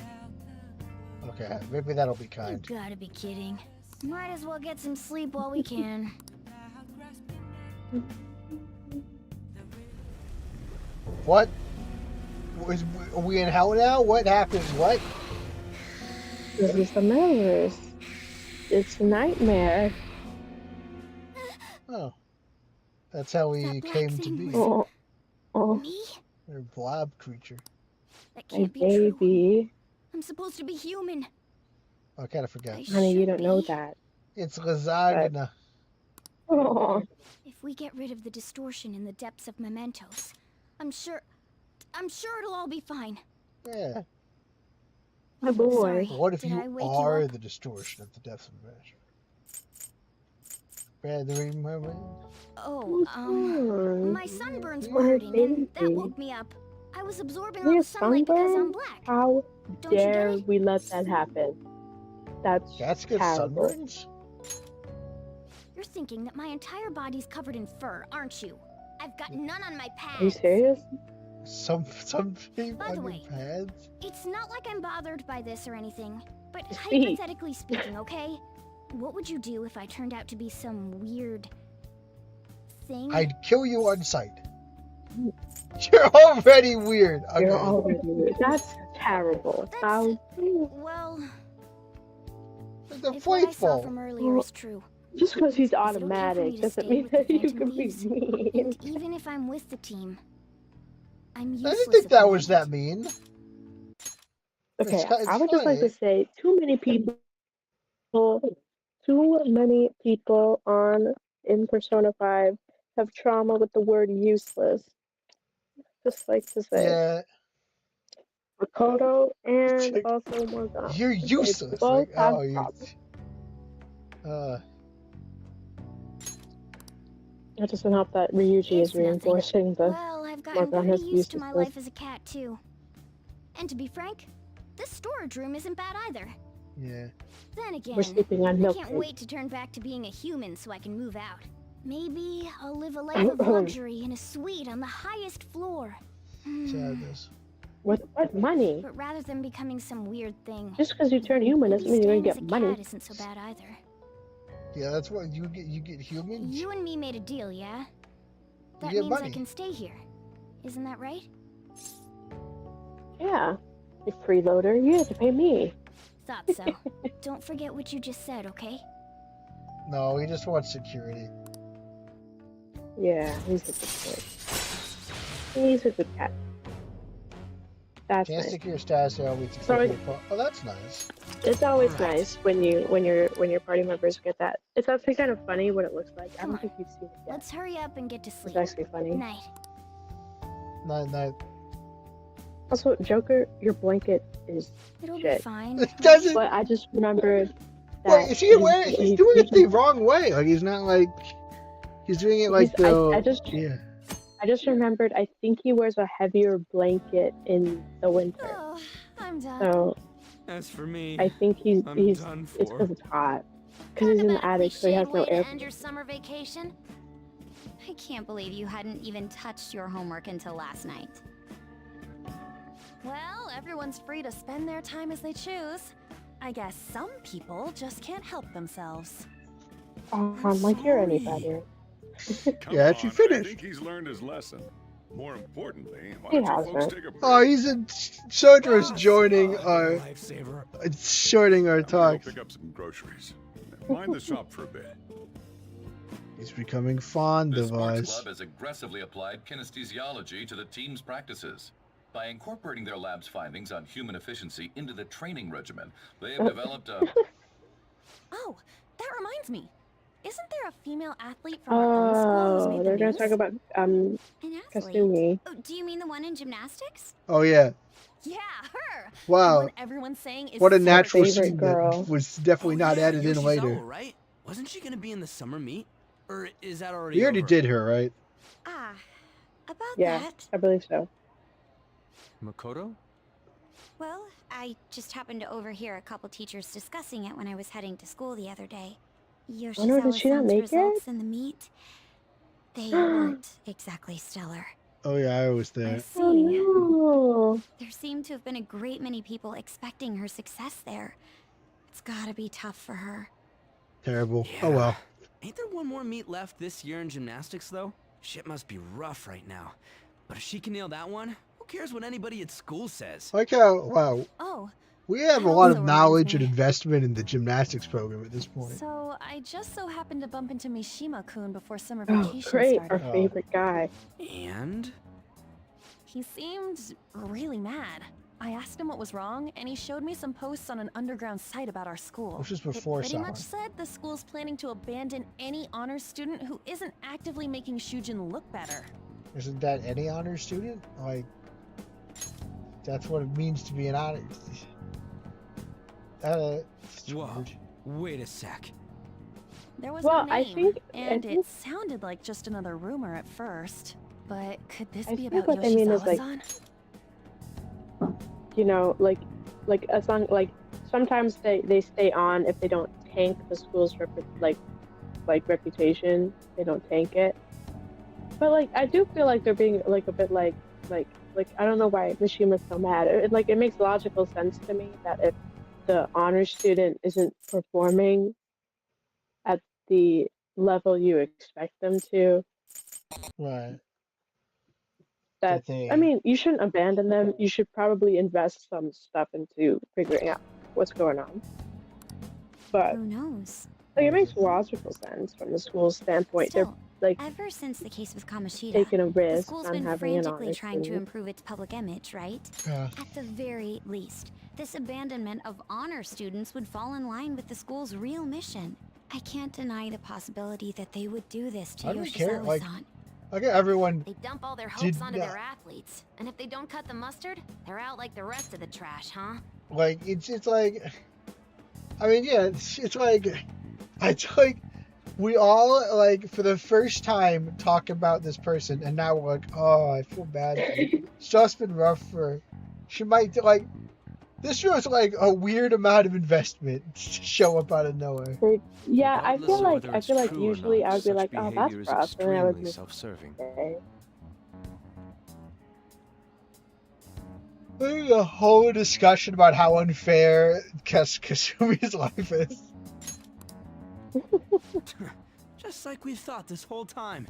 Okay, maybe that'll be You kind. gotta be kidding. Might as well get some sleep while we can. What? Are we in hell now? What happens? What? This is the metaverse. It's a nightmare. Oh. That's how we That black came to thing be. was- Oh, Me? They're a blob creature. That my can't be true. baby. I'm supposed to be human. I kind of forgot. I Honey, you should don't know be. that. It's lasagna. Oh, If we get rid of the distortion in the depths of mementos, I'm sure it'll all be fine. Yeah. my boy. Sorry. What if Did you I wake you are up? the distortion of the depths of measure? Feathering moment. Oh, my sunburns were Oh, hurting, and that baby. woke me up. I was absorbing all You're the sunlight because I'm sunburned? black. How Don't you get dare it? we let that happen? That's good terrible. sunburns? You're thinking that my entire body's covered in fur, aren't you? I've got none on my pads. Are you serious? Some By the on way, your pads? It's not like I'm bothered by this or anything, but Speak. hypothetically speaking, okay? What would you do if I turned out to be some weird thing? I'd kill you on sight. You're already weird. Okay. You're already weird. That's terrible. How? Well, The if what I saw faithful. from earlier is true, Just because he's is it okay for me automatic to doesn't stay mean with the that you Phantom can be Thieves? mean. And even if I'm with the team, I'm I useless. didn't think at the that was that moment. mean. Okay, It's I would just like to funny. say too many people on in Persona 5 have trauma with the word useless. Just like to say. Yeah. Makoto and also Morgana. You're They useless. both Like, have oh, you. problems. That doesn't help that Ryuji is reinforcing the Well, I've gotten Morgana's pretty used to my uselessness. life as a cat too. And to be frank, this storage room isn't bad either. Yeah. Then again, We're sleeping on I milk can't crate. wait to turn back to being a human so I can move out. Maybe I'll live a life of luxury in a suite on the highest floor. Sadness. What money? But rather than becoming some weird thing, Just because you turn human doesn't mean you're staying gonna as get a money. cat isn't so bad either. Yeah, that's what you get. You get humans. You and me made a deal, yeah? That get means money. I can stay here. Isn't that right? Yeah. You freeloader, you have to pay me. Thought so. Don't forget what you just said, okay? No, he just wants security. Yeah, he's a good kid. He's a good cat. That's Can't nice. secure status always except Sorry. for your Oh, that's nice. It's always nice when your party members get that. It's actually kind of funny what it looks like. I don't think you've seen it yet. Let's hurry up and get to sleep. It's actually funny. Night. Night. Also, Joker, your blanket is It'll shit. be fine. It doesn't. But I just remembered that Wait, is he wearing? He's doing it the wrong way. Like he's not like. He's doing it like I just remembered. I think he wears a heavier blanket in the winter. Oh, I'm done. So As for me, I think he's I'm it's done because for. it's hot. Because he's in the attic, so he has no Way air. to end your summer vacation? I can't believe you hadn't even touched your homework until last night. Well, everyone's free to spend their time as they choose. I guess some people just can't help themselves. Like you're anybody. Yeah, she I finished. think he's learned his lesson. More importantly, why He don't you has folks it. take a break? Oh, he's in. Sodra's joining our. Lifesaver. Shorting our I'm gonna talk. go pick up some groceries. Mind the shop for a bit. He's becoming fond The of sports us. club has aggressively applied kinesthesiology to the team's practices. By incorporating their lab's findings on human efficiency into the training regimen, they have developed a... Oh, that reminds me. Isn't there a female athlete from our own school who's Oh, made the they're gonna news? talk about An athlete? Kasumi. Oh, do you mean the one in gymnastics? Oh yeah. Yeah, her. Wow. The one everyone's saying is What a so natural favorite scene girl. that was definitely not added in Yoshizawa, later. right? Wasn't she gonna be in the summer meet? Or is that already We already over? did her, right? Ah, about Yeah, that. I believe so. Makoto? Well, I just happened to overhear a couple teachers discussing it when I was heading to school the other day. Oh no, did she not Yoshizawa-san's make results it? in the meet, they weren't exactly stellar. Oh yeah, I was I there. see. Oh There seemed to have been a great many people expecting her success there. It's gotta be tough for her. Terrible. Yeah. Oh well. Ain't there one more meet left this year in gymnastics, though? Shit must be rough right now. But if she can nail that one, who cares what anybody at school says? Like how, wow, Oh, we have a that lot also of reminds knowledge and me. investment in the gymnastics program at this point. So, I just so happened to bump into Mishima-kun before summer no. Oh, vacation great. Our started. favorite guy. And? He seemed really mad. I asked him what was wrong, and he showed me some posts on an underground site about our school. This was It before pretty summer. much said the school's planning to abandon any honors student who isn't actively making Shujin look better. Isn't that any honor student? Like, that's what it means to be an honor. It's Whoa, weird. wait a sec. There was Well, no I name, think- and I it think- sounded like just another rumor at first. But could this I be think about what they mean is, like, Yoshizawa-san? You know, like as long like sometimes they stay on if they don't tank the school's reputation. They don't tank it. But like I do feel like they're being like a bit like I don't know why Mishima's so mad. It makes logical sense to me that if the honor student isn't performing at the level you expect them to, Right. that they- I mean, you shouldn't abandon them. You should probably invest some stuff into figuring out what's going on. But Who knows? like, it makes logical sense from the school's standpoint. Still, They're like ever since the case with Kamoshida, taking a the risk school's on been having an frantically honor trying to student. improve its public image, right? Yeah. At the very least, this abandonment of honor students would fall in line with the school's real mission. I can't deny the possibility that they would do this to I don't care. Like, Yoshizawa-san. look at everyone. They dump all their hopes Did onto not- their athletes, and if they don't cut the mustard, they're out like the rest of the trash, huh? Like it's like, I mean, yeah, it's like we all like for the first time talk about this person, and now we're like, oh, I feel bad. It's just been rough for. She might like. This feels like a weird amount of investment to show up out of nowhere. Yeah, I Regardless feel of like whether I it's feel like true or usually not, I would be such like, oh, that's behavior is rough, and then I would extremely move self-serving. okay. There's a whole discussion about how unfair Kasumi's life is. Just like we thought this whole time.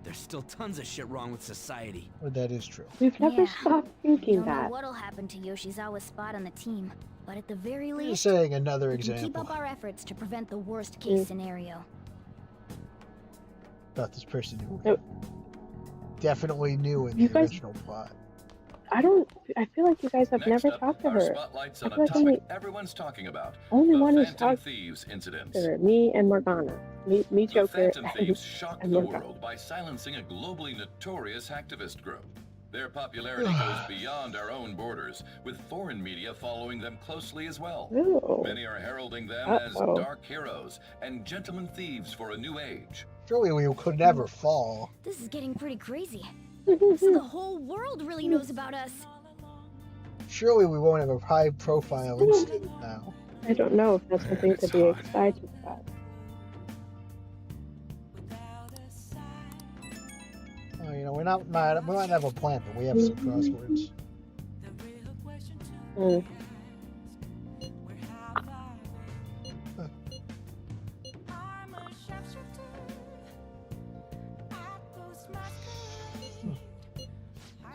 There's still tons of shit wrong with society. Well, that is true. We've never Yeah. stopped thinking Don't know that. what'll happen to Yoshizawa's spot on the team, but at the very Just least, saying another we can keep example up our efforts to prevent the worst case scenario. about this person who Nope. definitely knew in You the guys- original plot. I feel like you guys have Next never up, talked to our her. spotlight's I on feel a like topic everyone's talking about. only the one who's Phantom talked Thieves incidents. to her, me and Morgana. Me The Joker, Phantom and, Thieves shocked and the Morgana. world by silencing a globally notorious hacktivist group. Their popularity goes beyond our own borders, with foreign media following them closely as well. Ooh. Many are heralding them Uh-oh. as dark heroes and gentlemen thieves for a new age. Surely we could never fall. This is getting pretty crazy. So the whole world really knows about us. Surely we won't have a high-profile incident now. I don't know if that's something to be excited about. Oh, you know, we might have a plan, but we have some crosswords. Mm.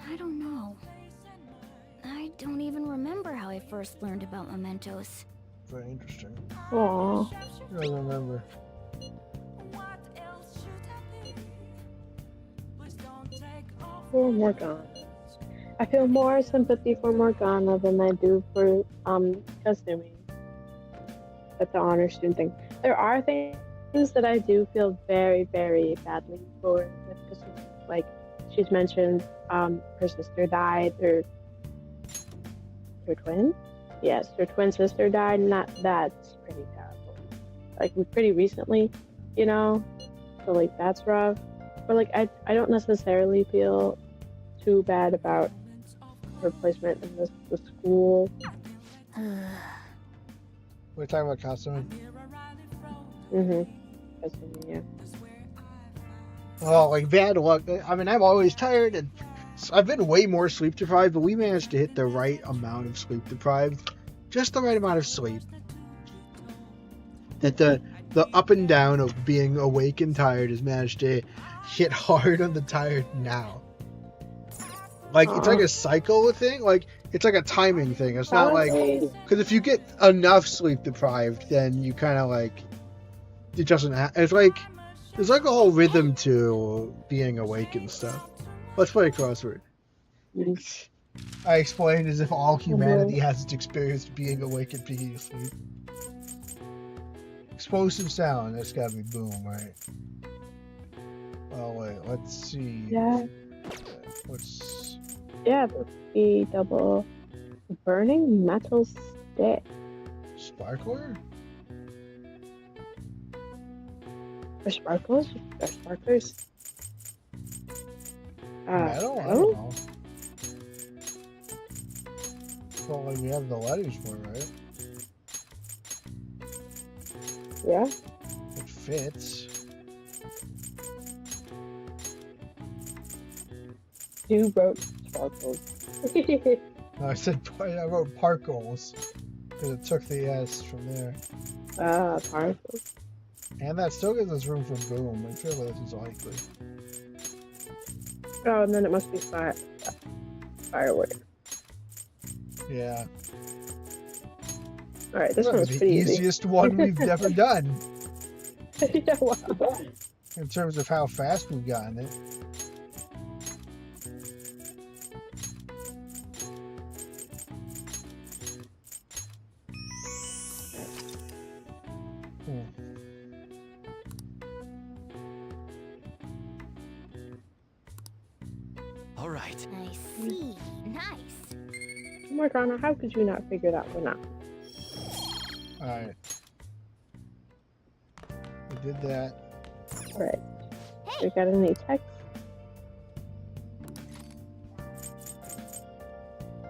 I don't know. I don't even remember how I first learned about mementos. Very interesting. Aww. I don't remember. For Morgana. I feel more sympathy for Morgana than I do for Kasumi. At the honor student thing. There are things that I do feel very, very badly for with Kasumi. Like she's mentioned her sister died, her twin? Yes, her twin sister died, and that's pretty terrible. Like pretty recently, you know? So like that's rough. But like I don't necessarily feel too bad about her placement in the school. We're talking about Kasumi. Yeah. Well, like bad luck. I mean, I'm always tired, and I've been way more sleep deprived, but we managed to hit the right amount of sleep deprived, just the right amount of sleep. That the up and down of being awake and tired has managed to hit hard on the tired now. Like it's like a cycle thing. Like it's like a timing thing. It's not like because if you get enough sleep deprived, then you kind of like it doesn't. It's like there's like a whole rhythm to being awake and stuff. Let's play a crossword. I explained as if all humanity has its experience being awake and being asleep. Explosive sound. That's gotta be boom, right? Oh wait, let's see. Yeah. What's? Yeah, the double burning metal stick. Sparkler? Or sparkles? Or sparklers? Metal? I don't know. Well, like we have the letters for it, right? Yeah. It fits. You wrote sparkles. No, I said I wrote Parkles because it took the S from there. Parkles. And that still gives us room for boom. I feel like this is likely. Oh, and then it must be firework. Yeah. All right, this one's the pretty easy. easiest one we've ever done. Yeah, wow. In terms of how fast we've gotten it. All right. I see. Nice. Oh my god, how could you not figure that one out? Alright. We did that. Alright. We got any text?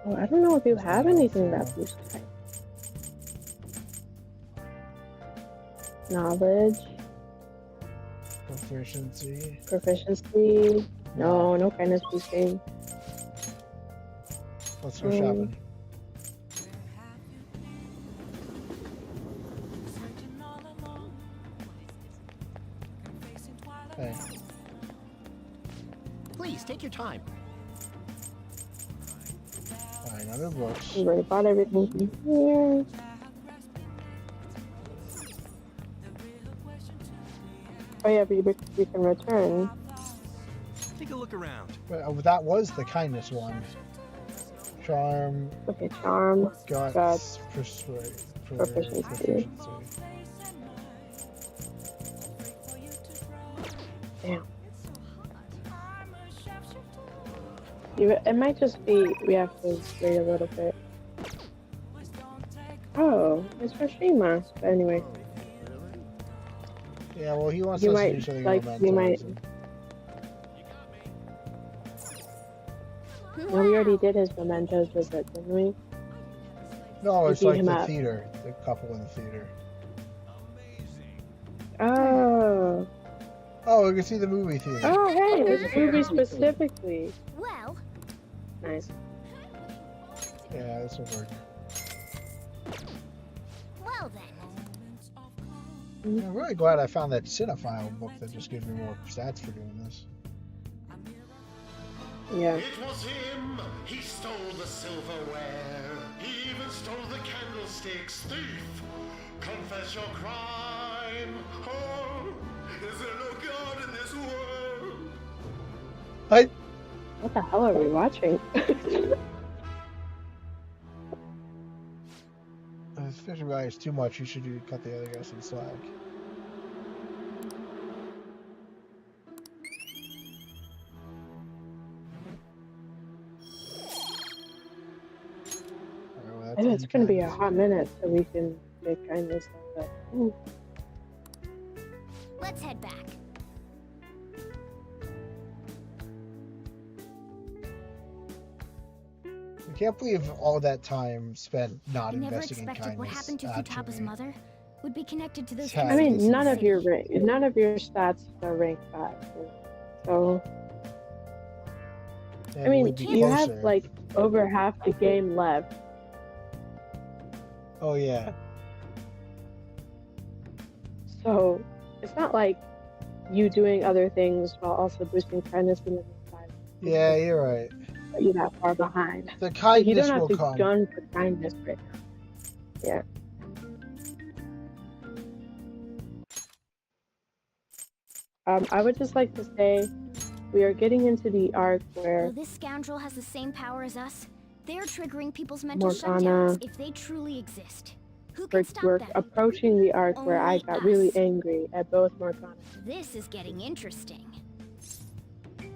Oh, I don't know if you have anything that boosts text. Knowledge. Proficiency. Proficiency. No, no kindness boosting. Let's go shopping. Hey. Please take your time. Alright, other books. We already bought everything from here. Oh yeah, but we can return. Take a look around. But that was the kindness one. Charm. Okay, charm. Guts. Persuade. Proficiency. Damn. It might just be we have to wait a little bit. Oh, it's for Shima. But anyway. Yeah, well, he wants You us might, to do something like, romantic. you might. No, we already did his mementos visit, didn't we? No, it's beat like him the up. theater. The couple in the theater. Oh. Oh, we can see the movie theater. Oh, hey, this movie specifically. Well. Nice. Yeah, this will work. Well then. I'm really glad I found that Cinephile book that just gives me more stats for doing this. Yeah. It was him. He stole the silverware. He even stole the candlesticks. Thief, confess your crime. Oh, is there no God in this world? What the hell are we watching? If this guy is too much, you should cut the other guy some slack. It's gonna be a hot minute so we can make kindness like that. Let's head back. I can't believe all that time spent not I never investing in expected kindness. what happened to Futaba's mother. would be connected to those. I mean, none of your stats are rank 5. So, Yeah, I mean, we'd be you have closer. like over half the game left. Oh yeah. So it's not like you doing other things while also boosting kindness in the meantime. Yeah, you're right. But you're that far behind. The Like, kindness you don't have will to come. gun for kindness right now. Yeah. I would just like to say we are getting into the arc where Though this scoundrel has the same power as us, they're triggering people's mental Morgana- shutdowns if they truly exist. Who can stop we're them? approaching the arc where I Only got us. really angry at both Morgana. This is getting interesting.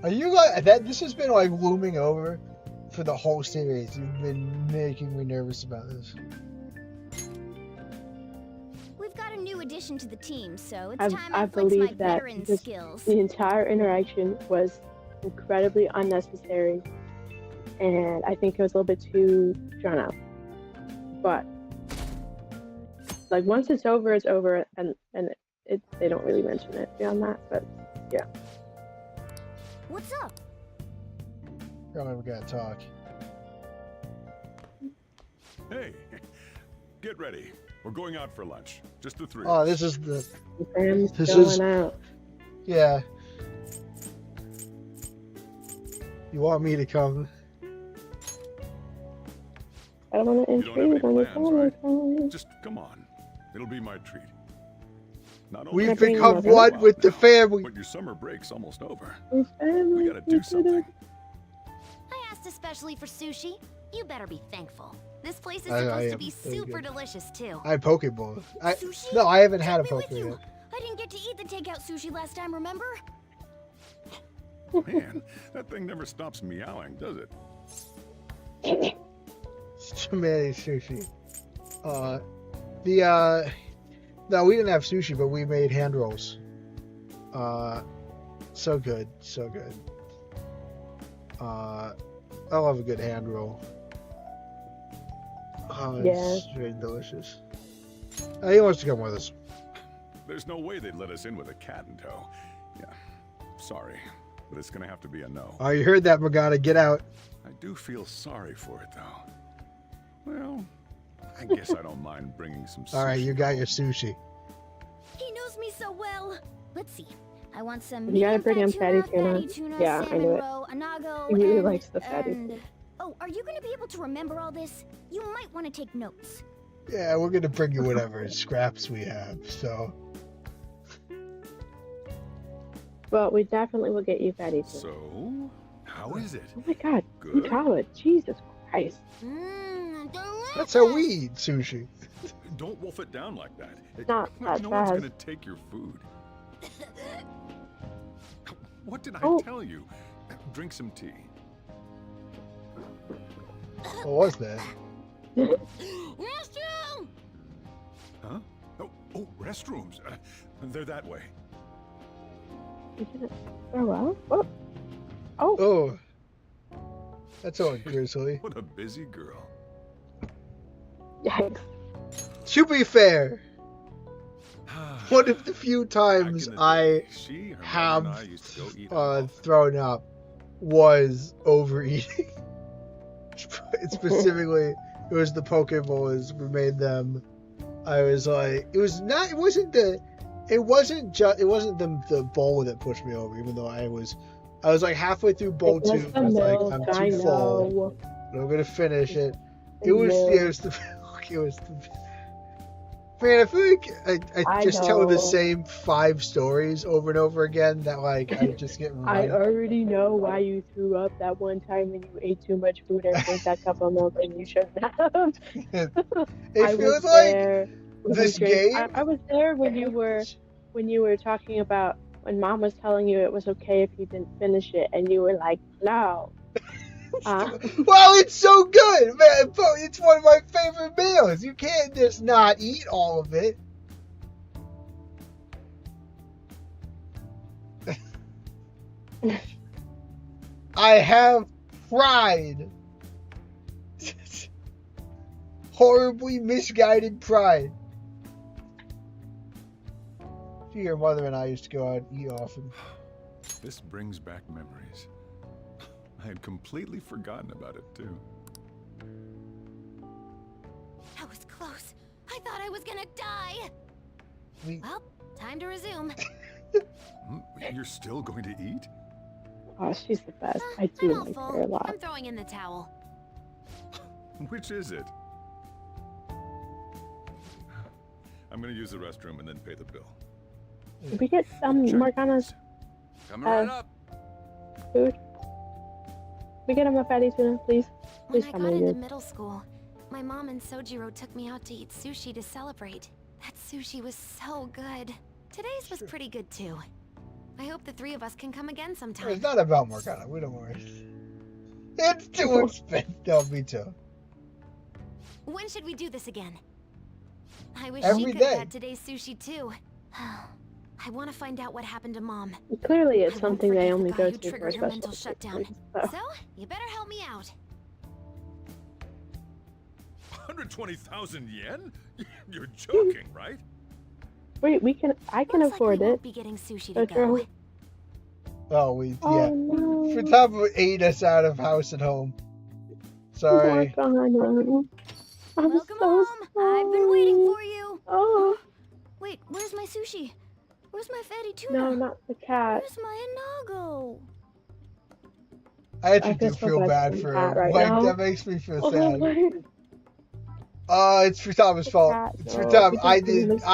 Are you like that? This has been like looming over for the whole series. You've been making me nervous about this. We've got a new addition to the team, so it's I time I flex my believe that veteran because skills. the entire interaction was incredibly unnecessary, and I think it was a little bit too drawn out. But like once it's over, and they don't really mention it beyond that. But yeah. What's up? Probably we gotta talk. Hey, get ready. We're going out for lunch. Just the three. Oh, this is the. Sam's This going is. out. Yeah. You want me to come? I don't want to You don't have any intrude on your plans, family time. Just come on. It'll be my treat. Not We've only become one with the family. but your summer break's almost over. Your family. We gotta do something. I asked especially for sushi. You better be thankful. This place is I supposed to am be very super good. delicious too. I had Pokeball. Sushi? No, I haven't had a Take me with Pokeball you. yet. I didn't get to eat the takeout sushi last time, remember? Man, that thing never stops meowing, does it? It's too many sushi. No, we didn't have sushi, but we made hand rolls. So good, so good. I love a good hand roll. Oh, it's very delicious. He wants to come with us. There's no way they'd let us in with a cat in tow. Yeah, sorry, but it's gonna have to be a no. Oh, you heard that, Morgana. Get out. I do feel sorry for it, though. Well, I guess I don't mind bringing some sushi. All right, you got your sushi. He knows me so well. Let's see. I want some You gotta medium bring him fat fatty tuna. Yeah, I salmon knew it. roe, anago, He really and, likes the fatty and... tuna. Oh, are you gonna be able to remember all this? You might want to take notes. Yeah, we're gonna bring you whatever scraps we have. So. Well, we definitely will get you fatty tuna. So, how is it? Oh my god, Good? Kala, Jesus Christ. That's how we eat sushi. Don't wolf it down like that. Not that no one's fast. gonna take your food. What did I Oh. tell you? Drink some tea. What was that? Restroom! Huh? Oh, restrooms. They're that way. You didn't throw up? Oh. Oh. Oh. That's all grizzly. What a busy girl. Yikes. To be fair, one of the few times I She, her mother, have and I used to go eat thrown up was overeating. Specifically, it was the Pokeballs. We made them. I was like, it wasn't the bowl that pushed me over. Even though I was like halfway through bowl It was 2. the I was like, milk, I'm I too full. know. But I'm gonna finish it. The It was milk. Man, I feel like I I just tell the know. same 5 stories over and over again that like I just get I right. already know why you threw up that one time when you ate too much food and drank that cup of milk and you shouldn't have. It I feels was like there when this you drank- game. I was there when you were talking about when Mom was telling you it was okay if you didn't finish it, and you were like, no. Well, it's so good, man. It's one of my favorite meals. You can't just not eat all of it. I have pride. Horribly misguided pride. Your mother and I used to go out and eat often. This brings back memories. I had completely forgotten about it, too. That was close. I thought I was gonna die. Well, time to resume. You're still going to eat? Oh, she's the best. I do I'm like awful. her a lot. I'm throwing in the towel. Which is it? I'm going to use the restroom and then pay the bill. Did we get Morgana's Coming right up. food? We get him a fatty tuna, please. When Please I tell got me into you. middle school, my mom and Sojiro took me out to eat sushi to celebrate. That sushi was so good. Today's was pretty good too. I hope the three of us can come again sometime. It's not about Morgana. We don't worry. It's too expensive. No, me too. When should we do this again? I wish Every she could day. have had today's sushi too. I want to find out what happened to Mom. Clearly, it's I won't something they forget only the go guy who to for triggered her special mental shutdown. occasions, so. So, you better help me out. 120,000 yen? You're joking, right? Wait, I can Looks afford like we it. won't be getting sushi to Sojiro. Oh, yeah. No. For top ate us out of house and home. Sorry. Morgana. I'm Welcome so home. I've been waiting for you. Oh. Wait, where's my sushi? Where's my fatty tuna? No, not the cat. Where's my inago? I actually I do feel so feel bad bad for for the cat her. right Like, now. that makes me feel Oh, sad. my. It's Futama's fault. cat, It's no, Futama. because I we didn't missed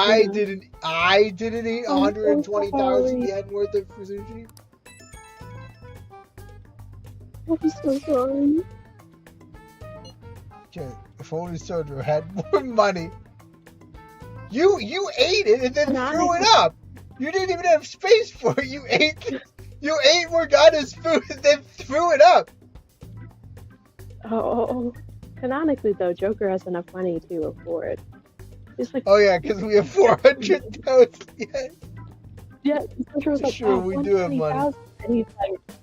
I didn't eat I'm so 120,000 sorry. yen worth of sushi. I'm so sorry. Okay, if only Sojiro had more money. You ate it and then threw it up. You didn't even have space for it. You ate Morgana's food and then threw it up. Oh. Canonically, though, Joker has enough money to afford. It's like, Oh yeah, because we have 400,000 yen. yeah, Joker was like, Sure, oh, we do have money. 120,000. And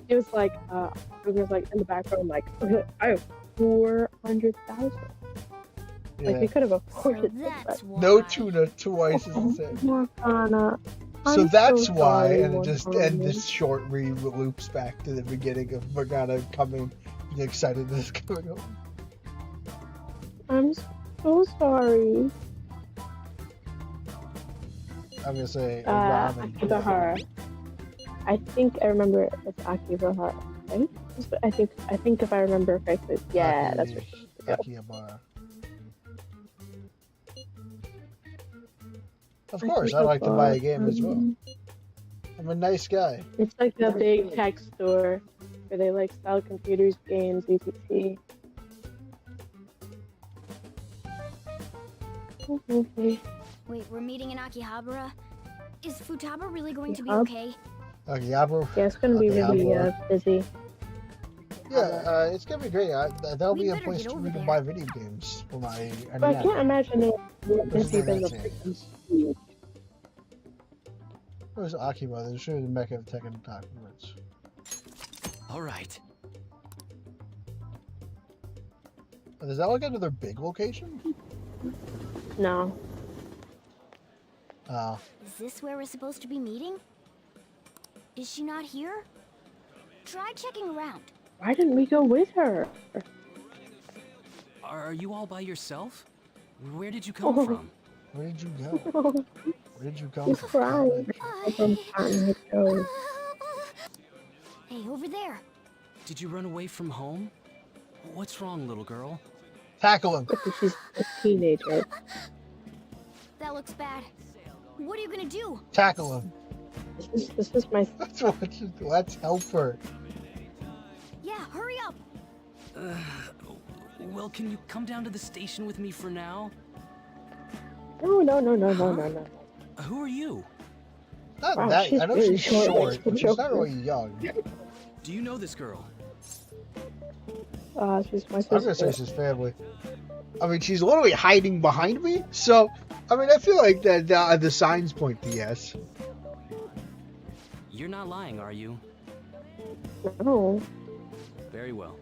he was like, Joker was like in the background, like, I have 400,000. Like, we could have afforded it, but No tuna twice is the same. Morgana. So I'm that's so why, sorry, and just Morgana. and this short loops back to the beginning of Morgana coming, the excitedness coming up. I'm so sorry. I'm gonna say ramen. Akibahara. I think I remember it's Akibahara, right? I think if I remember correctly, yeah, that's right. Akihabara. Of course, I like to buy a game as well. I'm a nice guy. It's like the big tech store where they like sell computers, games, etc. Wait, we're meeting in Akihabara? Is Futaba really going to be Yup. okay? Akihabara. Yeah, it's gonna be really busy. Yeah, it's gonna be great. That'll We be a better place get for over me to there. buy video games for my. But I can't imagine it more This is busy my than the next freaking game. Where's Akiba? There's sure the Mecca of Tekken documents. All right. Is that like another big location? No. Oh. Is this where we're supposed to be meeting? Is she not here? Try checking around. Why didn't we go with her? Are you all by yourself? Where did you come from? Where did you go? Where did you come He's from? crying. Hey, over there. Did you run away from home? What's wrong, little girl? Tackle him. She's a teenager. That looks bad. What are you gonna do? Tackle him. This is my. That's what you do. Let's help her. Yeah, hurry up. Well, can you come down to the station with me for now? No. Who are you? Not Wow, that. she's I know really she's short, short, like but the she's not Joker. really young. Do you know this girl? She's my I'm gonna say sister. she's family. I mean, she's literally hiding behind me. So, I mean, I feel like that the signs point to yes. You're not lying, are you? No. Very well.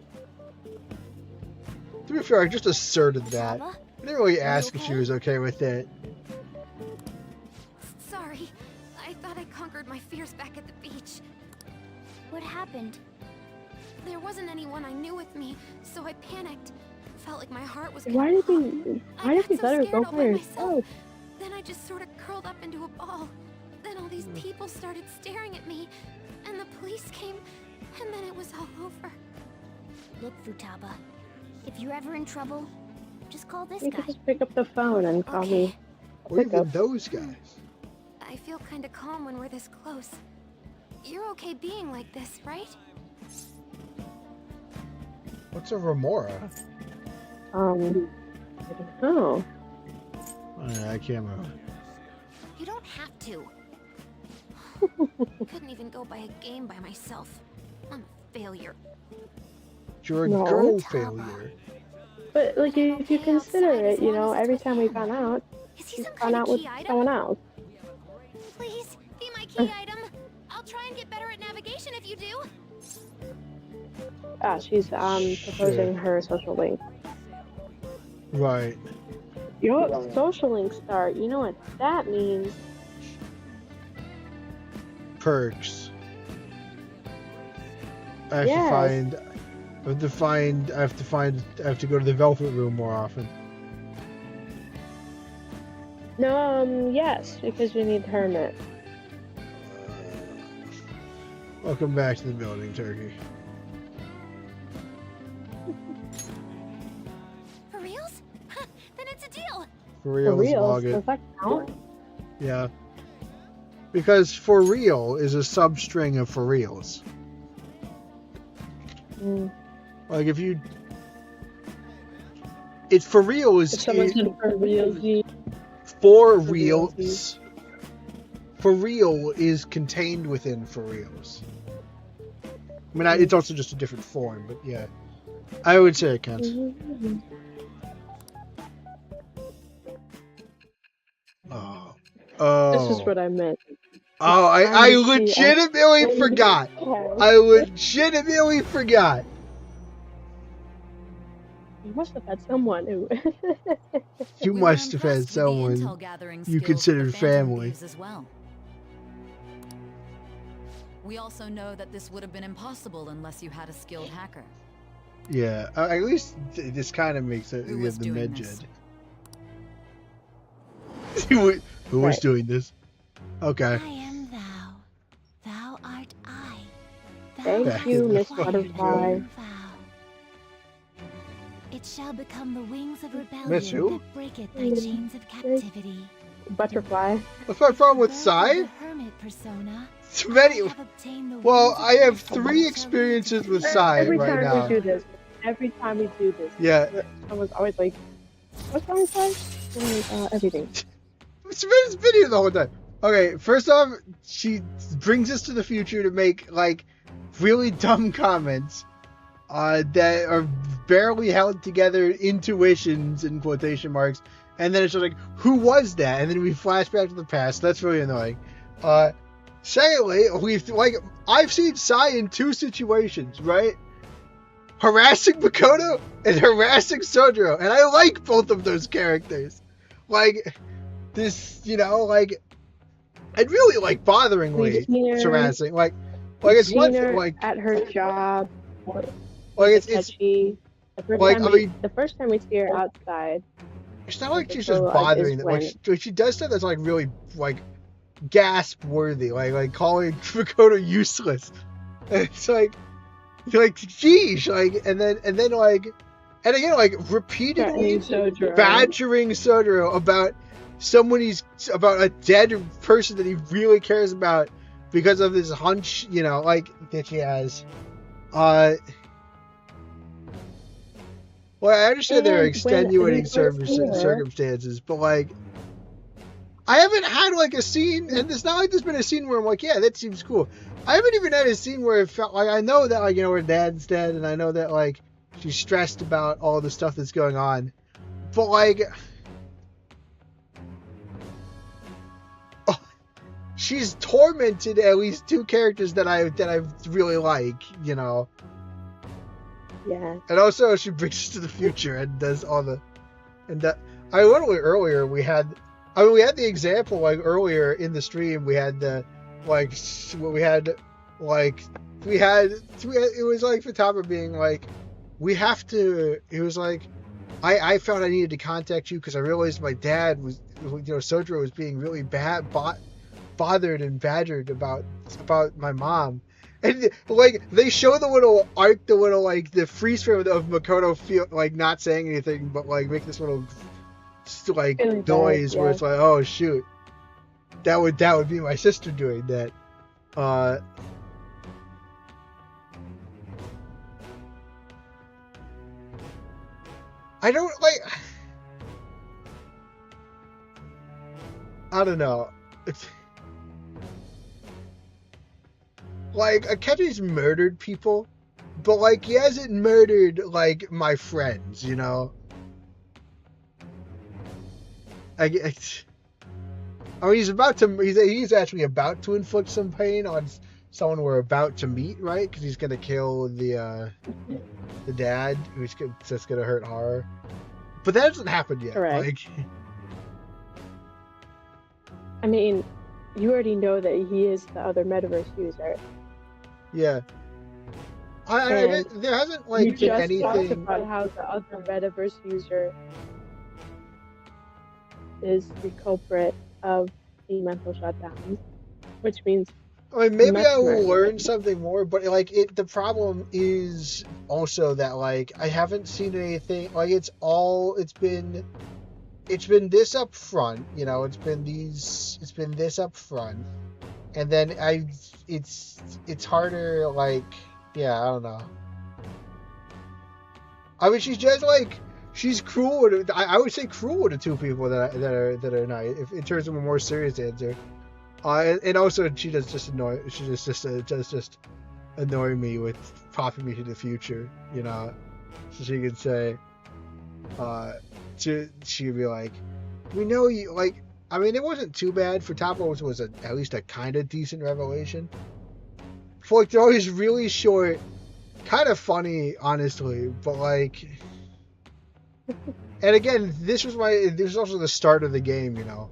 To be fair, I just asserted that. Futaba? I didn't really ask if she was okay with it. Sorry. I conquered my fears back at the beach. What happened? There wasn't anyone I knew with me, so I panicked. Felt like my heart was Why did he let her go by herself? Then I just sort of curled up into a ball. Then all these people started staring at me, and the police came, and then it was all over. Look, Futaba, if you're ever in trouble, just call this You guy. can just pick up the phone and call me. Or even those guys. I feel kind of calm when we're this close. You're okay being like this, right? What's a remora? I don't know. I can't remember. You don't have to. Couldn't even go by a game by myself. I'm a failure. You're a No. girl failure. But like, if you consider it, you know, every time we've gone out, we've gone out with someone else. Please, be my key item. I'll try and get better at navigation if you do. She's proposing her social link. Right. You know what social links are? You know what that means? Perks. I have Yes. I have to go to the Velvet Room more often. No, yes, because you need Hermit. Welcome back to the building, Turkey. For reals? Then it's a deal. For real, For real? log it. Does that count? Yeah. Because for real is a substring of for reals. Like if you, it's for real is If someone said for real, for reals. For real is contained within for reals. I mean, it's also just a different form, but yeah, I would say it counts. Oh. This is what I meant. Oh, I legitimately forgot. I legitimately forgot. You must have had someone who. You must have had someone you considered family. As well. We also know that this would have been impossible unless you had a skilled hacker. Yeah, at least this kind of makes it. Who We was have the doing medjed. this? Who was doing this? Okay. I am thou. Thou art I. Thou Thank hast you, Miss flight Butterfly. and vow. It shall become the wings of Miss who? rebellion that breaketh thy chains of captivity. Butterfly. What's my problem with Sai? The hermit persona. It's many. have obtained the Well, wings of I have destiny 3 shall experiences with lead Sai Every right time now. we do this, Yeah. someone's always like, "What's wrong with Sai?" And, everything. It's been here the whole time. Okay, first off, she brings us to the future to make like really dumb comments that are barely held together intuitions in quotation marks, and then it's just like, who was that? And then we flash back to the past. That's really annoying. Secondly, I've seen Sai in 2 situations, right? Harassing Makoto and harassing Sojiro, and I like both of those characters. Like this, you know, like I'd really like bothering Lee harassing, like it's one thing, like at her job. Like it's touchy. The first time we see her outside. It's not like she's just bothering them. Like she does stuff that's like really like gasp worthy, like calling Makoto useless. And it's like geez, like and then again like repeatedly badgering Sojiro about about a dead person that he really cares about because of this hunch, you know, like that she has. Well, I understand there are extenuating circumstances, but like, I haven't had like a scene, and it's not like there's been a scene where I'm like, yeah, that seems cool. I haven't even had a scene where it felt like I know that like, you know, her dad's dead, and I know that like she's stressed about all the stuff that's going on, but like, she's tormented at least 2 characters that I really like, you know. Yeah. And also, she brings us to the future and does all the, and that I went away earlier. We had the example like earlier in the stream. We had the like what we had, like it was like Futaba being like, we have to. It was like, I felt I needed to contact you because I realized my dad was, Sojiro was being really bothered and badgered about my mom. And like they show the little arc, like the freeze frame of Makoto feel like not saying anything, but like make this little like Really noise bad, where yeah. it's like, oh shoot, that would be my sister doing that. I don't like. I don't know. It's, like Akechi's murdered people, but like he hasn't murdered like my friends, you know. I mean, he's actually about to inflict some pain on someone we're about to meet, right? Because he's gonna kill the dad, that's gonna hurt Haru. But that hasn't happened yet. Correct. Like, I mean, you already know that he is the other metaverse user. yeah. And There hasn't you like been just talked anything. about how the other metaverse user is the culprit of the mental shutdown, which means I mean, maybe much I will more. learn something more, but like the problem is also that like I haven't seen anything. Like it's been this up front, you know. It's been this up front, and then it's harder. Like, yeah, I don't know. I mean, she's just like she's cruel. I would say cruel to two people that are nice. If in terms of a more serious answer. And also she does just annoy me with popping me to the future, you know. So she could say, she could be like, we know you, like, I mean, it wasn't too bad. For Toppo was at least a kind of decent revelation. For like they're always really short, kind of funny, honestly, but like. And again, this was also the start of the game, you know.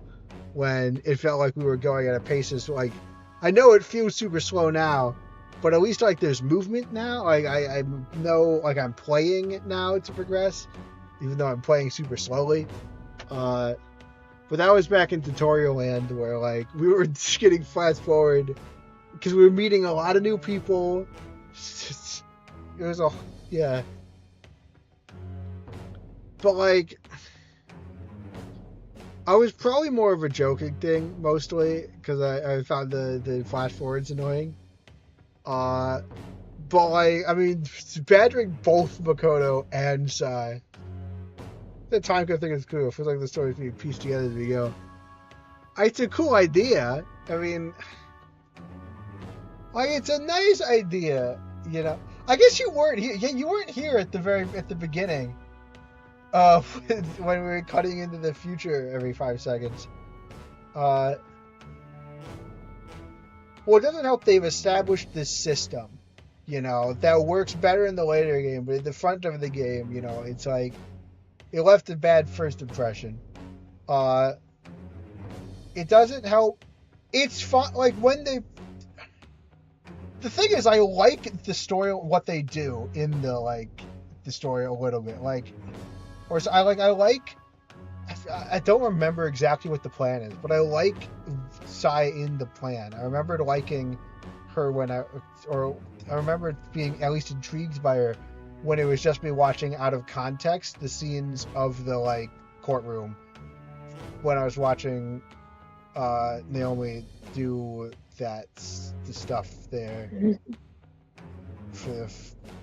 When it felt like we were going at a pace that's like, I know it feels super slow now, but at least like there's movement now. Like I know like I'm playing it now to progress, even though I'm playing super slowly. But that was back in tutorial land where like we were just getting fast forward because we were meeting a lot of new people. It was yeah. But like. I was probably more of a joking thing, mostly, because I found the flash forwards annoying. But, like, I mean, badgering both Makoto and Sai. The time code thing is cool. It feels like the story's being pieced together as we go. It's a cool idea. I mean, like, it's a nice idea, you know. I guess you weren't here. Yeah, you weren't here at the beginning. When we were cutting into the future every 5 seconds. Well, it doesn't help they've established this system, you know, that works better in the later game, but at the front of the game, you know, it's like, it left a bad first impression. It doesn't help. It's fun, like, when they... The thing is, I like the story, what they do in the story a little bit, like... Or so I don't remember exactly what the plan is, but I like Sai in the plan. I remembered liking her I remember being at least intrigued by her when it was just me watching out of context the scenes of the like courtroom when I was watching Naomi do the stuff there for the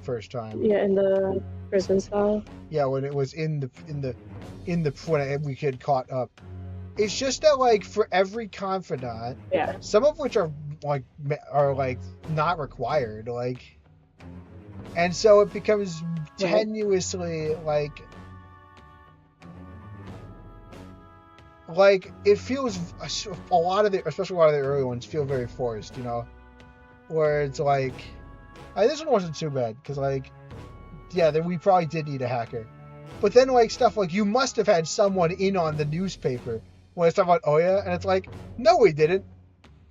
first time. Yeah, in the prison cell. Yeah, when it was when we had caught up. It's just that like for every confidant, yeah, some of which are not required, like, and so it becomes tenuously like it feels especially a lot of the early ones feel very forced, you know, where it's like. This one wasn't too bad, because, like, yeah, then we probably did need a hacker. But then, like, stuff like, you must have had someone in on the newspaper when it's talking about Oya, and it's like, no, we didn't.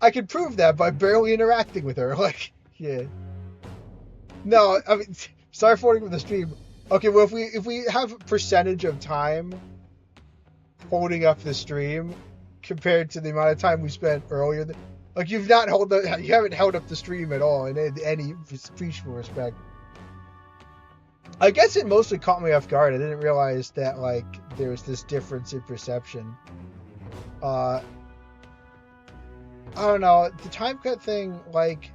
I can prove that by barely interacting with her. Like, yeah. No, I mean, start forwarding with the stream. Okay, well, if we have percentage of time holding up the stream compared to the amount of time we spent earlier, like you haven't held up the stream at all in any appreciable respect. I guess it mostly caught me off guard. I didn't realize that like there was this difference in perception. I don't know, the time cut thing, like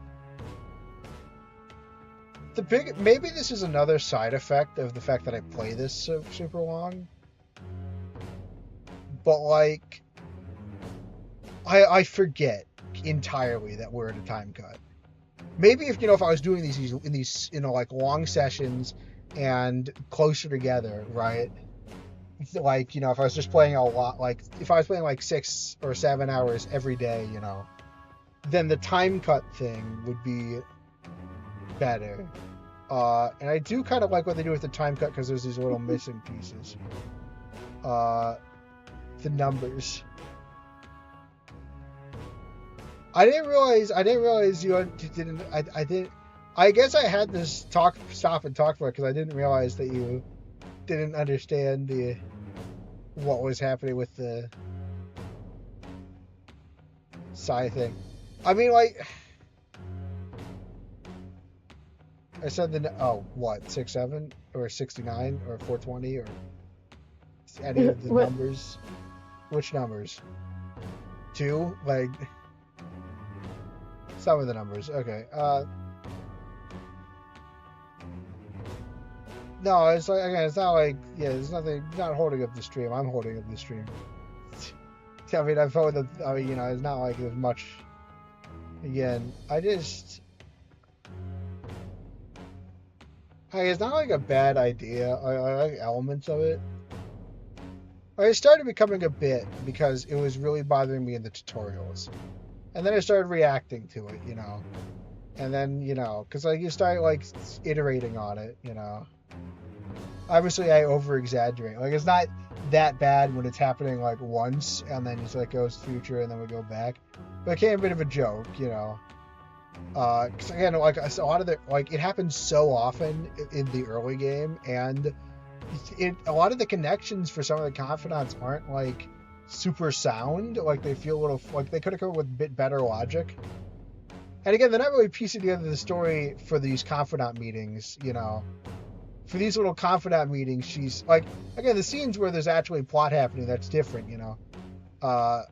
maybe this is another side effect of the fact that I play this so super long. But like I forget entirely that we're at a time cut. Maybe if I was doing these in these like long sessions and closer together, right? Like, if I was just playing a lot, like if I was playing like 6 or 7 hours every day, then the time cut thing would be better. And I do kind of like what they do with the time cut because there's these little missing pieces. The numbers. I didn't realize you didn't. I didn't. I guess I had to stop and talk for it because I didn't realize that you didn't understand what was happening with the psi thing. I mean, like, I said what 67 or 69 or 420 or any of the numbers. Which numbers? 2, like. Some of the numbers. Okay. No, it's like, again, it's not like, there's nothing, not holding up the stream. I'm holding up the stream. I mean, I've held it's not like there's much. Again, it's not like a bad idea. I like elements of it. It started becoming a bit because it was really bothering me in the tutorials. And then I started reacting to it, And then, because like you start like iterating on it, Obviously I over-exaggerate. Like it's not that bad when it's happening like once and then it's like goes future and then we go back. But it became a bit of a joke, Because again, like a lot of it happens so often in the early game, and a lot of the connections for some of the confidants aren't like super sound. Like they feel a little like they could have come up with a bit better logic. And again, they're not really piecing together the story for these confidant meetings, For these little confidant meetings, she's like, again, the scenes where there's actually plot happening, that's different, But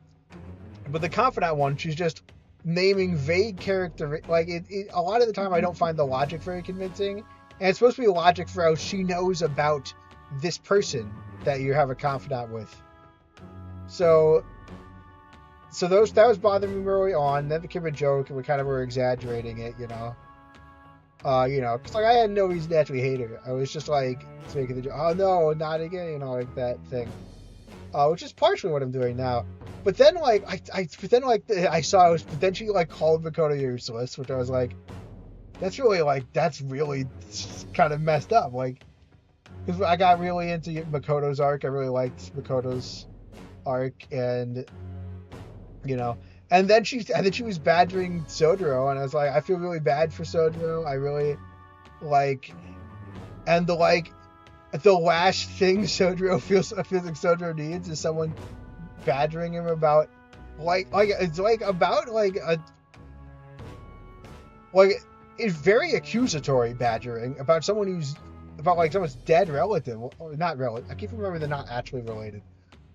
the confidant one, she's just naming vague character, like a lot of the time I don't find the logic very convincing. And it's supposed to be logic for how she knows about this person that you have a confidant with. So that was bothering me early on. Then it became a joke, and we kind of were exaggerating it, because like I had no reason to actually hate her. I was just like making the joke. Oh no, not again, like that thing. Which is partially what I'm doing now. But then like then she like called Makoto useless, which I was like, that's really kind of messed up. Like, because I got really into Makoto's arc. I really liked Makoto's arc, and and then she was badgering Sodoro, and I was like, I feel really bad for Sodoro. I really and the last thing Sodoro feels like Sodoro needs is someone badgering him about it's very accusatory badgering about someone's dead relative, or not relative. I keep remembering they're not actually related,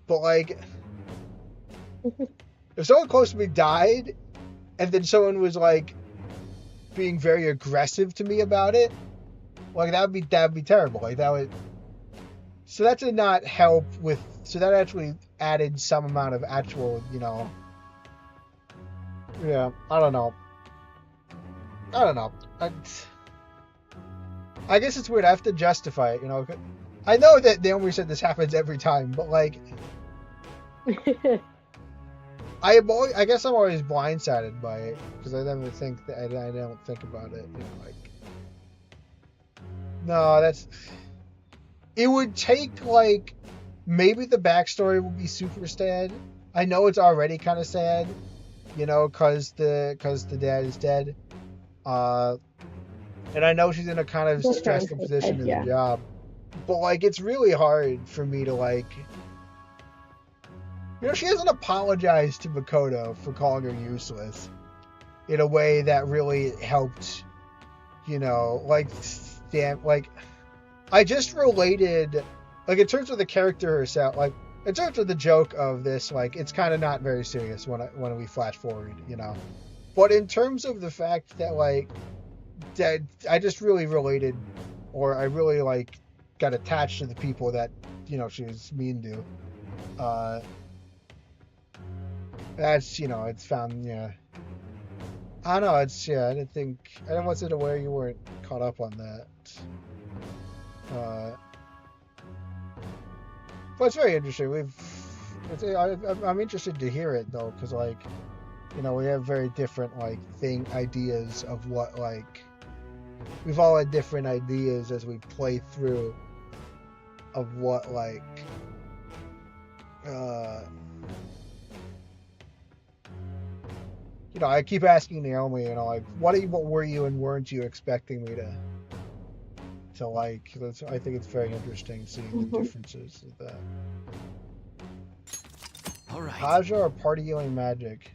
but like if someone close to me died, and then someone was like being very aggressive to me about it, like that'd be terrible. Like that would. So that did not help with. So that actually added some amount of actual, Yeah, I don't know. I guess it's weird. I have to justify it, I know that Naomi said this happens every time, but like. I guess I'm always blindsided by it because I never think that I don't think about it. No, it would take like maybe the backstory would be super sad. I know it's already kind of sad, you know, cause the dad is dead. And I know she's in a kind of Her stressful parents are position dead, in yeah. the job, but like it's really hard for me to like. You know, she hasn't apologized to Makoto for calling her useless in a way that really helped. You know, like, damn, like, I just related, like, in terms of the character herself, like, in terms of the joke of this, like, it's kind of not very serious when we flash forward, you know. But in terms of the fact that, like, that I just really related, or I really, like, got attached to the people that, you know, she was mean to. That's, you know, it's found, yeah. I don't know, it's, yeah, I wasn't aware you weren't caught up on that. But it's very interesting. I'm interested to hear it, though, because, like, you know, we have very different, like, ideas of what, like, we've all had different ideas as we play through of what, like, you know, I keep asking Naomi, you know, like, what were you and weren't you expecting me to like? I think it's very interesting seeing the differences of that. All right. Haja or party healing magic?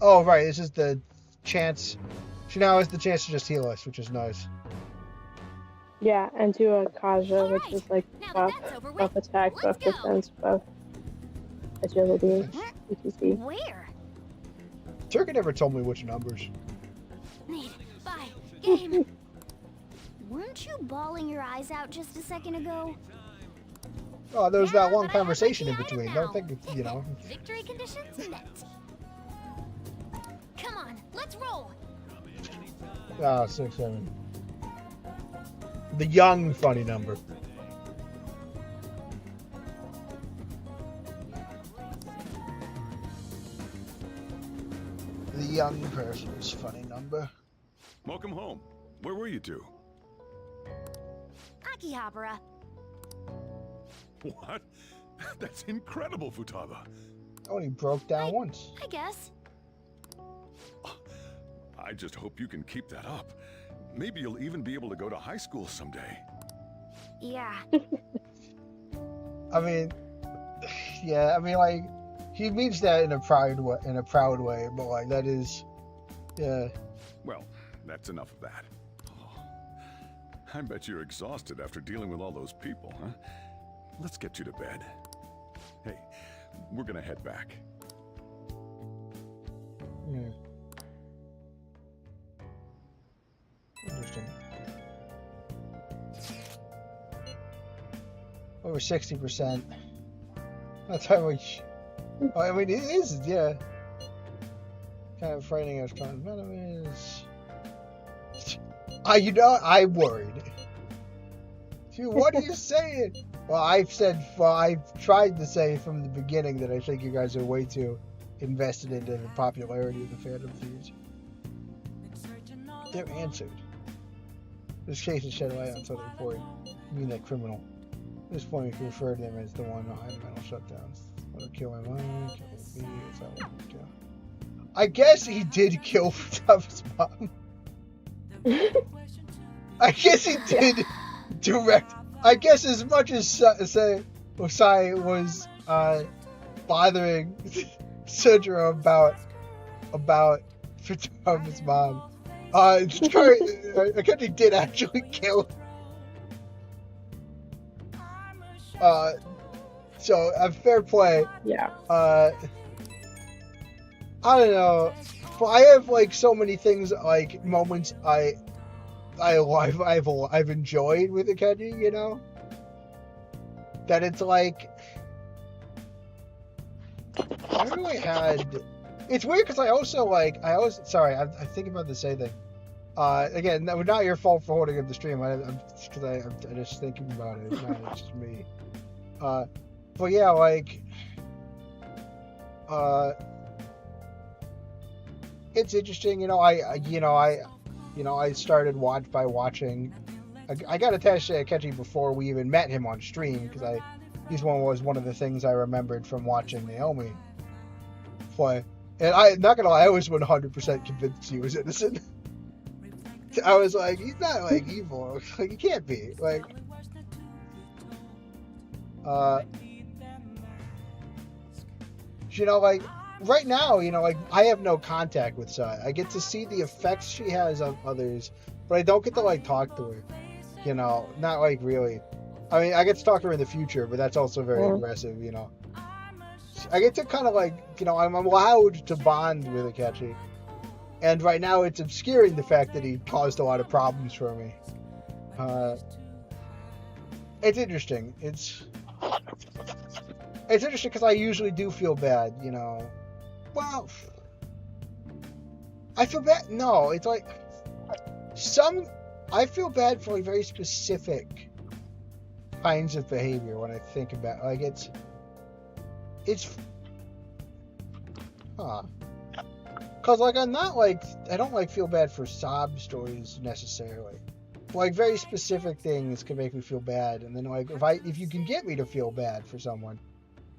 Oh, right. This is the chance. She now has the chance to just heal us, which is nice. Yeah, and do a Kaja, which is like buff attack, buff defense, buff agility, etc. Where? Turkey never told me which numbers. Need, buy, game. Weren't you bawling your eyes out just a second ago? Oh, there was that long conversation in between. Don't think, you know. Victory conditions met. Come on, let's roll. Ah, 6, 7. The young funny number. The young person's funny number. Welcome home. Where were you two? Akihabara. What? That's incredible, Futaba. I only broke down once. I guess. I just hope you can keep that up. Maybe you'll even be able to go to high school someday. Yeah. I mean, yeah, I mean, like, he means that in a proud way, but like that is, yeah. Well, that's enough of that. Oh, I bet you're exhausted after dealing with all those people, huh? Let's get you to bed. Hey, we're gonna head back. Hmm. Interesting. Over 60%. That's how much. Oh, I mean, it is, yeah. Kind of frightening as kind of venom is. You know, I'm worried. Dude, what are you saying? Well, I've tried to say from the beginning that I think you guys are way too invested into the popularity of the Phantom Thieves. They're answered. This case is shed light on something important. You mean that criminal. At this point, we can refer to them as the one behind the mental shutdowns. Want to kill my mom, kill me, is that what we do? I guess he did kill Futaba's mom. I guess he did direct. I guess as much as Osai was bothering Sudra about Futaba's mom, Akechi did actually kill. So fair play. Yeah. I don't know. Well, I have like so many things, like moments I've enjoyed with Akechi, you know, that it's like I really had. It's weird because I'm thinking about the same thing. Again, that was not your fault for holding up the stream. I'm just thinking about it. It's not just me. But yeah, like, it's interesting. You know, I started watching. I got attached to Akechi before we even met him on stream because was one of the things I remembered from watching Naomi play. And I'm not gonna lie, I was 100% convinced he was innocent. I was like, he's not like evil. Like, he can't be. Like, you know, like right now, you know, like I have no contact with Sai. I get to see the effects she has on others, but I don't get to like talk to her. You know, not like really. I mean, I get to talk to her in the future, but that's also very aggressive. You know, I get to kind of like, you know, I'm allowed to bond with Akechi. And right now it's obscuring the fact that he caused a lot of problems for me. It's interesting. It's interesting because I usually do feel bad, you know. Well, I feel bad. No, it's like I feel bad for like very specific kinds of behavior when I think about like it's because like I'm not like I don't like feel bad for sob stories necessarily. Like very specific things can make me feel bad, and then like if you can get me to feel bad for someone,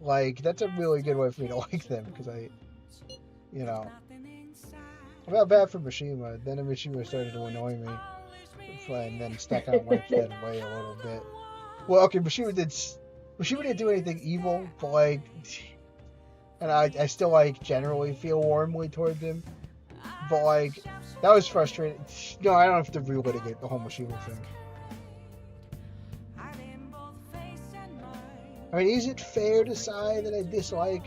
like that's a really good way for me to like them because you know, I felt bad for Mishima. Then Mishima started to annoy me, and then stuck out wiped that away a little bit. Well, okay, Mishima didn't do anything evil, but like. And I still, like, generally feel warmly towards him. But, like, that was frustrating. No, I don't have to relitigate the whole Mishima thing. I mean, is it fair to say that I dislike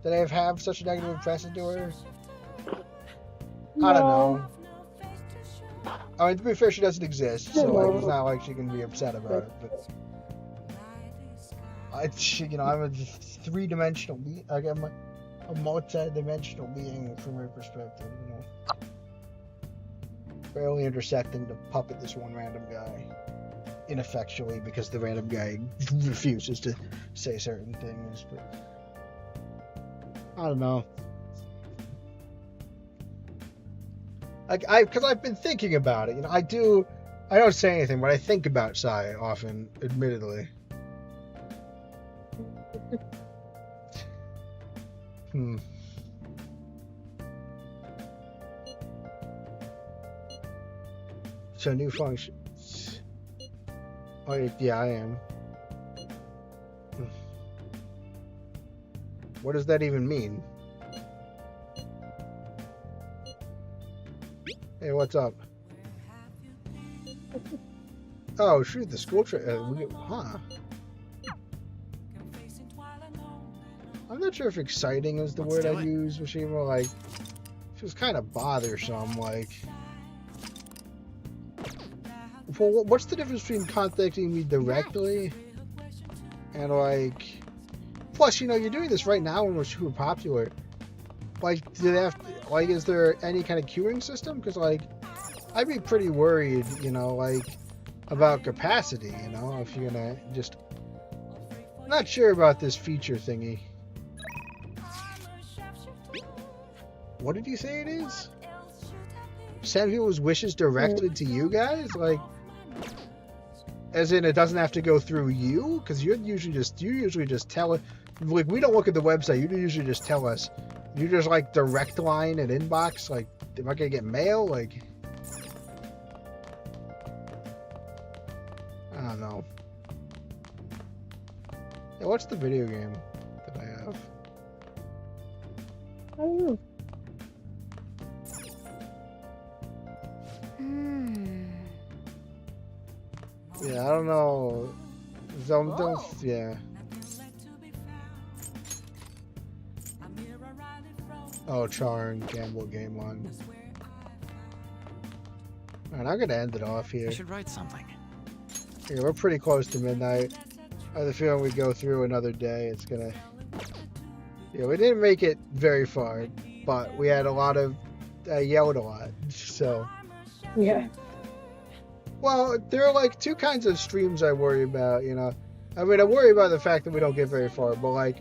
that I have such a negative impression to her? I don't know. I mean, to be fair, she doesn't exist, so, like, it's not like she can be upset about it, but... you know, I'm a three-dimensional being. Like, I'm a multi-dimensional being from her perspective, you know. Barely intersecting to puppet this one random guy ineffectually because the random guy refuses to say certain things, but I don't know. Like, because I've been thinking about it, you know, I don't say anything, but I think about Sai often, admittedly. So new functions. Oh yeah, I am. What does that even mean? Hey, what's up? Oh shoot, the school trip. Huh. I'm not sure if exciting is the word I'd use, Mishima. Like, it was kind of bothersome. Like, well, what's the difference between contacting me directly and like? Plus, you know, you're doing this right now when we're super popular. Like, do they have to, like, is there any kind of queuing system? Because like, I'd be pretty worried, you know, like about capacity. You know, if you're gonna just. I'm not sure about this feature thingy. What did you say it is? Send people's wishes directly to you guys? Like, as in it doesn't have to go through you? Because you usually just tell it. Like, we don't look at the website. You usually just tell us. You just like direct line and inbox. Like, am I gonna get mail? Like, I don't know. Yeah, what's the video game that I have? I don't know. Yeah, I don't know. Don't yeah. Oh, Char and Gamble Game 1. Alright, I'm gonna end it off here. I should write something. Yeah, we're pretty close to midnight. I have the feeling we go through another day. It's gonna. Yeah, we didn't make it very far, but we had a lot of. I yelled a lot, so. Yeah. Well, there are like two kinds of streams I worry about, you know. I mean, I worry about the fact that we don't get very far, but like,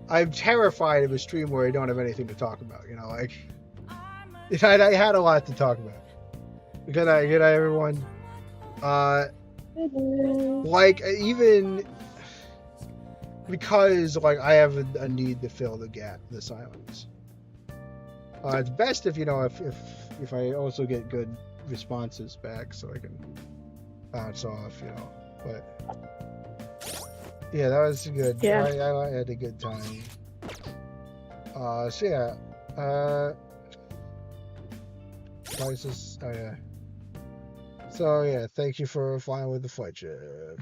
I'm terrified of a stream where I don't have anything to talk about, you know. Like, I had a lot to talk about. Good night, everyone. Like, even because like I have a need to fill the gap, the silence. It's best if, you know, if I also get good responses back so I can bounce off, you know. But yeah, that was good. Yeah. I had a good time. So yeah, why is this? Oh yeah. So yeah, thank you for flying with the Flightship.